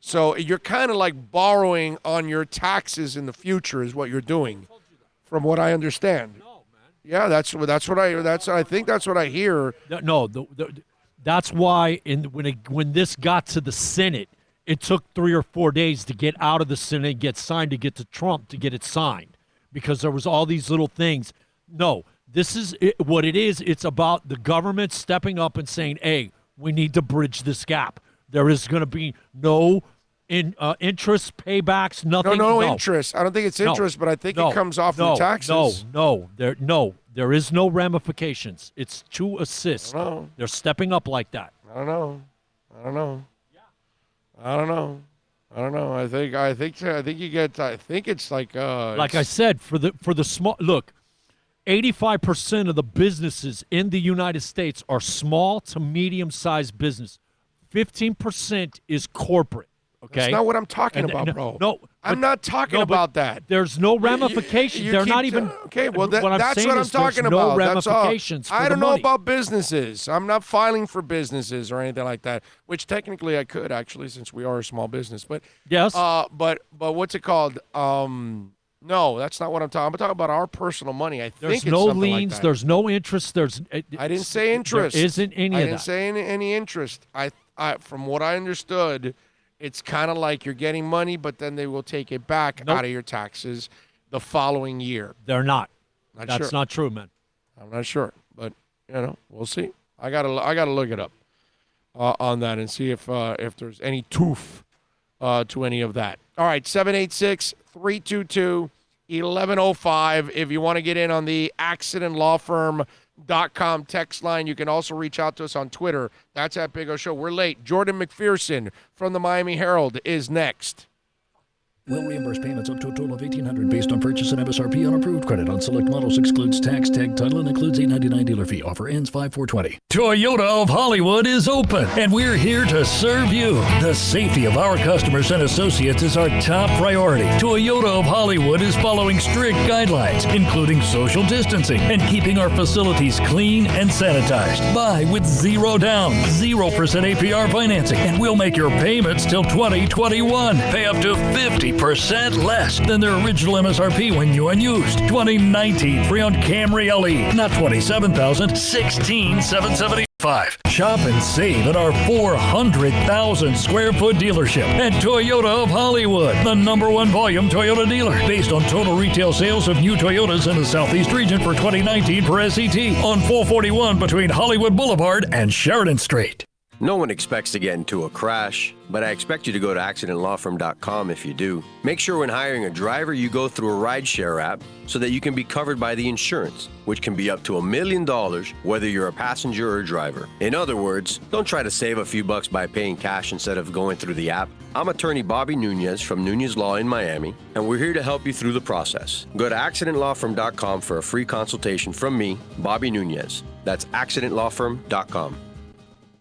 So you're kind of like borrowing on your taxes in the future is what you're doing, from what I understand. No, man. Yeah, I think that's what I hear. No, that's why when this got to the Senate, it took 3 or 4 days to get out of the Senate, get signed, to get to Trump to get it signed, because there was all these little things. No, this is what it is. It's about the government stepping up and saying, hey, we need to bridge this gap. There is going to be no interest paybacks, nothing. No interest. I don't think it's interest, but I think it comes off the taxes. There is no ramifications. It's to assist. They're stepping up like that. I don't know. I think it's like I said, for the small look, 85% of the businesses in the United States are small to medium-sized business. 15% is corporate. Okay, that's not what I'm talking about, bro. No, I'm not talking about that. There's no ramifications. They're not even. Okay, well, that's what I'm talking about. No ramifications. I don't know about businesses. I'm not filing for businesses or anything like that. Which technically I could, actually, since we are a small business. But yes. But what's it called? No, that's not what I'm talking. I'm talking about our personal money. There's no liens. Like there's no interest. I didn't say interest. There isn't any of that. I didn't say any interest. I from what I understood, it's kind of like you're getting money, but then they will take it back out of your taxes the following year. They're not. That's not true, man. I'm not sure, but we'll see. I gotta look it up on that and see if there's any tooth to any of that. All right, 786-322-8800. 1105. If you want to get in on the accidentlawfirm.com text line, you can also reach out to us on Twitter. That's at Big O Show. We're late. Jordan McPherson from the Miami Herald is next. Will reimburse payments up to a total of $1,800 based on purchase and MSRP on approved credit on select models. Excludes tax, tag, title, and includes $8.99 dealer fee. Offer ends 5/4/20. Toyota of Hollywood is open, and we're here to serve you. The safety of our customers and associates is our top priority. Toyota of Hollywood is following strict guidelines, including social distancing and keeping our facilities clean and sanitized. Buy with zero down, 0% APR financing, and we'll make your payments till 2021. Pay up to 50% less than their original MSRP when new and used. 2019 Freon Camry LE, not $27,000, $16,775. Shop and save at our 400,000 square foot dealership at Toyota of Hollywood, the #1 volume Toyota dealer, based on total retail sales of new Toyotas in the Southeast region for 2019 per SET, on 441 between Hollywood Boulevard and Sheridan Street. No one expects to get into a crash, but I expect you to go to accidentlawfirm.com if you do. Make sure when hiring a driver, you go through a rideshare app so that you can be covered by the insurance, which can be up to $1 million whether you're a passenger or a driver. In other words, don't try to save a few bucks by paying cash instead of going through the app. I'm attorney Bobby Nunez from Nunez Law in Miami, and we're here to help you through the process. Go to accidentlawfirm.com for a free consultation from me, Bobby Nunez. That's accidentlawfirm.com.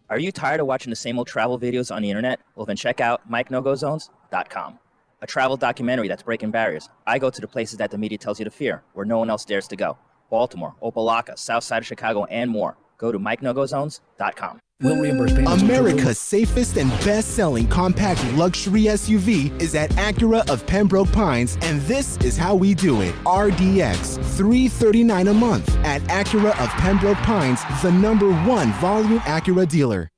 Are you tired of watching the same old travel videos on the internet? Well, then check out MikeNoGoZones.com, a travel documentary that's breaking barriers. I go to the places that the media tells you to fear, where no one else dares to go. Baltimore, Opelika, South Side of Chicago, and more. Go to MikeNoGoZones.com. Will reimburse payments. America's safest and best-selling compact luxury SUV is at Acura of Pembroke Pines, and this is how we do it. RDX, $339 a month at Acura of Pembroke Pines, the #1 volume Acura dealer.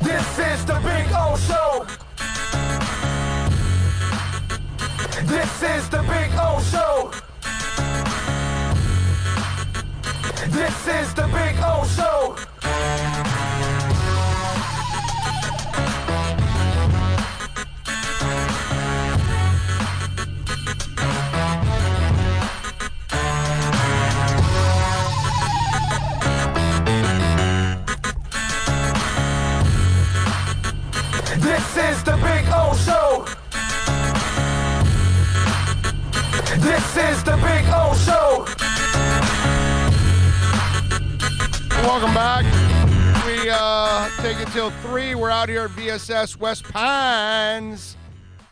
This is the Big O Show. This is the Big O Show. This is the Big O Show. This is the Big O Show. This is the Big O Show. Welcome back. We take it till 3. We're out here at VSS West Pines.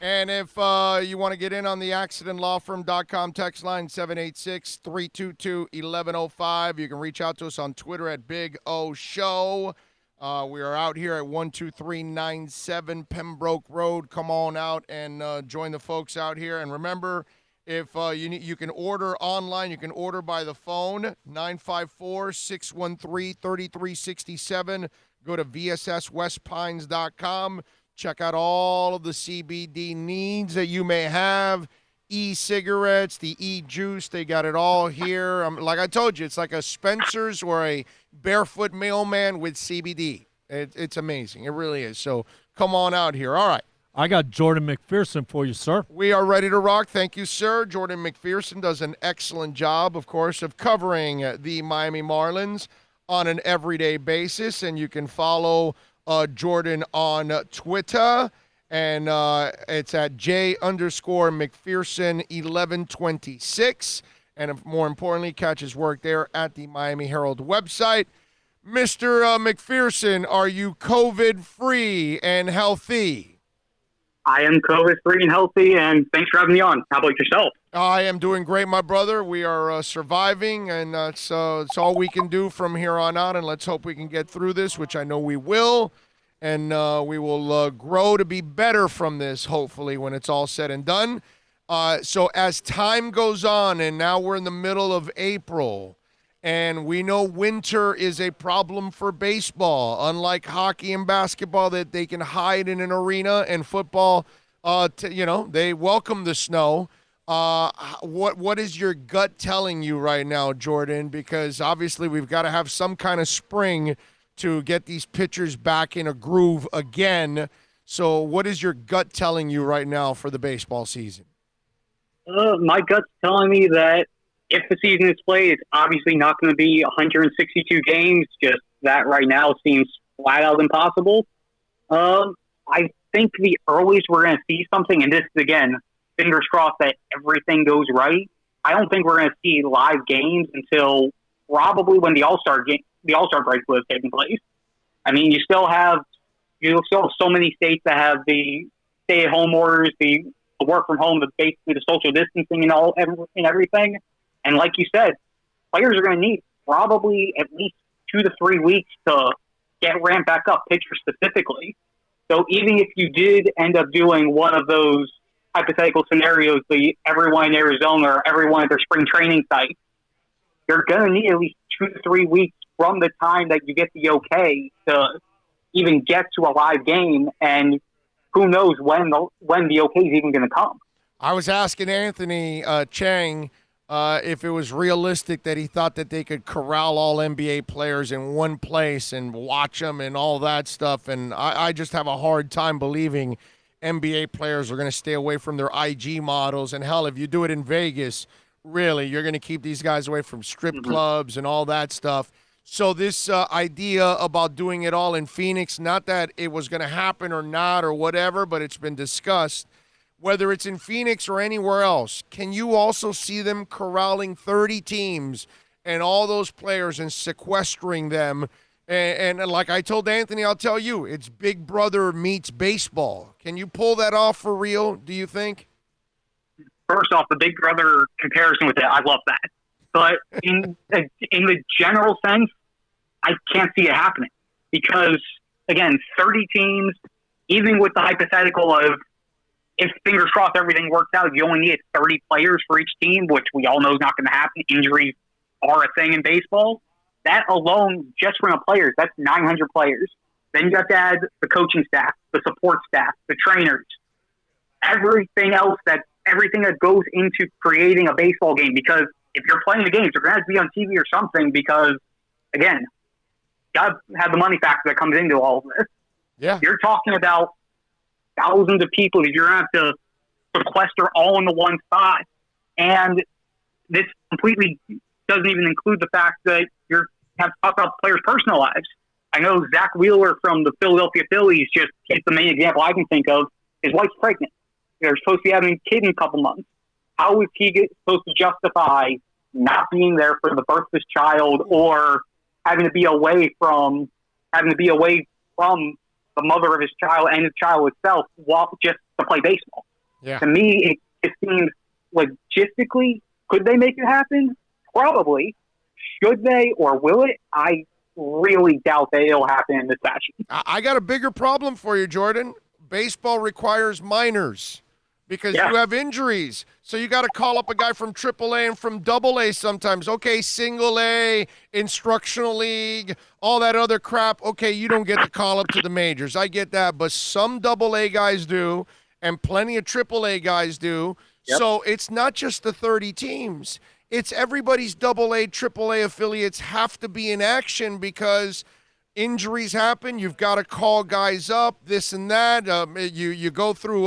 And if you want to get in on the accidentlawfirm.com text line, 786-322-1105. You can reach out to us on Twitter at Big O Show. We are out here at 12397 Pembroke Road. Come on out and join the folks out here. And remember, if you can order online, you can order by the phone, 954-613-3367. Go to vsswestpines.com. Check out all of the CBD needs that you may have. E-cigarettes, the e-juice, they got it all here. Like I told you, it's like a Spencer's or a Barefoot Mailman with CBD. It's amazing. It really is. So come on out here. All right. I got Jordan McPherson for you, sir. We are ready to rock. Thank you, sir. Jordan McPherson does an excellent job, of course, of covering the Miami Marlins on an everyday basis. And you can follow Jordan on Twitter. And it's at J_McPherson1126. And more importantly, catch his work there at the Miami Herald website. Mr. McPherson, are you COVID-free and healthy? I am COVID-free and healthy, and thanks for having me on. How about yourself? I am doing great, my brother. We are surviving, and it's all we can do from here on out, and let's hope we can get through this, which I know we will, and we will grow to be better from this, hopefully, when it's all said and done. So as time goes on, and now we're in the middle of April, and we know winter is a problem for baseball, unlike hockey and basketball that they can hide in an arena, and football, they welcome the snow. What is your gut telling you right now, Jordan? Because obviously we've got to have some kind of spring to get these pitchers back in a groove again. So what is your gut telling you right now for the baseball season? My gut's telling me that if the season is played, it's obviously not going to be 162 games. Just that right now seems flat out impossible. I think the earliest we're going to see something, and this is, again, fingers crossed that everything goes right. I don't think we're going to see live games until probably when the All-Star break was taking place. I mean, you still have so many states that have the stay-at-home orders, the work from home, basically the social distancing and everything. And like you said, players are going to need probably at least 2 to 3 weeks to get ramped back up, pitchers specifically. So even if you did end up doing one of those hypothetical scenarios, everyone in Arizona or everyone at their spring training site, you're going to need at least 2 to 3 weeks from the time that you get the okay to even get to a live game. And who knows when the okay is even going to come. I was asking Anthony Chang if it was realistic that he thought that they could corral all NBA players in one place and watch them and all that stuff. And I just have a hard time believing NBA players are going to stay away from their IG models. And hell, if you do it in Vegas, really, you're going to keep these guys away from strip clubs and all that stuff. So this idea about doing it all in Phoenix, not that it was going to happen or not or whatever, but it's been discussed. Whether it's in Phoenix or anywhere else, can you also see them corralling 30 teams and all those players and sequestering them? And like I told Anthony, I'll tell you, it's Big Brother meets baseball. Can you pull that off for real, do you think? First off, the Big Brother comparison with that, I love that. But in the general sense, I can't see it happening. Because, again, 30 teams, even with the hypothetical of if, fingers crossed, everything works out, you only need 30 players for each team, which we all know is not going to happen. Injuries are a thing in baseball. That alone, just from the players, that's 900 players. Then you have to add the coaching staff, the support staff, the trainers, everything that goes into creating a baseball game. Because if you're playing the games, you're going to have to be on TV or something because, again, you got to have the money factor that comes into all of this. Yeah. You're talking about thousands of people that you're going to have to sequester all in the one spot. And this completely doesn't even include the fact that you have to talk about players' personal lives. I know Zach Wheeler from the Philadelphia Phillies, he's the main example I can think of. His wife's pregnant. They're supposed to be having a kid in a couple months. How is he supposed to justify not being there for the birth of his child or having to be away from the mother of his child and his child itself just to play baseball? Yeah. To me, it seems logistically, could they make it happen? Probably. Should they or will it? I really doubt that it'll happen in this fashion. I got a bigger problem for you, Jordan. Baseball requires minors because you have injuries. So you got to call up a guy from AAA and from AA sometimes. Okay, single A, instructional league, all that other crap. Okay, you don't get to call up to the majors. I get that. But some AA guys do and plenty of AAA guys do. Yep. So it's not just the 30 teams. It's everybody's AA, AAA affiliates have to be in action because injuries happen. You've got to call guys up, this and that. You go through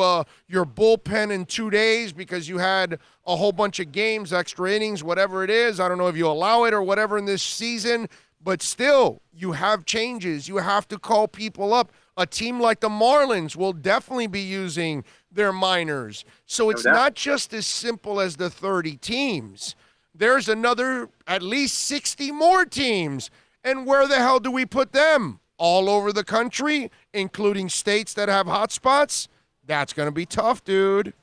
your bullpen in 2 days because you had a whole bunch of games, extra innings, whatever it is. I don't know if you allow it or whatever in this season, but still, you have changes. You have to call people up. A team like the Marlins will definitely be using their minors. So it's not just as simple as the 30 teams. There's another at least 60 more teams. And where the hell do we put them? All over the country, including states that have hot spots? That's going to be tough, dude.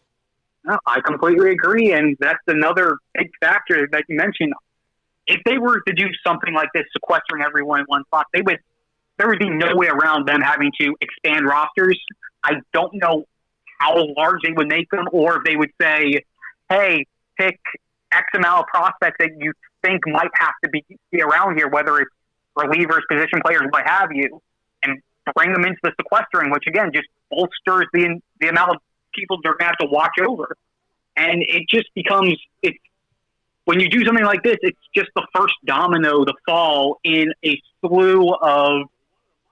No, I completely agree, and that's another big factor that you mentioned. If they were to do something like this, sequestering everyone in one spot, there would be no way around them having to expand rosters. I don't know how large they would make them, or if they would say, hey, pick X amount of prospects that you think might have to be around here, whether it's relievers, position players, what have you, and bring them into the sequestering, which again just bolsters the amount of people they're going to have to watch over. And it just becomes when you do something like this, it's just the first domino to fall in a slew of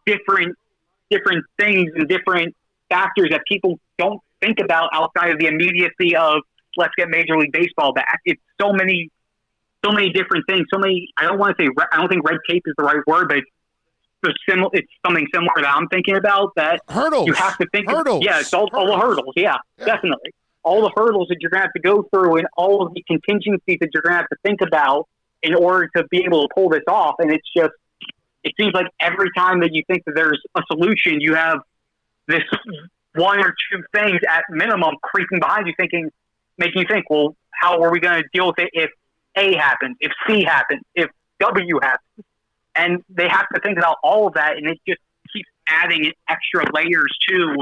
different things and different factors that people don't think about outside of the immediacy of let's get Major League Baseball back. It's so many different things. I don't think red tape is the right word, but it's something similar that I'm thinking about that hurdles. You have to think hurdles. It's all the hurdles. Yeah, definitely. All the hurdles that you're going to have to go through and all of the contingencies that you're going to have to think about in order to be able to pull this off. And it seems like every time that you think that there's a solution, you have this one or two things at minimum creeping behind you, making you think, well, how are we going to deal with it if A happens, if C happens, if W happens? And they have to think about all of that, and it just keeps adding extra layers to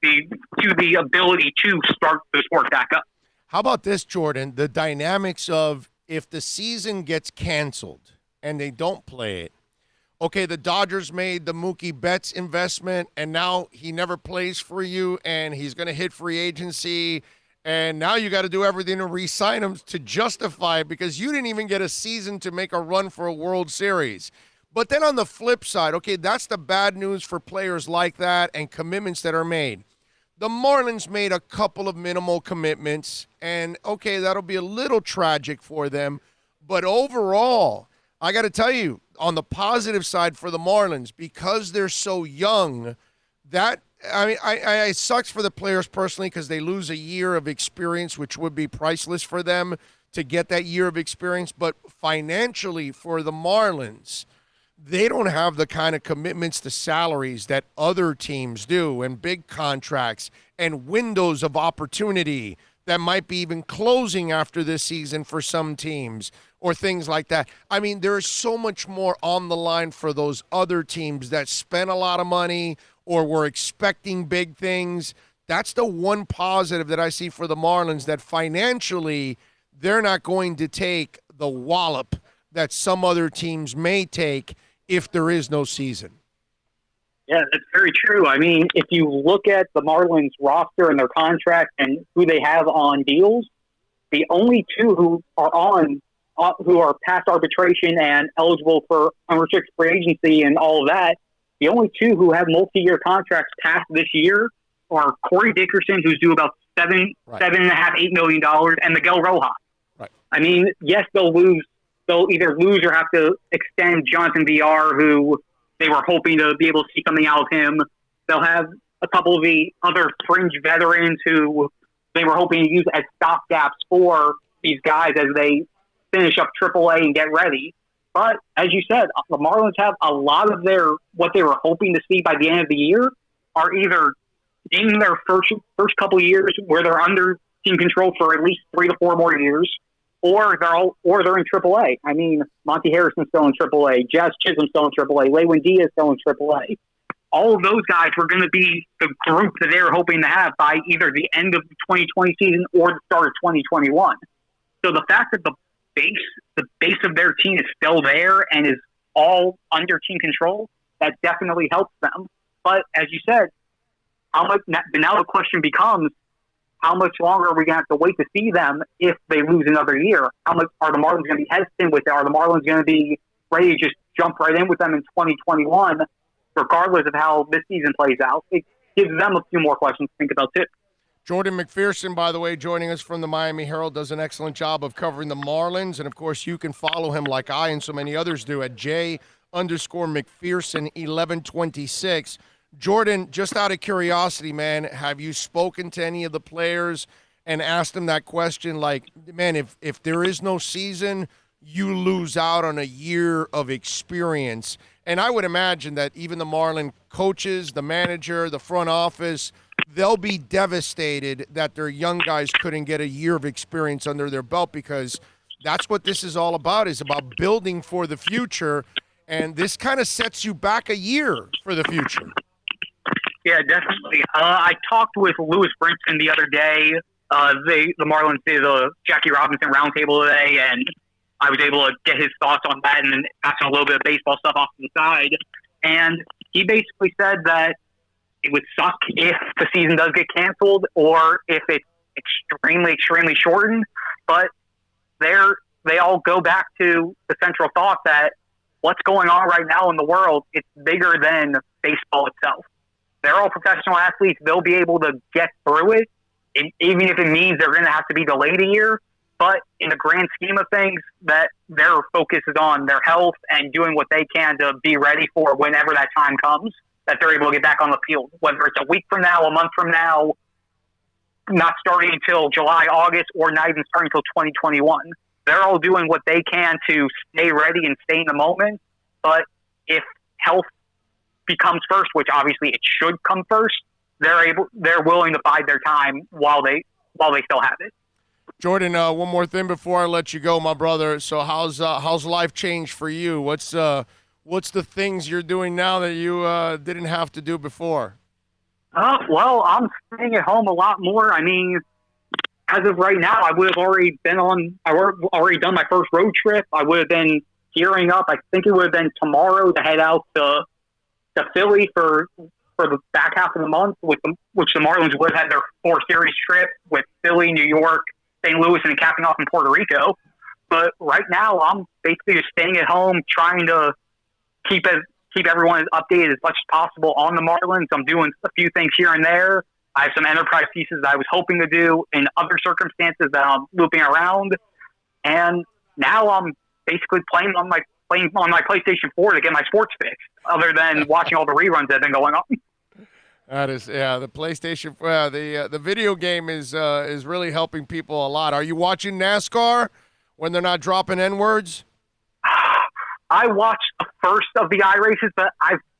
the ability to start the sport back up. How about this, Jordan? The dynamics of if the season gets canceled and they don't play it, okay, the Dodgers made the Mookie Betts investment, and now he never plays for you, and he's going to hit free agency, and now you got to do everything to re-sign him to justify it because you didn't even get a season to make a run for a World Series. But then on the flip side, okay, that's the bad news for players like that and commitments that are made. The Marlins made a couple of minimal commitments, and, okay, that'll be a little tragic for them. But overall, I got to tell you, on the positive side for the Marlins, because they're so young, it sucks for the players personally because they lose a year of experience, which would be priceless for them to get that year of experience. But financially for the Marlins, they don't have the kind of commitments to salaries that other teams do and big contracts and windows of opportunity that might be even closing after this season for some teams or things like that. I mean, there is so much more on the line for those other teams that spent a lot of money or were expecting big things. That's the one positive that I see for the Marlins, that financially they're not going to take the wallop that some other teams may take if there is no season. Yeah, that's very true. I mean, if you look at the Marlins roster and their contract and who they have on deals, the only two who are past arbitration and eligible for unrestricted free agency and all of that, the only two who have multi-year contracts past this year are Corey Dickerson, who's due about $7.5, $8 million, and Miguel Rojas. Right. I mean, yes, they'll lose. They'll either lose or have to extend Jonathan VR, who they were hoping to be able to see something out of him. They'll have a couple of the other fringe veterans who they were hoping to use as stopgaps for these guys as they finish up AAA and get ready. But as you said, the Marlins have a lot of what they were hoping to see by the end of the year are either in their first couple of years where they're under team control for at least 3 to 4 more years, or they're in AAA. I mean, Monty Harrison's still in AAA, Jazz Chisholm's still in AAA, Lewin Diaz still in AAA. All of those guys were going to be the group that they were hoping to have by either the end of the 2020 season or the start of 2021. So the fact that the base of their team is still there and is all under team control, that definitely helps them. But as you said, now the question becomes, how much longer are we going to have to wait to see them if they lose another year? How much are the Marlins going to be hesitant with it? Are the Marlins going to be ready to just jump right in with them in 2021, regardless of how this season plays out? It gives them a few more questions to think about, too. Jordan McPherson, by the way, joining us from the Miami Herald, does an excellent job of covering the Marlins. And, of course, you can follow him like I and so many others do at J_McPherson1126. Jordan, just out of curiosity, man, have you spoken to any of the players and asked them that question? Like, man, if there is no season, you lose out on a year of experience. And I would imagine that even the Marlin coaches, the manager, the front office, they'll be devastated that their young guys couldn't get a year of experience under their belt, because that's what this is all about, is about building for the future. And this kind of sets you back a year for the future. Yeah, definitely. I talked with Lewis Brinson the other day. The Marlins did a Jackie Robinson roundtable today, and I was able to get his thoughts on that and then asking a little bit of baseball stuff off to the side. And he basically said that it would suck if the season does get canceled, or if it's extremely shortened, but they all go back to the central thought that what's going on right now in the world, it's bigger than baseball itself. They're all professional athletes. They'll be able to get through it, even if it means they're going to have to be delayed a year. But in the grand scheme of things, that their focus is on their health and doing what they can to be ready for whenever that time comes, that they're able to get back on the field, whether it's a week from now, a month from now, not starting until July, August, or not even starting until 2021. They're all doing what they can to stay ready and stay in the moment. But if health becomes first, which obviously it should come first, they're willing to bide their time while they still have it. Jordan, one more thing before I let you go, my brother. So how's life changed for you? What's the things you're doing now that you didn't have to do before? Well, I'm staying at home a lot more. I mean, as of right now, I would have already already done my first road trip. I would have been gearing up. I think it would have been tomorrow to head out to Philly for the back half of the month, which the Marlins would have had their 4-series trip with Philly, New York, St. Louis, and capping off in Puerto Rico. But right now, I'm basically just staying at home, trying to keep everyone as updated as much as possible on the Marlins. I'm doing a few things here and there. I have some enterprise pieces that I was hoping to do in other circumstances that I'm looping around. And now I'm basically playing on my PlayStation 4 to get my sports fix, other than watching all the reruns that have been going on. That is, the PlayStation, the video game is really helping people a lot. Are you watching NASCAR when they're not dropping N-words? I watched the first of the iRaces, but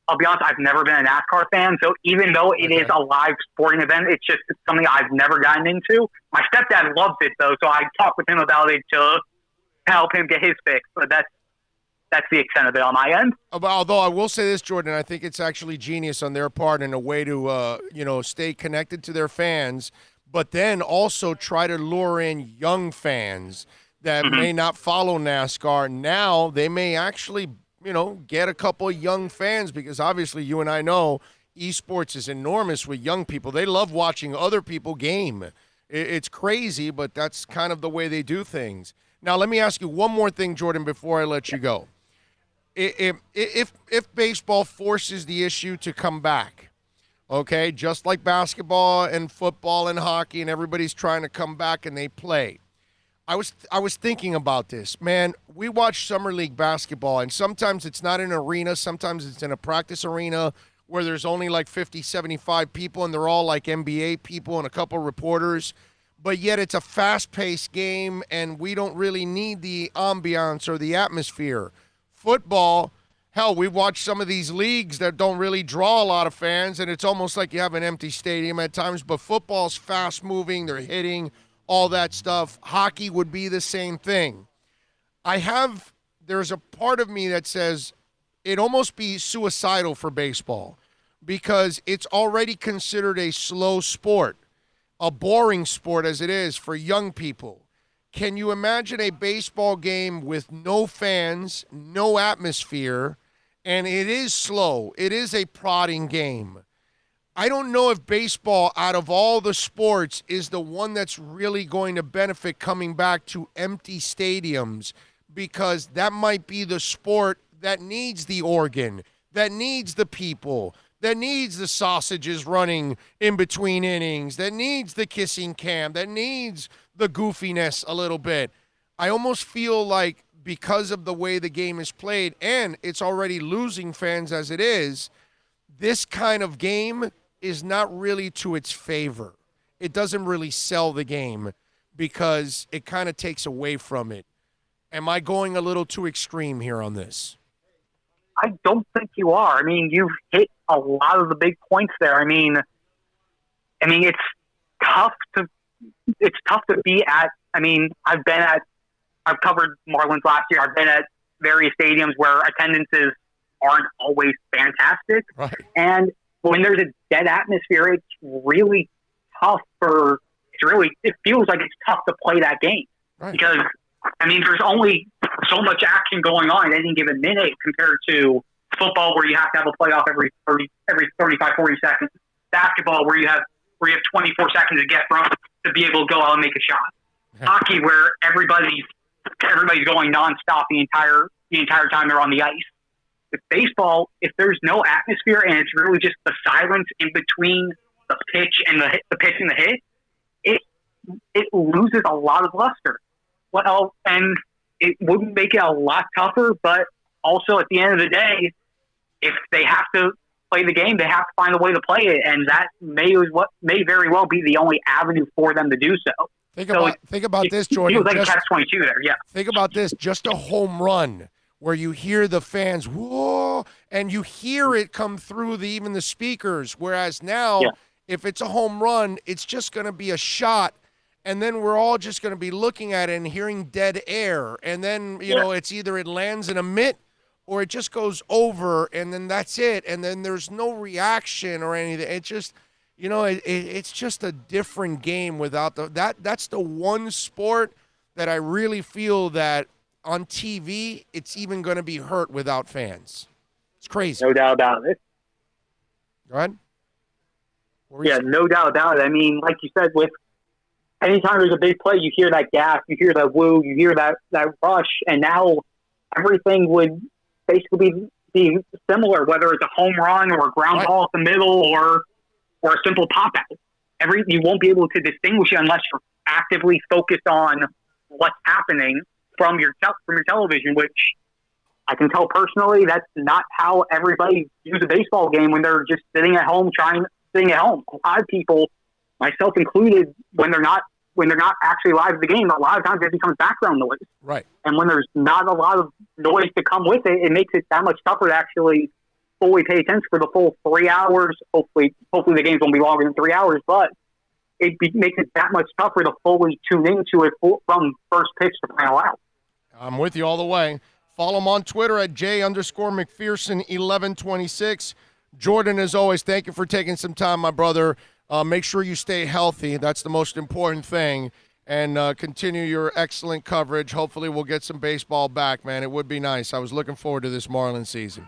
I'll be honest, I've never been a NASCAR fan. So even though it is a live sporting event, it's something I've never gotten into. My stepdad loves it though, so I talked with him about it to help him get his fix. But that's the extent of it on my end. Although I will say this, Jordan, I think it's actually genius on their part in a way to stay connected to their fans, but then also try to lure in young fans that may not follow NASCAR. Now they may actually, get a couple of young fans, because obviously you and I know esports is enormous with young people. They love watching other people game. It's crazy, but that's kind of the way they do things. Now, let me ask you one more thing, Jordan, before I let you go. If baseball forces the issue to come back, okay, just like basketball and football and hockey and everybody's trying to come back and they play. I was thinking about this. Man, we watch Summer League basketball, and sometimes it's not in an arena. Sometimes it's in a practice arena where there's only like 50, 75 people, and they're all like NBA people and a couple reporters. But yet it's a fast-paced game, and we don't really need the ambiance or the atmosphere. Football, hell, we've watched some of these leagues that don't really draw a lot of fans, and it's almost like you have an empty stadium at times. But football's fast-moving. They're hitting, all that stuff. Hockey would be the same thing. There's a part of me that says it'd almost be suicidal for baseball because it's already considered a slow sport, a boring sport as it is for young people. Can you imagine a baseball game with no fans, no atmosphere, and it is slow? It is a prodding game. I don't know if baseball, out of all the sports, is the one that's really going to benefit coming back to empty stadiums, because that might be the sport that needs the organ, that needs the people, that needs the sausages running in between innings, that needs the kissing cam, that needs the goofiness a little bit. I almost feel like because of the way the game is played, and it's already losing fans as it is, this kind of game is not really to its favor. It doesn't really sell the game because it kind of takes away from it. Am I going a little too extreme here on this? I don't think you are. I mean, you've hit a lot of the big points there. I mean, it's tough to be at. I mean, I've covered Marlins last year. I've been at various stadiums where attendances aren't always fantastic. Right. And when there's a dead atmosphere, it's really tough it feels like it's tough to play that game. Right. Because, there's only so much action going on at any given minute compared to football, where you have to have a playoff every 35, 40 seconds. Basketball, where you have 24 seconds to get from to be able to go out and make a shot. Hockey, where everybody's going nonstop the entire time they're on the ice. With baseball, if there's no atmosphere and it's really just the silence in between the pitch and the pitch and the hit, it loses a lot of luster. Well, and it wouldn't make it a lot tougher, but also at the end of the day, if they have to play the game, they have to find a way to play it, and that may very well be the only avenue for them to do so. Think about this, Jordan. It was like catch-22 there, yeah. Think about this, just a home run where you hear the fans, whoa, and you hear it come through even the speakers, whereas now, if it's a home run, it's just going to be a shot, and then we're all just going to be looking at it and hearing dead air, and then, you know, it's either it lands in a mitt or it just goes over, and then that's it, and then there's no reaction or anything. It's just, you know, it's just a different game without that's the one sport that I really feel that on TV it's even going to be hurt without fans. It's crazy. No doubt about it. Go ahead. Yeah, no doubt about it. I mean, like you said, with anytime there's a big play, you hear that gas, you hear that woo, you hear that rush, and now everything would basically be similar, whether it's a home run or a ground ball at the middle or a simple pop out. You won't be able to distinguish it unless you're actively focused on what's happening from your television, which I can tell personally that's not how everybody views a baseball game when they're just sitting at home sitting at home. A lot of people, myself included, when they're not actually live at the game, a lot of times it becomes background noise. Right. And when there's not a lot of noise to come with it, it makes it that much tougher to actually fully pay attention for the full 3 hours. Hopefully the games won't be longer than 3 hours, but it makes it that much tougher to fully tune into it from first pitch to final out. I'm with you all the way. Follow him on Twitter at J_McPherson1126. Jordan, as always, thank you for taking some time, my brother. Make sure you stay healthy. That's the most important thing. And continue your excellent coverage. Hopefully we'll get some baseball back, man. It would be nice. I was looking forward to this Marlins season.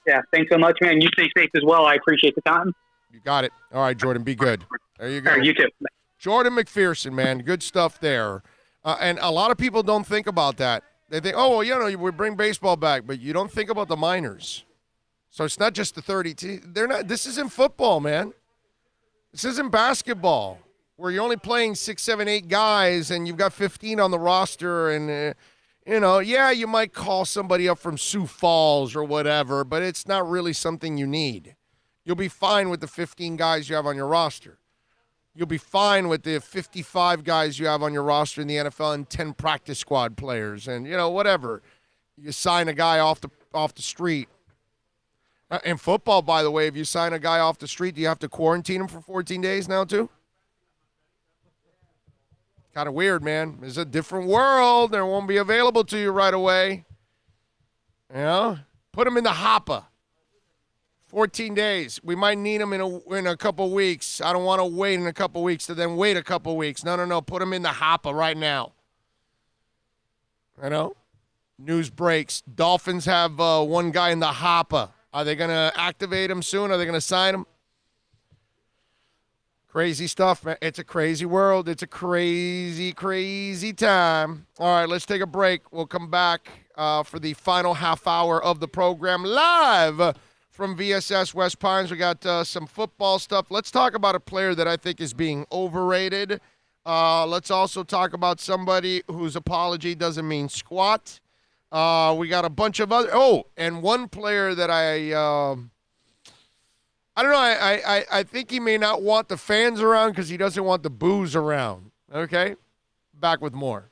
Yeah, thanks so much, man. You stay safe as well. I appreciate the time. You got it. All right, Jordan, be good. There you go. All right, you too. Jordan McPherson, man. Good stuff there. And a lot of people don't think about that. They think, oh, well, you know, we bring baseball back, but you don't think about the minors. So it's not just the 30 teams. This isn't football, man. This isn't basketball where you're only playing 6, 7, 8 guys and you've got 15 on the roster and, you know, yeah, you might call somebody up from Sioux Falls or whatever, but it's not really something you need. You'll be fine with the 15 guys you have on your roster. You'll be fine with the 55 guys you have on your roster in the NFL and 10 practice squad players and, you know, whatever. You sign a guy off the street. In football, by the way, if you sign a guy off the street, do you have to quarantine him for 14 days now, too? Kind of weird, man. It's a different world. It won't be available to you right away. You know? Put him in the hopper. 14 days. We might need him in a couple weeks. I don't want to wait in a couple weeks to then wait a couple weeks. No. Put him in the hopper right now. You know? News breaks. Dolphins have one guy in the hopper. Are they going to activate him soon? Are they going to sign him? Crazy stuff, man. It's a crazy world. It's a crazy, crazy time. All right, let's take a break. We'll come back for the final half hour of the program live from VSS West Pines. We got some football stuff. Let's talk about a player that I think is being overrated. Let's also talk about somebody whose apology doesn't mean squat. We got a bunch of other. Oh, and one player that I don't know. I think he may not want the fans around because he doesn't want the booze around. Okay, back with more.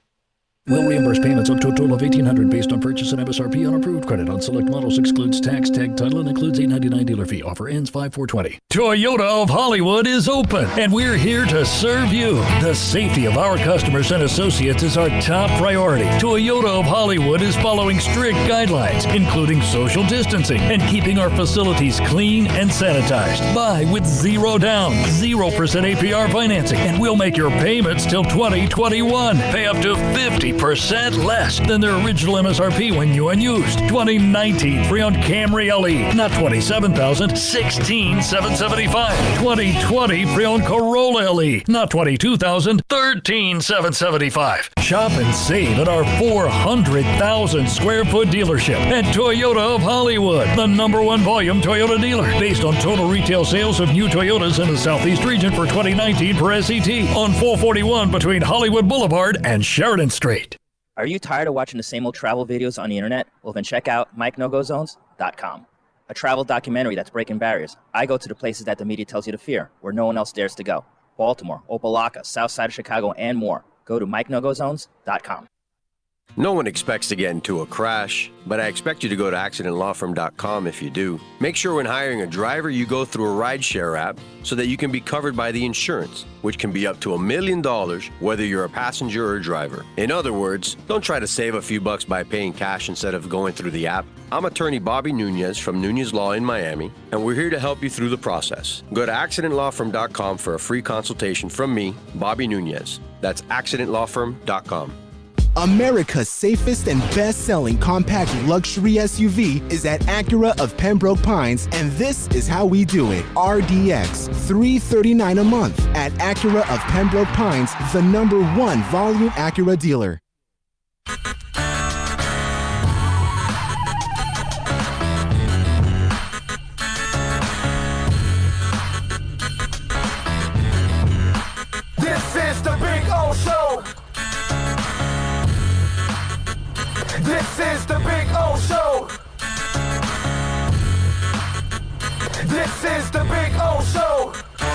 Will reimburse payments up to a total of $1,800 based on purchase and MSRP on approved credit on select models. Excludes tax, tag, title, and includes $8.99 dealer fee. Offer ends 5/4/20. Toyota of Hollywood is open, and we're here to serve you. The safety of our customers and associates is our top priority. Toyota of Hollywood is following strict guidelines, including social distancing and keeping our facilities clean and sanitized. Buy with 0 down, 0% APR financing, and we'll make your payments till 2021. Pay up to $50 30% less than their original MSRP when new and used. 2019 pre-owned Camry LE, not $27,000, $16,775. 2020 pre-owned Corolla LE, not $22,000, $13,775. Shop and save at our 400,000 square foot dealership at Toyota of Hollywood, the #1 volume Toyota dealer, based on total retail sales of new Toyotas in the Southeast region for 2019 per SET, on 441 between Hollywood Boulevard and Sheridan Street. Are you tired of watching the same old travel videos on the internet? Well, then check out MikeNoGoZones.com, a travel documentary that's breaking barriers. I go to the places that the media tells you to fear, where no one else dares to go. Baltimore, Opelika, South Side of Chicago, and more. Go to MikeNoGoZones.com. No one expects to get into a crash, but I expect you to go to accidentlawfirm.com if you do. Make sure when hiring a driver, you go through a rideshare app so that you can be covered by the insurance, which can be up to $1 million whether you're a passenger or a driver. In other words, don't try to save a few bucks by paying cash instead of going through the app. I'm attorney Bobby Nunez from Nunez Law in Miami, and we're here to help you through the process. Go to accidentlawfirm.com for a free consultation from me, Bobby Nunez. That's accidentlawfirm.com. America's safest and best-selling compact luxury SUV is at Acura of Pembroke Pines, and this is how we do it. RDX, $339 a month at Acura of Pembroke Pines, the #1 volume Acura dealer. This is the Big O Show. This is the Big O Show. This is the Big O Show.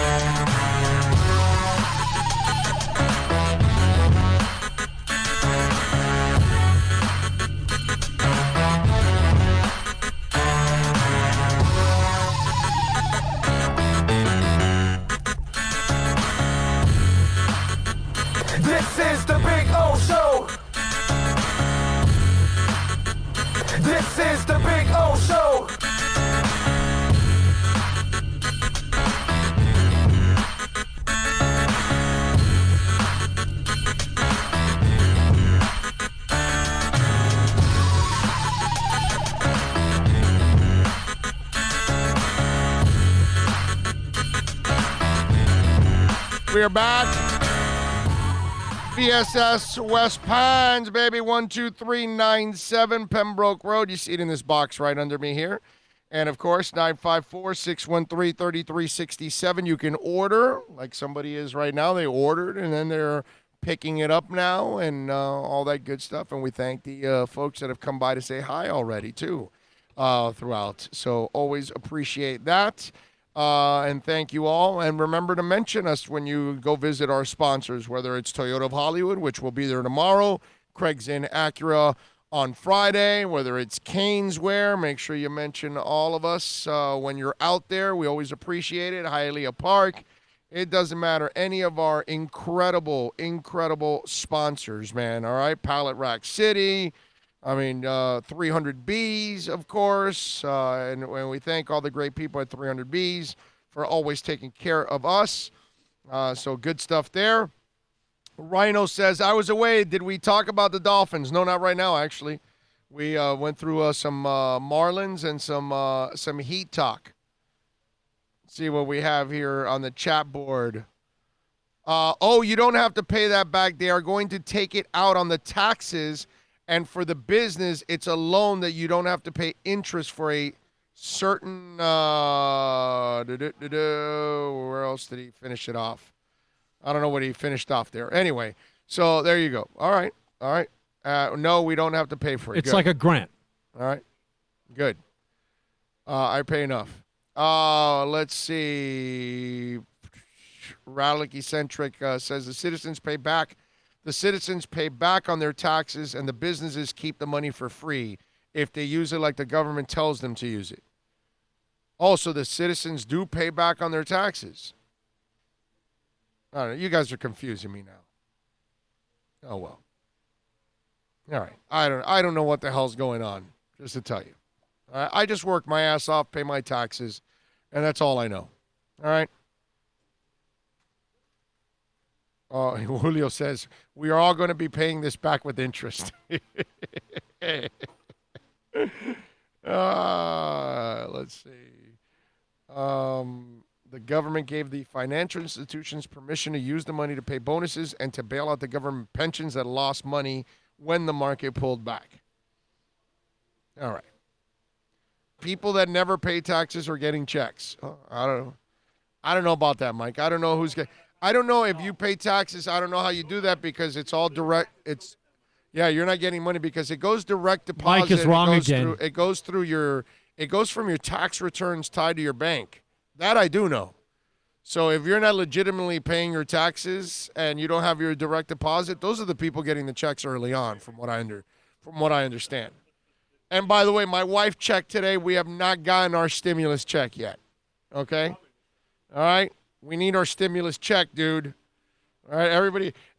This is the Big O Show. This is the Big O Show. We are back. VSS West Pines, baby, 12397 Pembroke Road. You see it in this box right under me here. And, of course, 954-613-3367. You can order, like somebody is right now. They ordered, and then they're picking it up now and all that good stuff. And we thank the folks that have come by to say hi already, too, throughout. So always appreciate that. And thank you all. And remember to mention us when you go visit our sponsors, whether it's Toyota of Hollywood, which will be there tomorrow, Craig's Inn Acura on Friday, whether it's Caneswear, make sure you mention all of us when you're out there. We always appreciate it. Hialeah Park. It doesn't matter. Any of our incredible, incredible sponsors, man. All right. Pallet Rack City. 300Bs, of course, and we thank all the great people at 300Bs for always taking care of us. So good stuff there. Rhino says, I was away. Did we talk about the Dolphins? No, not right now, actually. We went through some Marlins and some Heat talk. Let's see what we have here on the chat board. You don't have to pay that back. They are going to take it out on the taxes. And for the business, it's a loan that you don't have to pay interest for a certain, where else did he finish it off? I don't know what he finished off there. Anyway, so there you go. All right. No, we don't have to pay for it. It's Good. like a grant. All right. Good. I pay enough. Let's see. Radic Eccentric says the citizens pay back. The citizens pay back on their taxes, and the businesses keep the money for free if they use it like the government tells them to use it. Also, the citizens do pay back on their taxes. I don't know. You guys are confusing me now. Oh, well. All right. I don't know what the hell's going on, just to tell you. All right? I just work my ass off, pay my taxes, and that's all I know. All right? Julio says, we are all going to be paying this back with interest. Let's see. The government gave the financial institutions permission to use the money to pay bonuses and to bail out the government pensions that lost money when the market pulled back. All right. People that never pay taxes are getting checks. Oh, I don't know about that, Mike. I don't know who's getting. I don't know if you pay taxes. I don't know how you do that because it's all direct. You're not getting money because it goes direct deposit. Mike is wrong again. It goes from your tax returns tied to your bank. That I do know. So if you're not legitimately paying your taxes and you don't have your direct deposit, those are the people getting the checks early on, from what I understand. And by the way, my wife checked today. We have not gotten our stimulus check yet. Okay? All right? We need our stimulus check, dude. All right,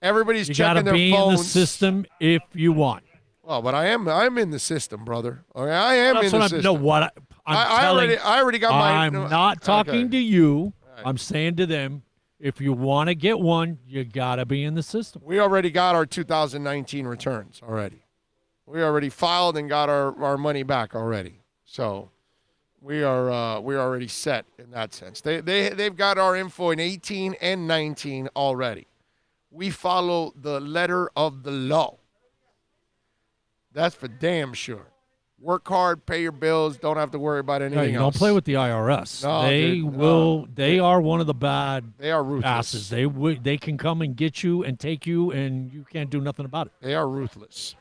everybody's checking their phones. You got to be in the system if you want. Well, but I'm in the system, brother. Okay, I am in the system. No, what I already got my. I'm not talking to you. Right. I'm saying to them, if you want to get one, you got to be in the system. We already got our 2019 returns already. We already filed and got our money back already. So we're already set in that sense. They've got our info in 18 and 19 already. We follow the letter of the law. That's for damn sure. Work hard, pay your bills, don't have to worry about anything else. Don't play with the IRS. No, they are one of the bad They are ruthless. asses. They can come and get you and take you, and you can't do nothing about it. They are ruthless.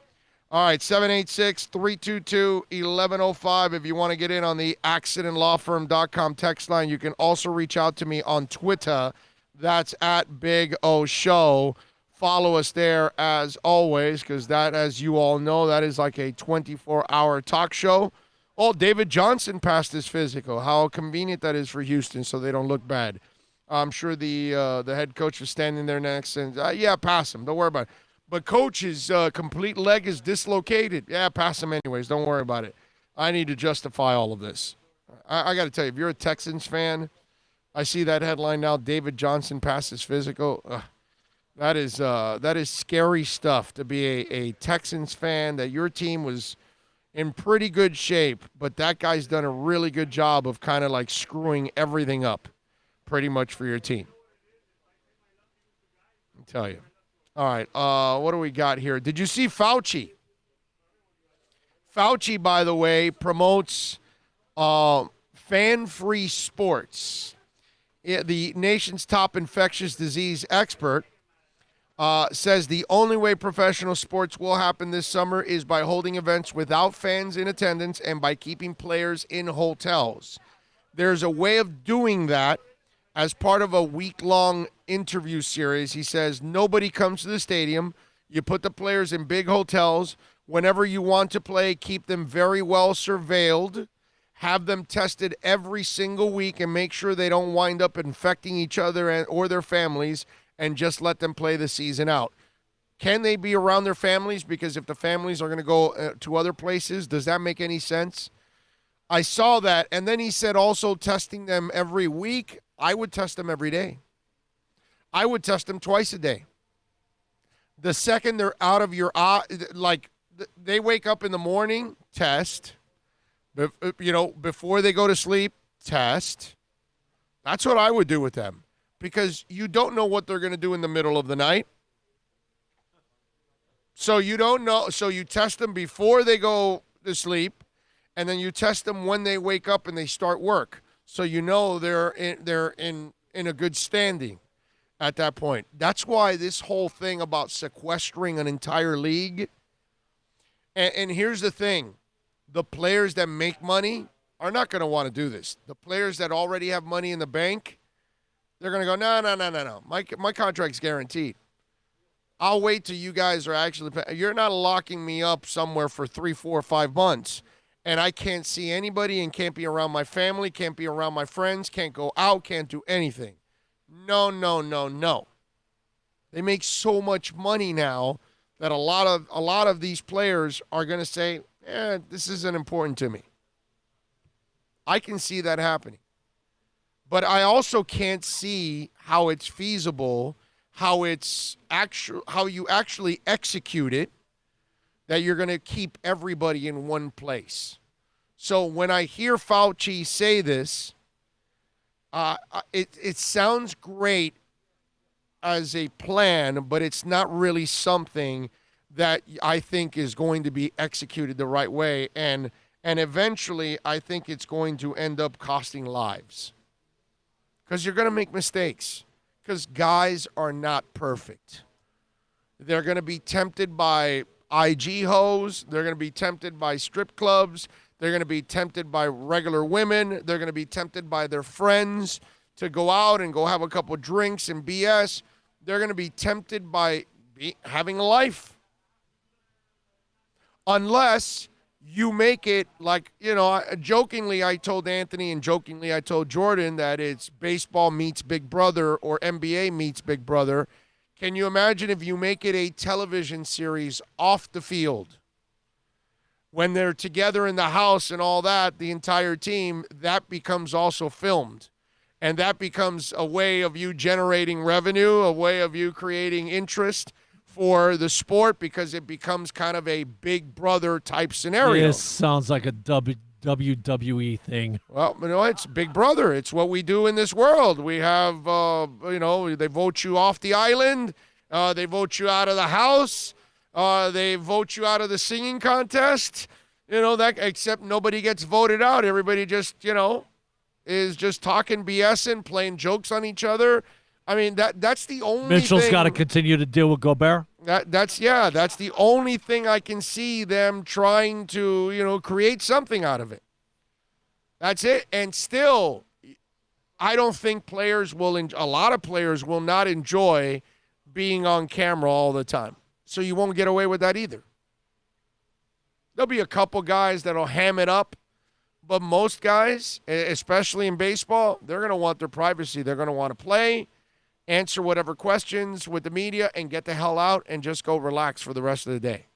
All right, 786-322-1105. If you want to get in on the accidentlawfirm.com text line, you can also reach out to me on Twitter. That's at Big O Show. Follow us there as always, because that, as you all know, that is like a 24-hour talk show. Oh, David Johnson passed his physical. How convenient that is for Houston, so they don't look bad. I'm sure the head coach was standing there next and, pass him. Don't worry about it. But coach, his complete leg is dislocated. Yeah, pass him anyways. Don't worry about it. I need to justify all of this. I got to tell you, if you're a Texans fan, I see that headline now, David Johnson passes physical. That is scary stuff to be a Texans fan, that your team was in pretty good shape, but that guy's done a really good job of kind of like screwing everything up pretty much for your team. I'll tell you. All right, what do we got here? Did you see Fauci? Fauci, by the way, promotes fan-free sports. The nation's top infectious disease expert says the only way professional sports will happen this summer is by holding events without fans in attendance and by keeping players in hotels. There's a way of doing that as part of a week-long interview series. He says nobody comes to the stadium. You put the players in big hotels. Whenever you want to play, keep them very well surveilled. Have them tested every single week and make sure they don't wind up infecting each other or their families, and just let them play the season out. Can they be around their families? Because if the families are going to go to other places, does that make any sense? I saw that. And then he said also testing them every week. I would test them every day. I would test them twice a day. The second they're out of your eye, like they wake up in the morning, test. Before they go to sleep, test. That's what I would do with them. Because you don't know what they're going to do in the middle of the night. So you don't know. So you test them before they go to sleep, and then you test them when they wake up and they start work. So you know they're in a good standing at that point. That's why this whole thing about sequestering an entire league. And here's the thing. The players that make money are not going to want to do this. The players that already have money in the bank, they're going to go, no. My contract's guaranteed. I'll wait till you guys are actually – you're not locking me up somewhere for 3, 4, 5 months, and I can't see anybody and can't be around my family, can't be around my friends, can't go out, can't do anything. No. They make so much money now that a lot of these players are going to say, this isn't important to me. I can see that happening. But I also can't see how it's feasible, how you actually execute it, that you're going to keep everybody in one place. So when I hear Fauci say this, it sounds great as a plan, but it's not really something that I think is going to be executed the right way. And eventually, I think it's going to end up costing lives. Because you're going to make mistakes. Because guys are not perfect. They're going to be tempted by IG hoes. They're going to be tempted by strip clubs. They're going to be tempted by regular women. They're going to be tempted by their friends to go out and go have a couple drinks and BS. They're going to be tempted by having a life. Unless you make it like, jokingly I told Anthony and jokingly I told Jordan that it's baseball meets Big Brother or NBA meets Big Brother. Can you imagine if you make it a television series off the field? When they're together in the house and all that, the entire team, that becomes also filmed. And that becomes a way of you generating revenue, a way of you creating interest for the sport, because it becomes kind of a Big Brother type scenario. This sounds like a WWE thing. Well, it's Big Brother. It's what we do in this world. We have, they vote you off the island. They vote you out of the house. They vote you out of the singing contest. Except nobody gets voted out. Everybody just, is just talking BS and playing jokes on each other. I mean, that's the only Mitchell's got to continue to deal with Gobert. That's the only thing I can see them trying to, create something out of it. That's it. And still, I don't think a lot of players will not enjoy being on camera all the time. So you won't get away with that either. There'll be a couple guys that'll ham it up, but most guys, especially in baseball, they're going to want their privacy. They're going to want to play, answer whatever questions with the media, and get the hell out and just go relax for the rest of the day.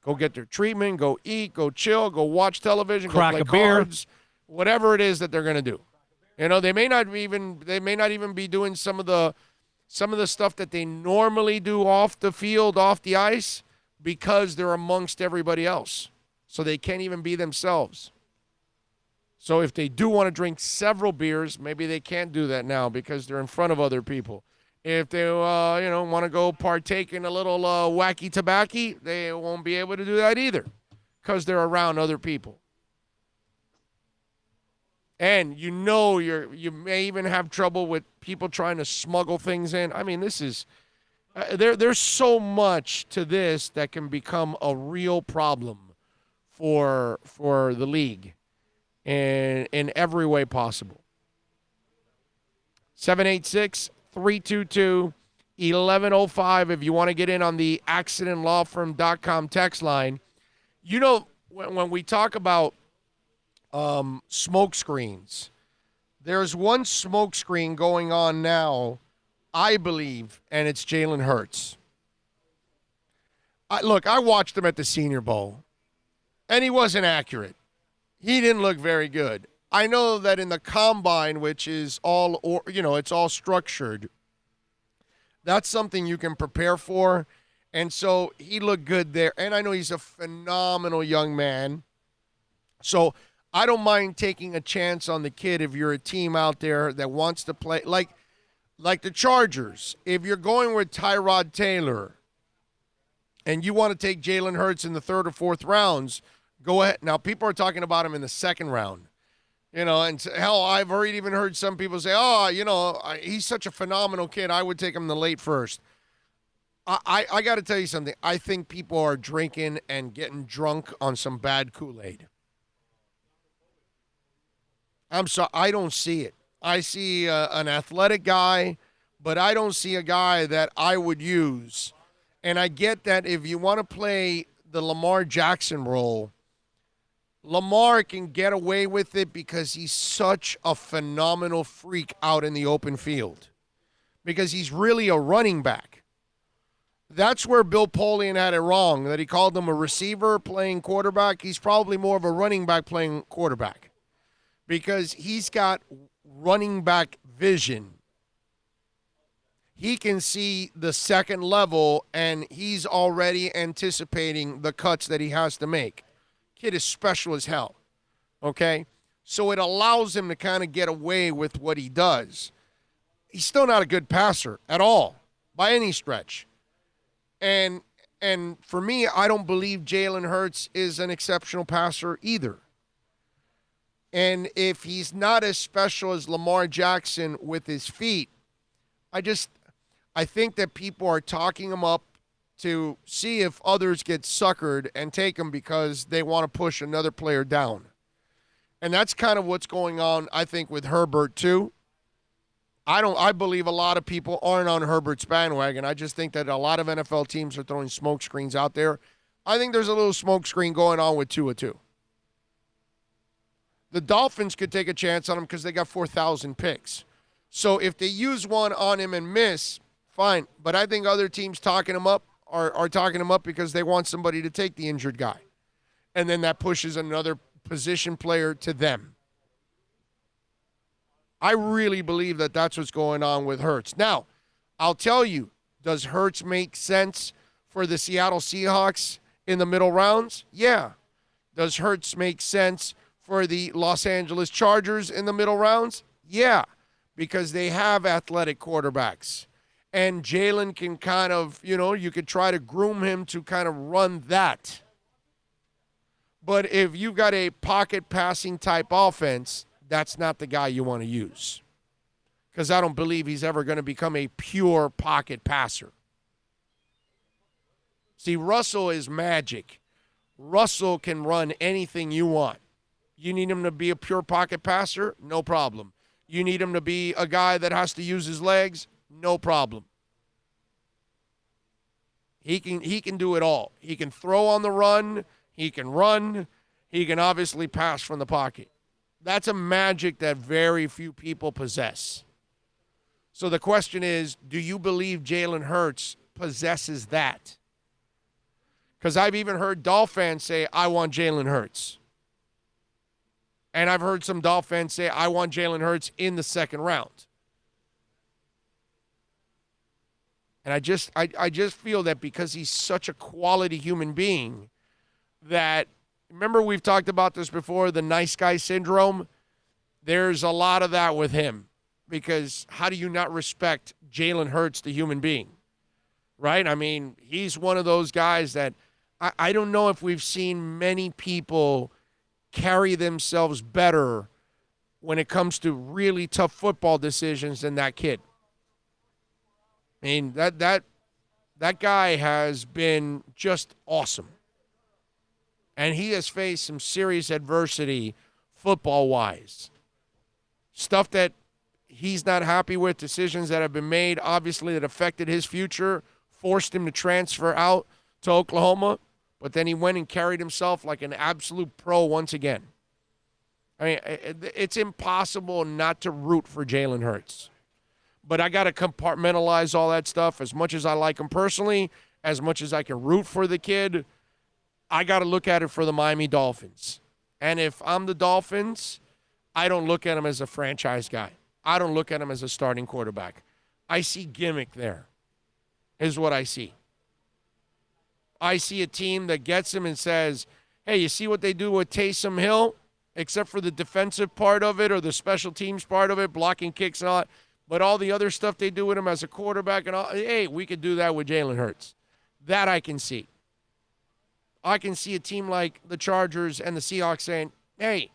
Go get their treatment, go eat, go chill, go watch television, crack go play a beer, cards, whatever it is that they're going to do. They may not even be doing some of the stuff that they normally do off the field, off the ice, because they're amongst everybody else. So they can't even be themselves. So if they do want to drink several beers, maybe they can't do that now because they're in front of other people. If they, want to go partake in a little wacky tobacco, they won't be able to do that either because they're around other people. And you may even have trouble with people trying to smuggle things in. I mean, this is there's so much to this that can become a real problem for the league in every way possible. 786-322-1105 if you want to get in on the accidentlawfirm.com text line. When we talk about smoke screens, there's one smoke screen going on now, I believe, and it's Jalen Hurts. I watched him at the Senior Bowl, and he wasn't accurate. He didn't look very good. I know that in the combine, which is it's all structured, that's something you can prepare for, and so he looked good there. And I know he's a phenomenal young man, so I don't mind taking a chance on the kid if you're a team out there that wants to play. Like the Chargers, if you're going with Tyrod Taylor and you want to take Jalen Hurts in the third or fourth rounds, go ahead. Now, people are talking about him in the second round. And hell, I've already even heard some people say, he's such a phenomenal kid, I would take him in the late first. I got to tell you something. I think people are drinking and getting drunk on some bad Kool-Aid. I'm sorry, I don't see it. I see an athletic guy, but I don't see a guy that I would use. And I get that if you want to play the Lamar Jackson role, Lamar can get away with it because he's such a phenomenal freak out in the open field. Because he's really a running back. That's where Bill Polian had it wrong, that he called him a receiver playing quarterback. He's probably more of a running back playing quarterback. Because he's got running back vision. he can see the second level, and he's already anticipating the cuts that he has to make. Kid is special as hell, okay? So it allows him to kind of get away with what he does. He's still not a good passer at all, by any stretch. And for me, I don't believe Jalen Hurts is an exceptional passer either. And if he's not as special as Lamar Jackson with his feet, I think that people are talking him up to see if others get suckered and take him because they want to push another player down. And that's kind of what's going on, I think, with Herbert too. I believe a lot of people aren't on Herbert's bandwagon. I just think that a lot of NFL teams are throwing smoke screens out there. I think there's a little smoke screen going on with Tua too. The Dolphins could take a chance on him because they got 4,000 picks. So if they use one on him and miss, fine. But I think other teams talking him up are talking him up because they want somebody to take the injured guy. And then that pushes another position player to them. I really believe that that's what's going on with Hurts. Now, I'll tell you, does Hurts make sense for the Seattle Seahawks in the middle rounds? Yeah. Does Hurts make sense for the Los Angeles Chargers in the middle rounds? Yeah, because they have athletic quarterbacks. And Jalen can kind of, you could try to groom him to kind of run that. But if you've got a pocket passing type offense, that's not the guy you want to use. Because I don't believe he's ever going to become a pure pocket passer. See, Russell is magic. Russell can run anything you want. You need him to be a pure pocket passer? No problem. You need him to be a guy that has to use his legs? No problem. He can do it all. He can throw on the run. He can run. He can obviously pass from the pocket. That's a magic that very few people possess. So the question is, do you believe Jalen Hurts possesses that? Because I've even heard Dolph fans say, I want Jalen Hurts. And I've heard some Dolph fans say, I want Jalen Hurts in the second round. And I just feel that because he's such a quality human being that, remember we've talked about this before, the nice guy syndrome? There's a lot of that with him. Because how do you not respect Jalen Hurts, the human being? Right? I mean, he's one of those guys that I don't know if we've seen many people carry themselves better when it comes to really tough football decisions than that kid. I mean, that guy has been just awesome. And he has faced some serious adversity football-wise. Stuff that he's not happy with, decisions that have been made, obviously, that affected his future, forced him to transfer out to Oklahoma, but then he went and carried himself like an absolute pro once again. I mean, it's impossible not to root for Jalen Hurts. But I got to compartmentalize all that stuff. As much as I like him personally, as much as I can root for the kid, I got to look at it for the Miami Dolphins. And if I'm the Dolphins, I don't look at him as a franchise guy. I don't look at him as a starting quarterback. I see gimmick there, is what I see. I see a team that gets him and says, hey, you see what they do with Taysom Hill? Except for the defensive part of it or the special teams part of it, blocking kicks and all that. But all the other stuff they do with him as a quarterback and all, hey, we could do that with Jalen Hurts. That I can see. I can see a team like the Chargers and the Seahawks saying, hey,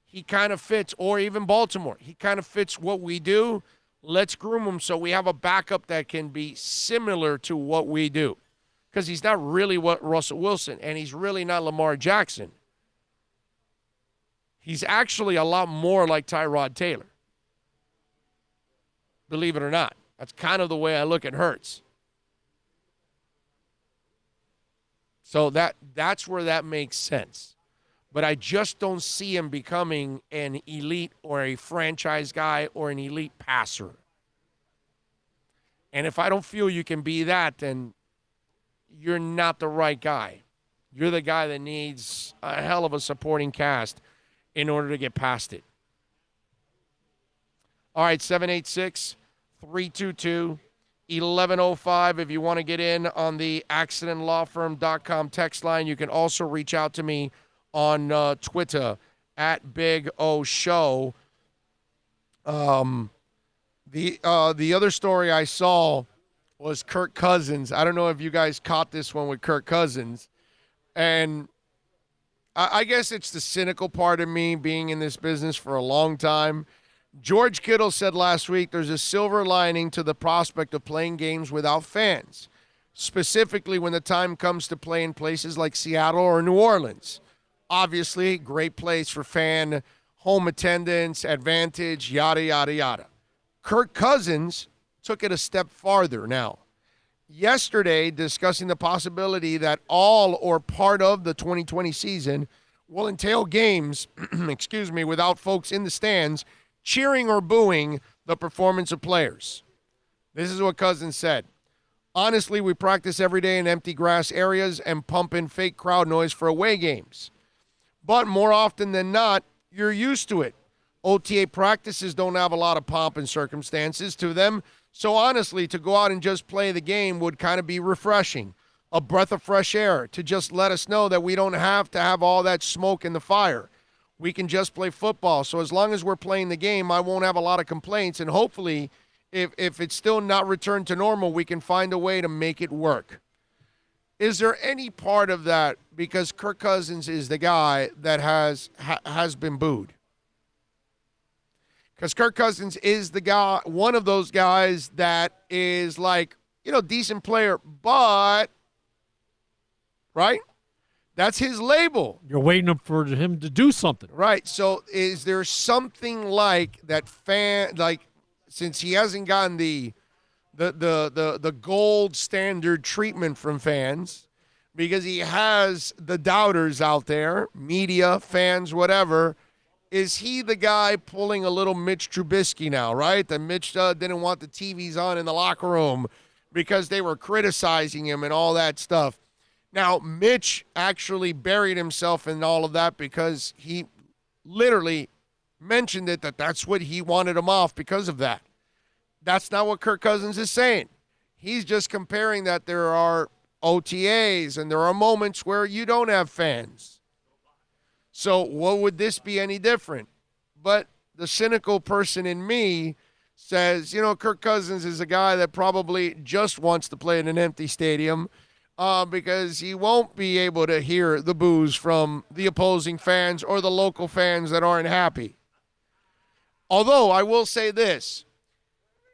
he kind of fits, or even Baltimore, he kind of fits what we do. Let's groom him so we have a backup that can be similar to what we do. Because he's not really what Russell Wilson, and he's really not Lamar Jackson. He's actually a lot more like Tyrod Taylor. Believe it or not. That's kind of the way I look at Hurts. So that's where that makes sense. But I just don't see him becoming an elite or a franchise guy or an elite passer. And if I don't feel you can be that, then you're not the right guy. You're the guy that needs a hell of a supporting cast in order to get past it. All right, 786-322-ESPN 1105 if you want to get in on the accidentlawfirm.com text line. You can also reach out to me on Twitter at Big O Show. The other story I saw was Kirk Cousins. I don't know if you guys caught this one with Kirk Cousins. And I guess it's the cynical part of me being in this business for a long time. George Kittle said last week there's a silver lining to the prospect of playing games without fans, specifically when the time comes to play in places like Seattle or New Orleans. Obviously, great place for fan home attendance, advantage, yada, yada, yada. Kirk Cousins took it a step farther now. Yesterday, discussing the possibility that all or part of the 2020 season will entail games, without folks in the stands cheering or booing the performance of players. This is what Cousins said. Honestly, we practice every day in empty grass areas and pump in fake crowd noise for away games. But more often than not, you're used to it. OTA practices don't have a lot of pomp and circumstances to them. So honestly, to go out and just play the game would kind of be refreshing. A breath of fresh air to just let us know that we don't have to have all that smoke in the fire. We can just play football. So as long as we're playing the game, I won't have a lot of complaints. And hopefully, if it's still not returned to normal, we can find a way to make it work. Is there any part of that, because Kirk Cousins is the guy that has been booed? Because Kirk Cousins is the guy, one of those guys that is like, decent player, but, right? That's his label. You're waiting for him to do something. Right. So is there something like that since he hasn't gotten the gold standard treatment from fans, because he has the doubters out there, media, fans, whatever, is he the guy pulling a little Mitch Trubisky now, right? That Mitch didn't want the TVs on in the locker room because they were criticizing him and all that stuff. Now, Mitch actually buried himself in all of that because he literally mentioned it, that's what he wanted him off because of that. That's not what Kirk Cousins is saying. He's just comparing that there are OTAs and there are moments where you don't have fans. So what would this be any different? But the cynical person in me says, Kirk Cousins is a guy that probably just wants to play in an empty stadium because he won't be able to hear the boos from the opposing fans or the local fans that aren't happy. Although I will say this,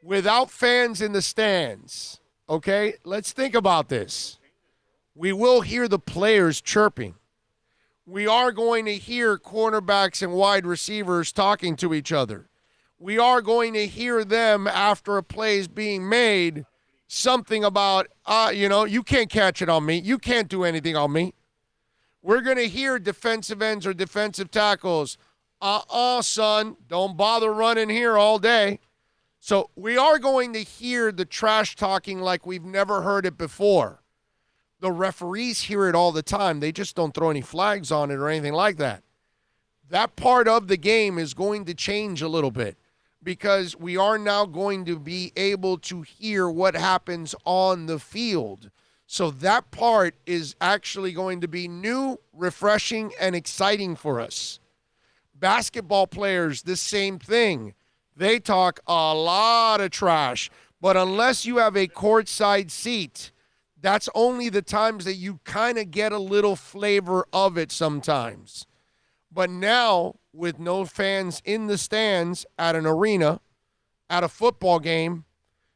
without fans in the stands, okay, let's think about this. We will hear the players chirping. We are going to hear cornerbacks and wide receivers talking to each other. We are going to hear them after a play is being made, something about, you can't catch it on me. You can't do anything on me. We're going to hear defensive ends or defensive tackles. Son, don't bother running here all day. So we are going to hear the trash talking like we've never heard it before. The referees hear it all the time. They just don't throw any flags on it or anything like that. That part of the game is going to change a little bit because we are now going to be able to hear what happens on the field. So that part is actually going to be new, refreshing, and exciting for us. Basketball players, the same thing. They talk a lot of trash, but unless you have a courtside seat, that's only the times that you kind of get a little flavor of it sometimes. But now, with no fans in the stands at an arena, at a football game,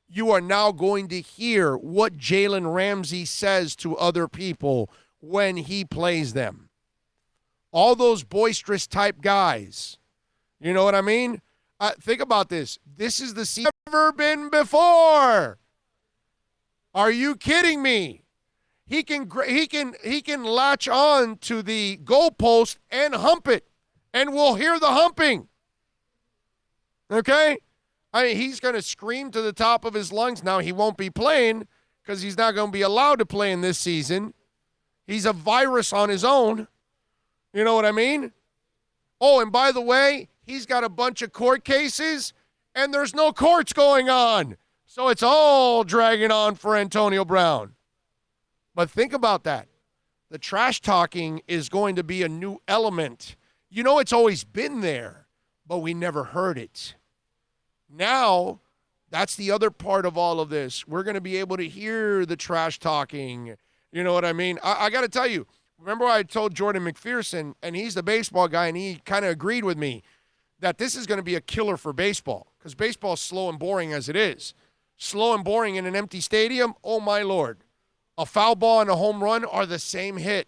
you are now going to hear what Jalen Ramsey says to other people when he plays them. All those boisterous type guys. You know what I mean? Think about this. This is the season never been before. Are you kidding me? He can latch on to the goalpost and hump it, and we'll hear the humping. Okay? He's going to scream to the top of his lungs. Now, he won't be playing because he's not going to be allowed to play in this season. He's a virus on his own. You know what I mean? Oh, and by the way, he's got a bunch of court cases, and there's no courts going on. So it's all dragging on for Antonio Brown. But think about that. The trash talking is going to be a new element. You know, it's always been there, but we never heard it. Now, that's the other part of all of this. We're going to be able to hear the trash talking. You know what I mean? I got to tell you, remember I told Jordan McPherson, and he's the baseball guy, and he kind of agreed with me that this is going to be a killer for baseball because baseball is slow and boring as it is. Slow and boring in an empty stadium, oh my Lord. A foul ball and a home run are the same hit.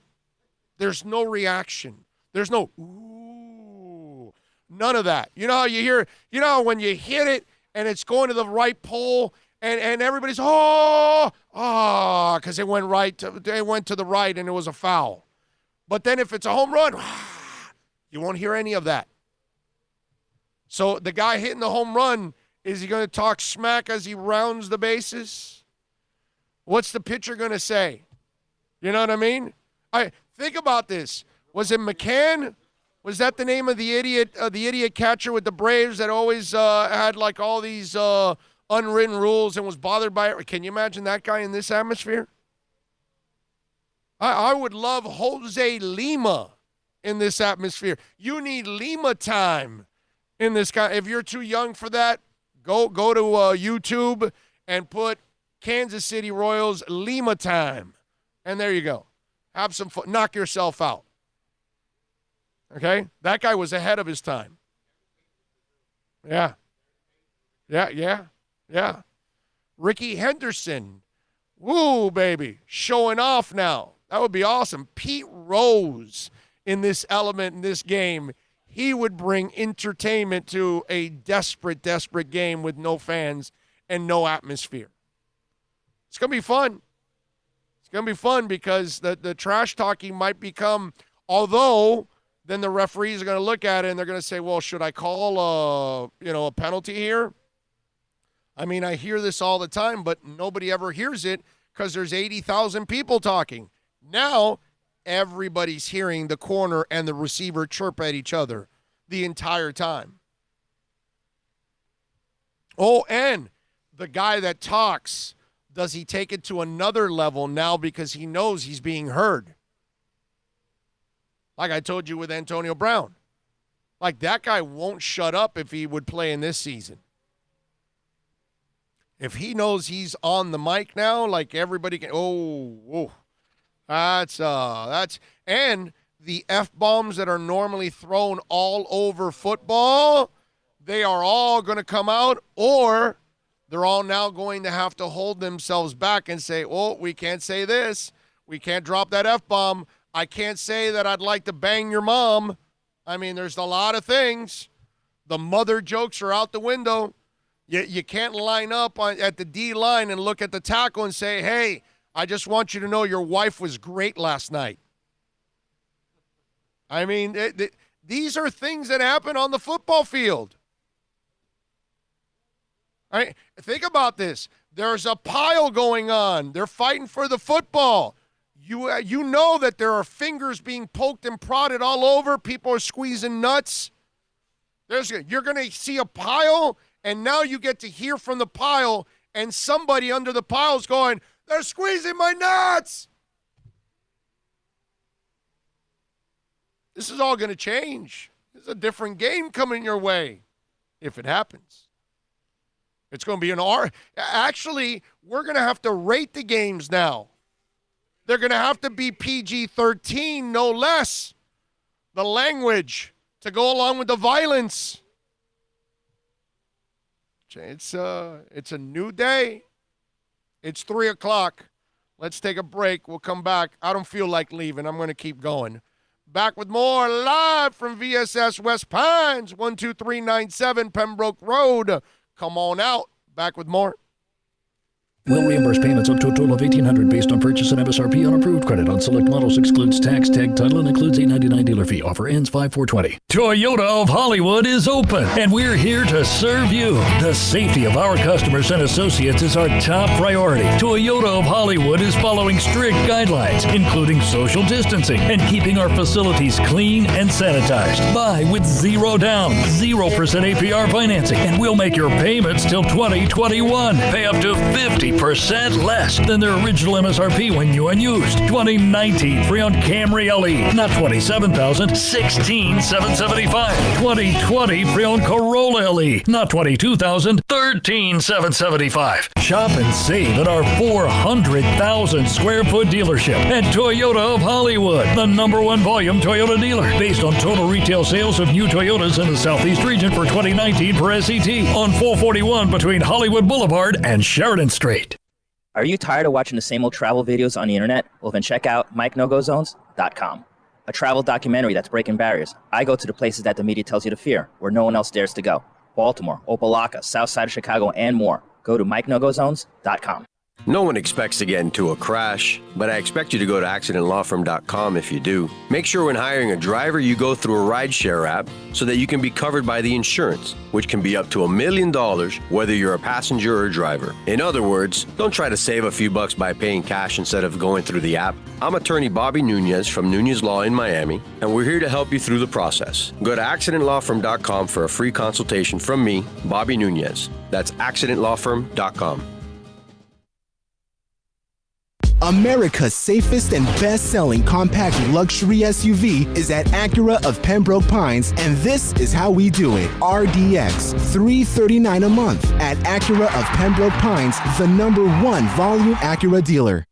There's no reaction. There's no, ooh, none of that. You know how you hear, you know when you hit it and it's going to the right pole and everybody's, because it went to the right and it was a foul. But then if it's a home run, you won't hear any of that. So the guy hitting the home run, is he going to talk smack as he rounds the bases? What's the pitcher going to say? You know what I mean? Think about this. Was it McCann? Was that the name of the idiot catcher with the Braves that always had like all these unwritten rules and was bothered by it? Can you imagine that guy in this atmosphere? I would love Jose Lima in this atmosphere. You need Lima time in this guy. If you're too young for that, go to YouTube and put Kansas City Royals Lima time. And there you go. Have some fun. Knock yourself out. Okay? That guy was ahead of his time. Yeah. Ricky Henderson. Woo, baby. Showing off now. That would be awesome. Pete Rose in this element in this game. He would bring entertainment to a desperate, desperate game with no fans and no atmosphere. It's going to be fun. It's going to be fun because the trash talking might become, although then the referees are going to look at it and they're going to say, well, should I call a penalty here? I mean, I hear this all the time, but nobody ever hears it because there's 80,000 people talking. Now, everybody's hearing the corner and the receiver chirp at each other the entire time. Oh, and the guy that talks, does he take it to another level now because he knows he's being heard? Like I told you with Antonio Brown. Like that guy won't shut up if he would play in this season. If he knows he's on the mic now, like everybody can, that's and the F-bombs that are normally thrown all over football, they are all going to come out, or they're all now going to have to hold themselves back and say, oh, we can't say this. We can't drop that F-bomb. I can't say that I'd like to bang your mom. I mean, there's a lot of things. The mother jokes are out the window. You can't line up at the D line and look at the tackle and say, hey, I just want you to know your wife was great last night. I mean, these are things that happen on the football field. Think about this. There's a pile going on. They're fighting for the football. You know that there are fingers being poked and prodded all over. People are squeezing nuts. You're going to see a pile, and now you get to hear from the pile, and somebody under the pile is going, they're squeezing my nuts. This is all going to change. There's a different game coming your way if it happens. It's going to be an R. Actually, we're going to have to rate the games now. They're going to have to be PG-13, no less. The language to go along with the violence. It's a new day. It's 3 o'clock. Let's take a break. We'll come back. I don't feel like leaving. I'm going to keep going. Back with more live from VSS West Pines, 12397 Pembroke Road. Come on out. Back with more. We'll reimburse payments up to a total of $1,800 based on purchase and MSRP on approved credit. On select models excludes tax, tag, title, and includes $8.99 dealer fee. Offer ends 5/4/20. Toyota of Hollywood is open, and we're here to serve you. The safety of our customers and associates is our top priority. Toyota of Hollywood is following strict guidelines, including social distancing and keeping our facilities clean and sanitized. Buy with zero down, 0% APR financing, and we'll make your payments till 2021. Pay up to 50% less than their original MSRP when new and used. 2019 Freon Camry LE, not $27,000, $16,775. 2020 Freon Corolla LE, not $22,000, $13,775. Shop and save at our 400,000 square foot dealership at Toyota of Hollywood, the #1 volume Toyota dealer, based on total retail sales of new Toyotas in the Southeast region for 2019 per SET, on 441 between Hollywood Boulevard and Sheridan Street. Are you tired of watching the same old travel videos on the internet? Well, then check out MikeNoGoZones.com, a travel documentary that's breaking barriers. I go to the places that the media tells you to fear, where no one else dares to go. Baltimore, Opelika, South Side of Chicago, and more. Go to MikeNoGoZones.com. No one expects to get into a crash, but I expect you to go to accidentlawfirm.com if you do. Make sure when hiring a driver, you go through a rideshare app so that you can be covered by the insurance, which can be up to $1 million whether you're a passenger or a driver. In other words, don't try to save a few bucks by paying cash instead of going through the app. I'm attorney Bobby Nunez from Nunez Law in Miami, and we're here to help you through the process. Go to accidentlawfirm.com for a free consultation from me, Bobby Nunez. That's accidentlawfirm.com. America's safest and best-selling compact luxury SUV is at Acura of Pembroke Pines, and this is how we do it. RDX, $339 a month at Acura of Pembroke Pines, the #1 volume Acura dealer.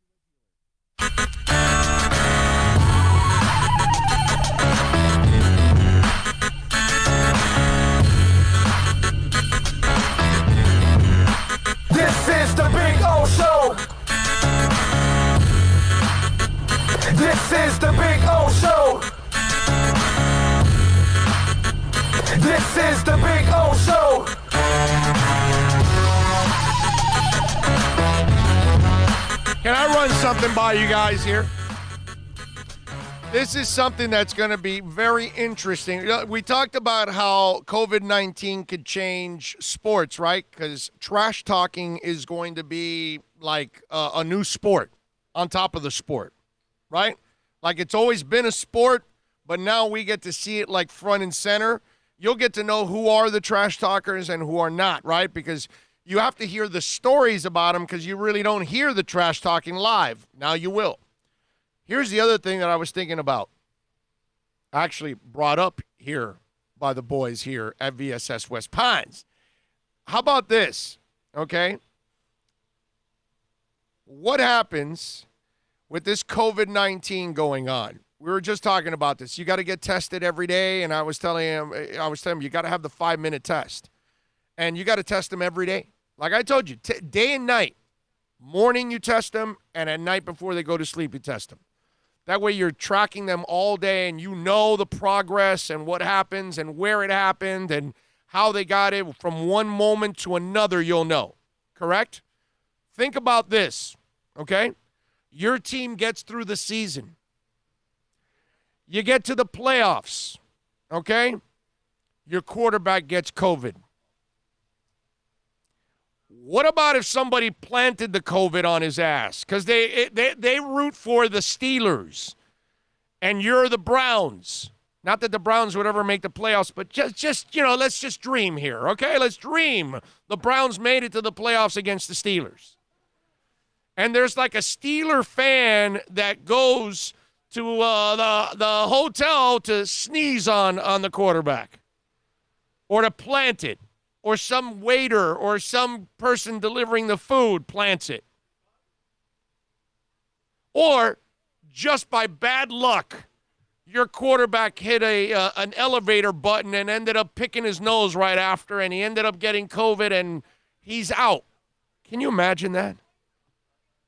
This is the Big O Show. This is the Big O Show. This is the Big O Show. Can I run something by you guys here? This is something that's going to be very interesting. We talked about how COVID-19 could change sports, right? Because trash talking is going to be like a new sport on top of the sport, right? Like it's always been a sport, but now we get to see it like front and center. You'll get to know who are the trash talkers and who are not, right? Because you have to hear the stories about them because you really don't hear the trash talking live. Now you will. Here's the other thing that I was thinking about, actually brought up here by the boys here at VSS West Pines. How about this, okay? What happens with this COVID-19 going on? We were just talking about this. You got to get tested every day, and I was telling him you got to have the 5-minute test, and you got to test them every day. Like I told you, day and night. Morning you test them, and at night before they go to sleep you test them. That way you're tracking them all day, and you know the progress and what happens and where it happened and how they got it from one moment to another. You'll know, correct? Think about this, okay? Your team gets through the season. You get to the playoffs, okay? Your quarterback gets COVID. What about if somebody planted the COVID on his ass? Because they root for the Steelers, and you're the Browns. Not that the Browns would ever make the playoffs, but just let's just dream here, okay? Let's dream. The Browns made it to the playoffs against the Steelers. And there's like a Steeler fan that goes to the hotel to sneeze on the quarterback or to plant it, or some waiter or some person delivering the food plants it. Or just by bad luck, your quarterback hit an elevator button and ended up picking his nose right after, and he ended up getting COVID and he's out. Can you imagine that?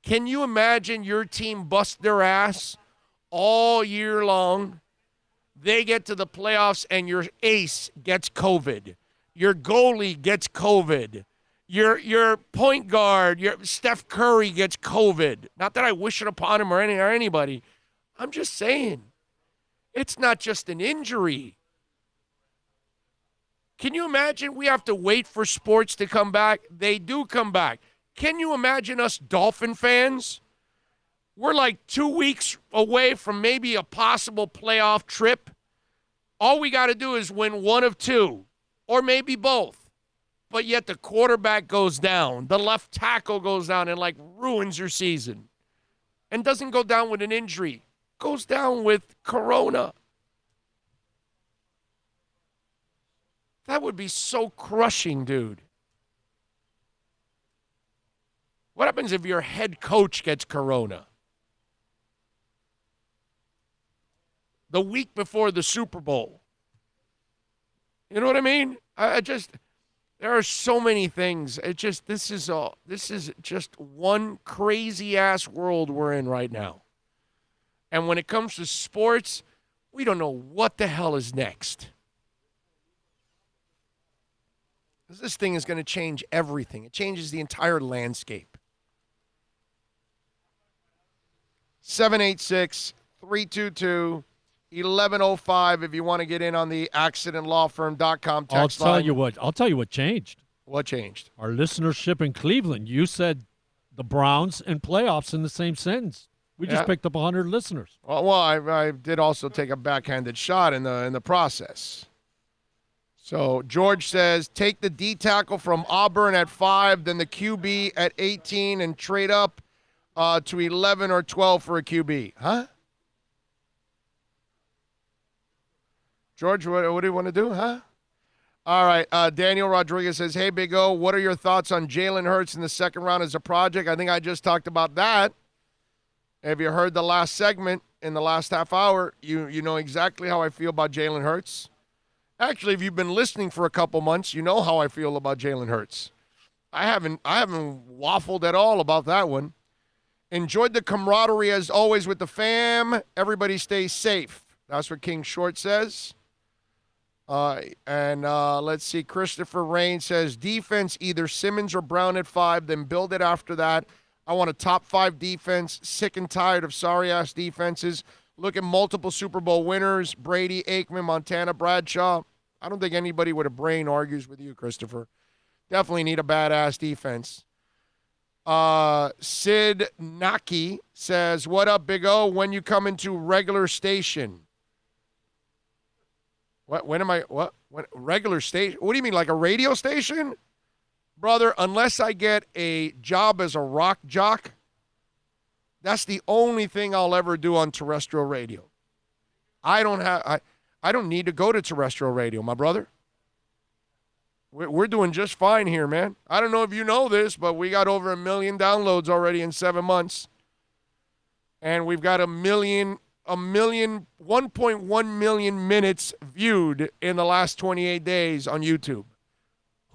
Can you imagine your team bust their ass all year long? They get to the playoffs and your ace gets COVID. Your goalie gets COVID. Your point guard, your Steph Curry gets COVID. Not that I wish it upon him or anybody. I'm just saying, it's not just an injury. Can you imagine we have to wait for sports to come back? They do come back. Can you imagine us Dolphin fans? We're like 2 weeks away from maybe a possible playoff trip. All we got to do is win one of two, or maybe both. But yet the quarterback goes down, the left tackle goes down and like ruins your season. And doesn't go down with an injury, goes down with corona. That would be so crushing, dude. What happens if your head coach gets corona? The week before the Super Bowl. You know what I mean? There are so many things. This is just one crazy ass world we're in right now. And when it comes to sports, we don't know what the hell is next. This thing is going to change everything. It changes the entire landscape. 786-322-1105 if you want to get in on the accidentlawfirm.com text line. I'll tell you what changed. What changed? Our listenership in Cleveland. You said the Browns and playoffs in the same sentence. We just picked up 100 listeners. Well, I did also take a backhanded shot in the process. So George says, take the D tackle from Auburn at 5, then the QB at 18, and trade up to 11 or 12 for a QB. Huh? George, what do you want to do, huh? All right, Daniel Rodriguez says, hey, Big O, what are your thoughts on Jalen Hurts in the second round as a project? I think I just talked about that. If you heard the last segment in the last half hour, you know exactly how I feel about Jalen Hurts. Actually, if you've been listening for a couple months, you know how I feel about Jalen Hurts. I haven't waffled at all about that one. Enjoyed the camaraderie as always with the fam. Everybody stay safe. That's what King Short says. Let's see. Christopher Rain says, defense, either Simmons or Brown at 5, then build it after that. I want a top 5 defense. Sick and tired of sorry-ass defenses. Look at multiple Super Bowl winners, Brady, Aikman, Montana, Bradshaw. I don't think anybody with a brain argues with you, Christopher. Definitely need a badass defense. Sid Naki says, what up, Big O? When you come into regular station? What? When? Regular station? What do you mean, like a radio station? Brother, unless I get a job as a rock jock, that's the only thing I'll ever do on terrestrial radio. I don't need to go to terrestrial radio, my brother. We're doing just fine here, man. I don't know if you know this, but we got over 1 million downloads already in 7 months. And we've got 1.1 million minutes viewed in the last 28 days on YouTube.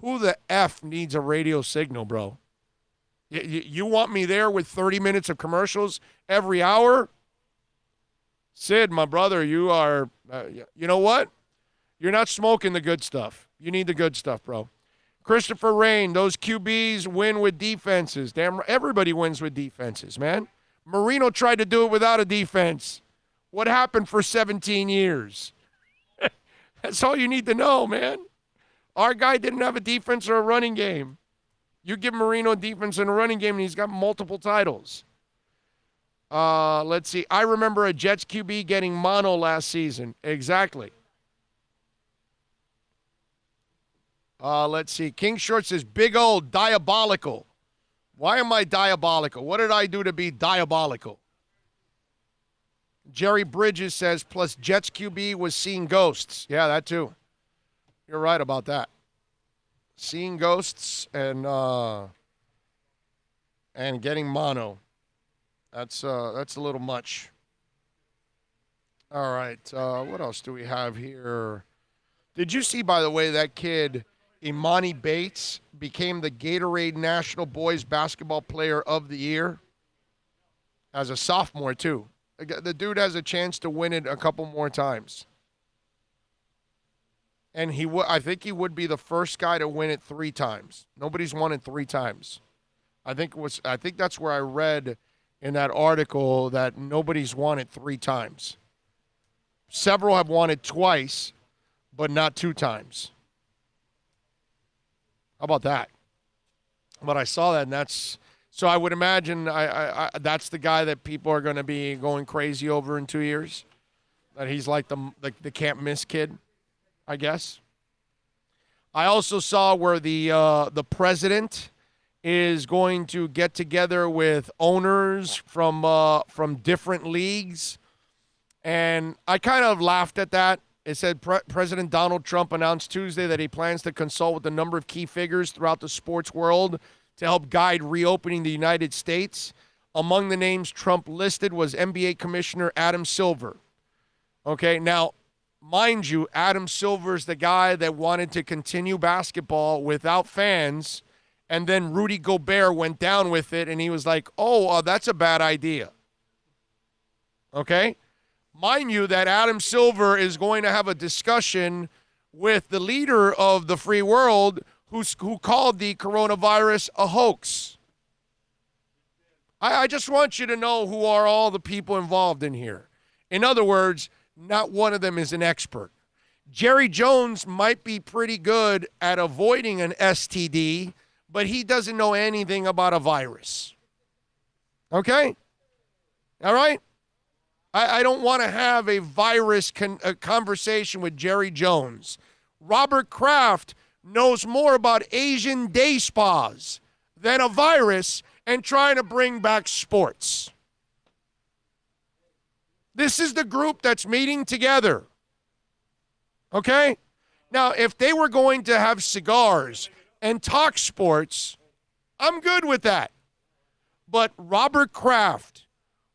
Who the F needs a radio signal, bro? You want me there with 30 minutes of commercials every hour? Sid, my brother, you are, you know what? You're not smoking the good stuff. You need the good stuff, bro. Christopher Rain, those QBs win with defenses. Damn, everybody wins with defenses, man. Marino tried to do it without a defense. What happened for 17 years? That's all you need to know, man. Our guy didn't have a defense or a running game. You give Marino a defense and a running game, and he's got multiple titles. Let's see. I remember a Jets QB getting mono last season. Exactly. Let's see. King Short says, big old diabolical. Why am I diabolical? What did I do to be diabolical? Jerry Bridges says, plus Jets QB was seeing ghosts. Yeah, that too. You're right about that. Seeing ghosts and getting mono. That's a little much. All right. What else do we have here? Did you see, by the way, that kid, Imani Bates, became the Gatorade National Boys Basketball Player of the Year as a sophomore, too. The dude has a chance to win it a couple more times. and I think he would be the first guy to win it 3 times. Nobody's won it 3 times. I think that's where I read in that article that nobody's won it 3 times. Several have won it twice, but not 2 times. How about that? But I saw that, and that's so. I would imagine I that's the guy that people are going to be going crazy over in 2 years. That he's like the can't miss kid, I guess. I also saw where the president is going to get together with owners from different leagues, and I kind of laughed at that. It said President Donald Trump announced Tuesday that he plans to consult with a number of key figures throughout the sports world to help guide reopening the United States. Among the names Trump listed was NBA Commissioner Adam Silver. Okay, now, mind you, Adam Silver's the guy that wanted to continue basketball without fans, and then Rudy Gobert went down with it, and he was like, that's a bad idea. Okay? Mind you that Adam Silver is going to have a discussion with the leader of the free world who called the coronavirus a hoax. I just want you to know who are all the people involved in here. In other words, not one of them is an expert. Jerry Jones might be pretty good at avoiding an STD, but he doesn't know anything about a virus. Okay? All right? I don't want to have a virus conversation with Jerry Jones. Robert Kraft knows more about Asian day spas than a virus and trying to bring back sports. This is the group that's meeting together. Okay? Now, if they were going to have cigars and talk sports, I'm good with that. But Robert Kraft,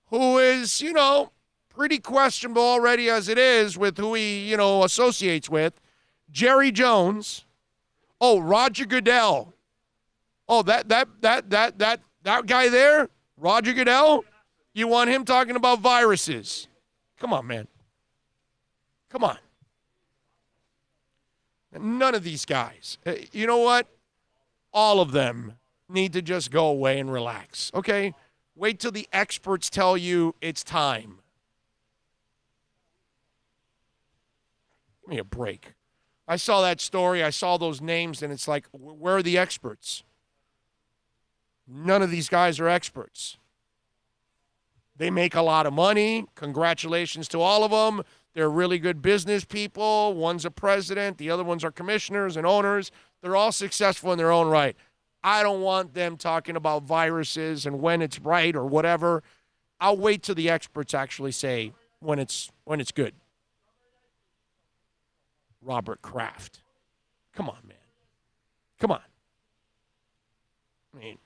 who is, pretty questionable already as it is with who he, associates with, Jerry Jones, Roger Goodell. That guy there, Roger Goodell, you want him talking about viruses. Come on, man. Come on. None of these guys. You know what? All of them need to just go away and relax, okay? Wait till the experts tell you it's time. Give me a break. I saw that story. I saw those names, and it's like, where are the experts? None of these guys are experts. They make a lot of money. Congratulations to all of them. They're really good business people. One's a president. The other ones are commissioners and owners. They're all successful in their own right. I don't want them talking about viruses and when it's right or whatever. I'll wait till the experts actually say when it's good. Robert Kraft. Come on, man. Come on. I mean,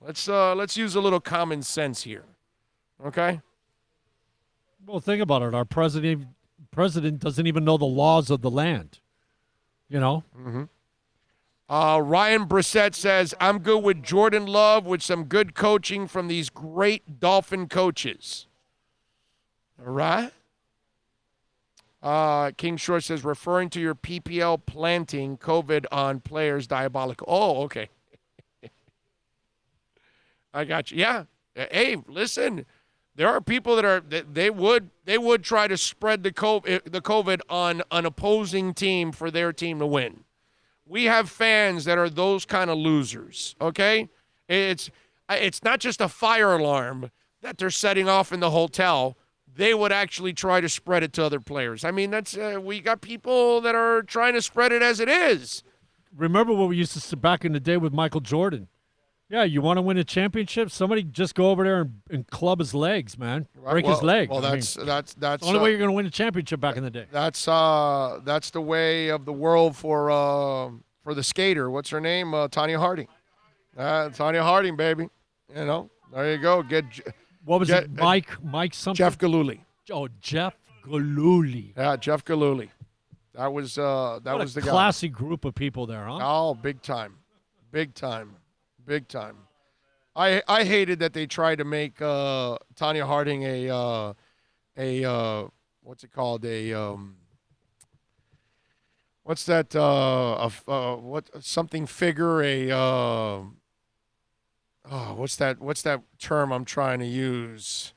let's use a little common sense here. Okay? Well, think about it. Our president doesn't even know the laws of the land. Mm-hmm. Ryan Brissett says, I'm good with Jordan Love with some good coaching from these great Dolphin coaches. All right? King Short says, referring to your PPL planting COVID on players diabolical. Oh, okay. I got you. Yeah. Hey, listen, there are people they would try to spread the COVID on an opposing team for their team to win. We have fans that are those kind of losers, okay? It's not just a fire alarm that they're setting off in the hotel. They would actually try to spread it to other players. I mean, that's we got people that are trying to spread it as it is. Remember what we used to see back in the day with Michael Jordan? Yeah, you want to win a championship? Somebody just go over there and club his legs, man. Break his leg. Well, that's the only way you're going to win a championship back in the day. That's the way of the world for the skater. What's her name? Tonya Harding. Tonya Harding, baby. There you go. What was it? Mike something? Jeff Gillooly. Oh, Jeff Gillooly. Yeah, Jeff Gillooly. That was the guy. Classy group of people there, huh? Oh, big time. I hated that they tried to make Tonya Harding a what's it called, what's that? Something figure? What's that term I'm trying to use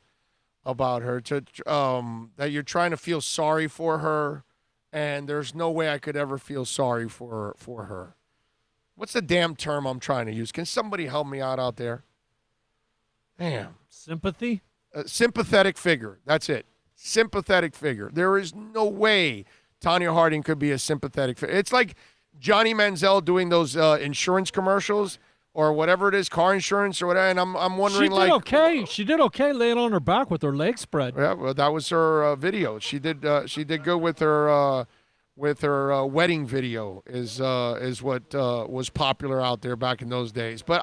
about her? That you're trying to feel sorry for her, and there's no way I could ever feel sorry for her. What's the damn term I'm trying to use? Can somebody help me out there? Damn. Sympathy? Sympathetic figure. That's it. Sympathetic figure. There is no way Tanya Harding could be a sympathetic figure. It's like Johnny Manziel doing those insurance commercials or whatever it is, car insurance or whatever. And I'm wondering, She did okay laying on her back with her legs spread. Yeah, well, that was her video. She did good with her wedding video. Is what was popular out there back in those days. But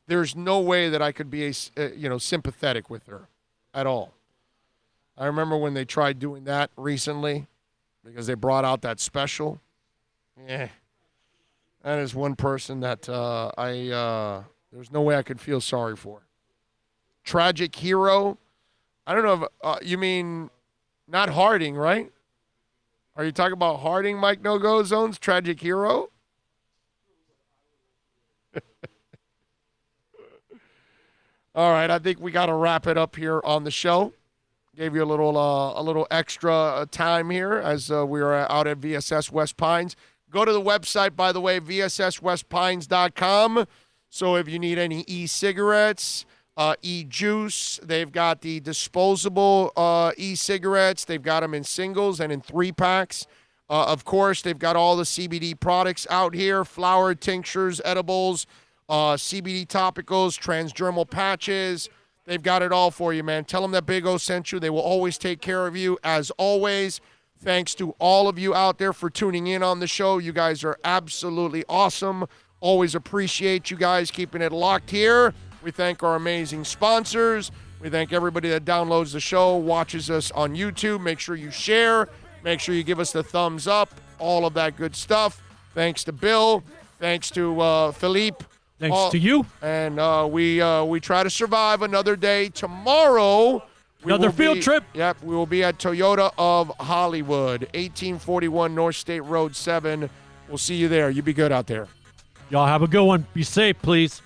there's no way that I could be sympathetic with her at all. I remember when they tried doing that recently because they brought out that special. Yeah. That is one person that there's no way I could feel sorry for. Tragic hero. I don't know if you mean not Harding, right? Are you talking about Harding, Mike No-Go Zones, tragic hero? All right, I think we got to wrap it up here on the show. Gave you a little extra time here as we are out at VSS West Pines. Go to the website, by the way, vsswestpines.com. So if you need any e-cigarettes, e-juice, they've got the disposable e-cigarettes. They've got them in singles and in 3-packs. Of course, they've got all the CBD products out here, flower tinctures, edibles, CBD topicals, transdermal patches. They've got it all for you, man. Tell them that Big O sent you. They will always take care of you, as always. Thanks to all of you out there for tuning in on the show. You guys are absolutely awesome. Always appreciate you guys keeping it locked here. We thank our amazing sponsors. We thank everybody that downloads the show, watches us on YouTube. Make sure you share. Make sure you give us the thumbs up. All of that good stuff. Thanks to Bill. Thanks to Philippe. Thanks to you. And we try to survive another day. Tomorrow, another field trip. Yep, we will be at Toyota of Hollywood, 1841 North State Road 7. We'll see you there. You be good out there. Y'all have a good one. Be safe, please.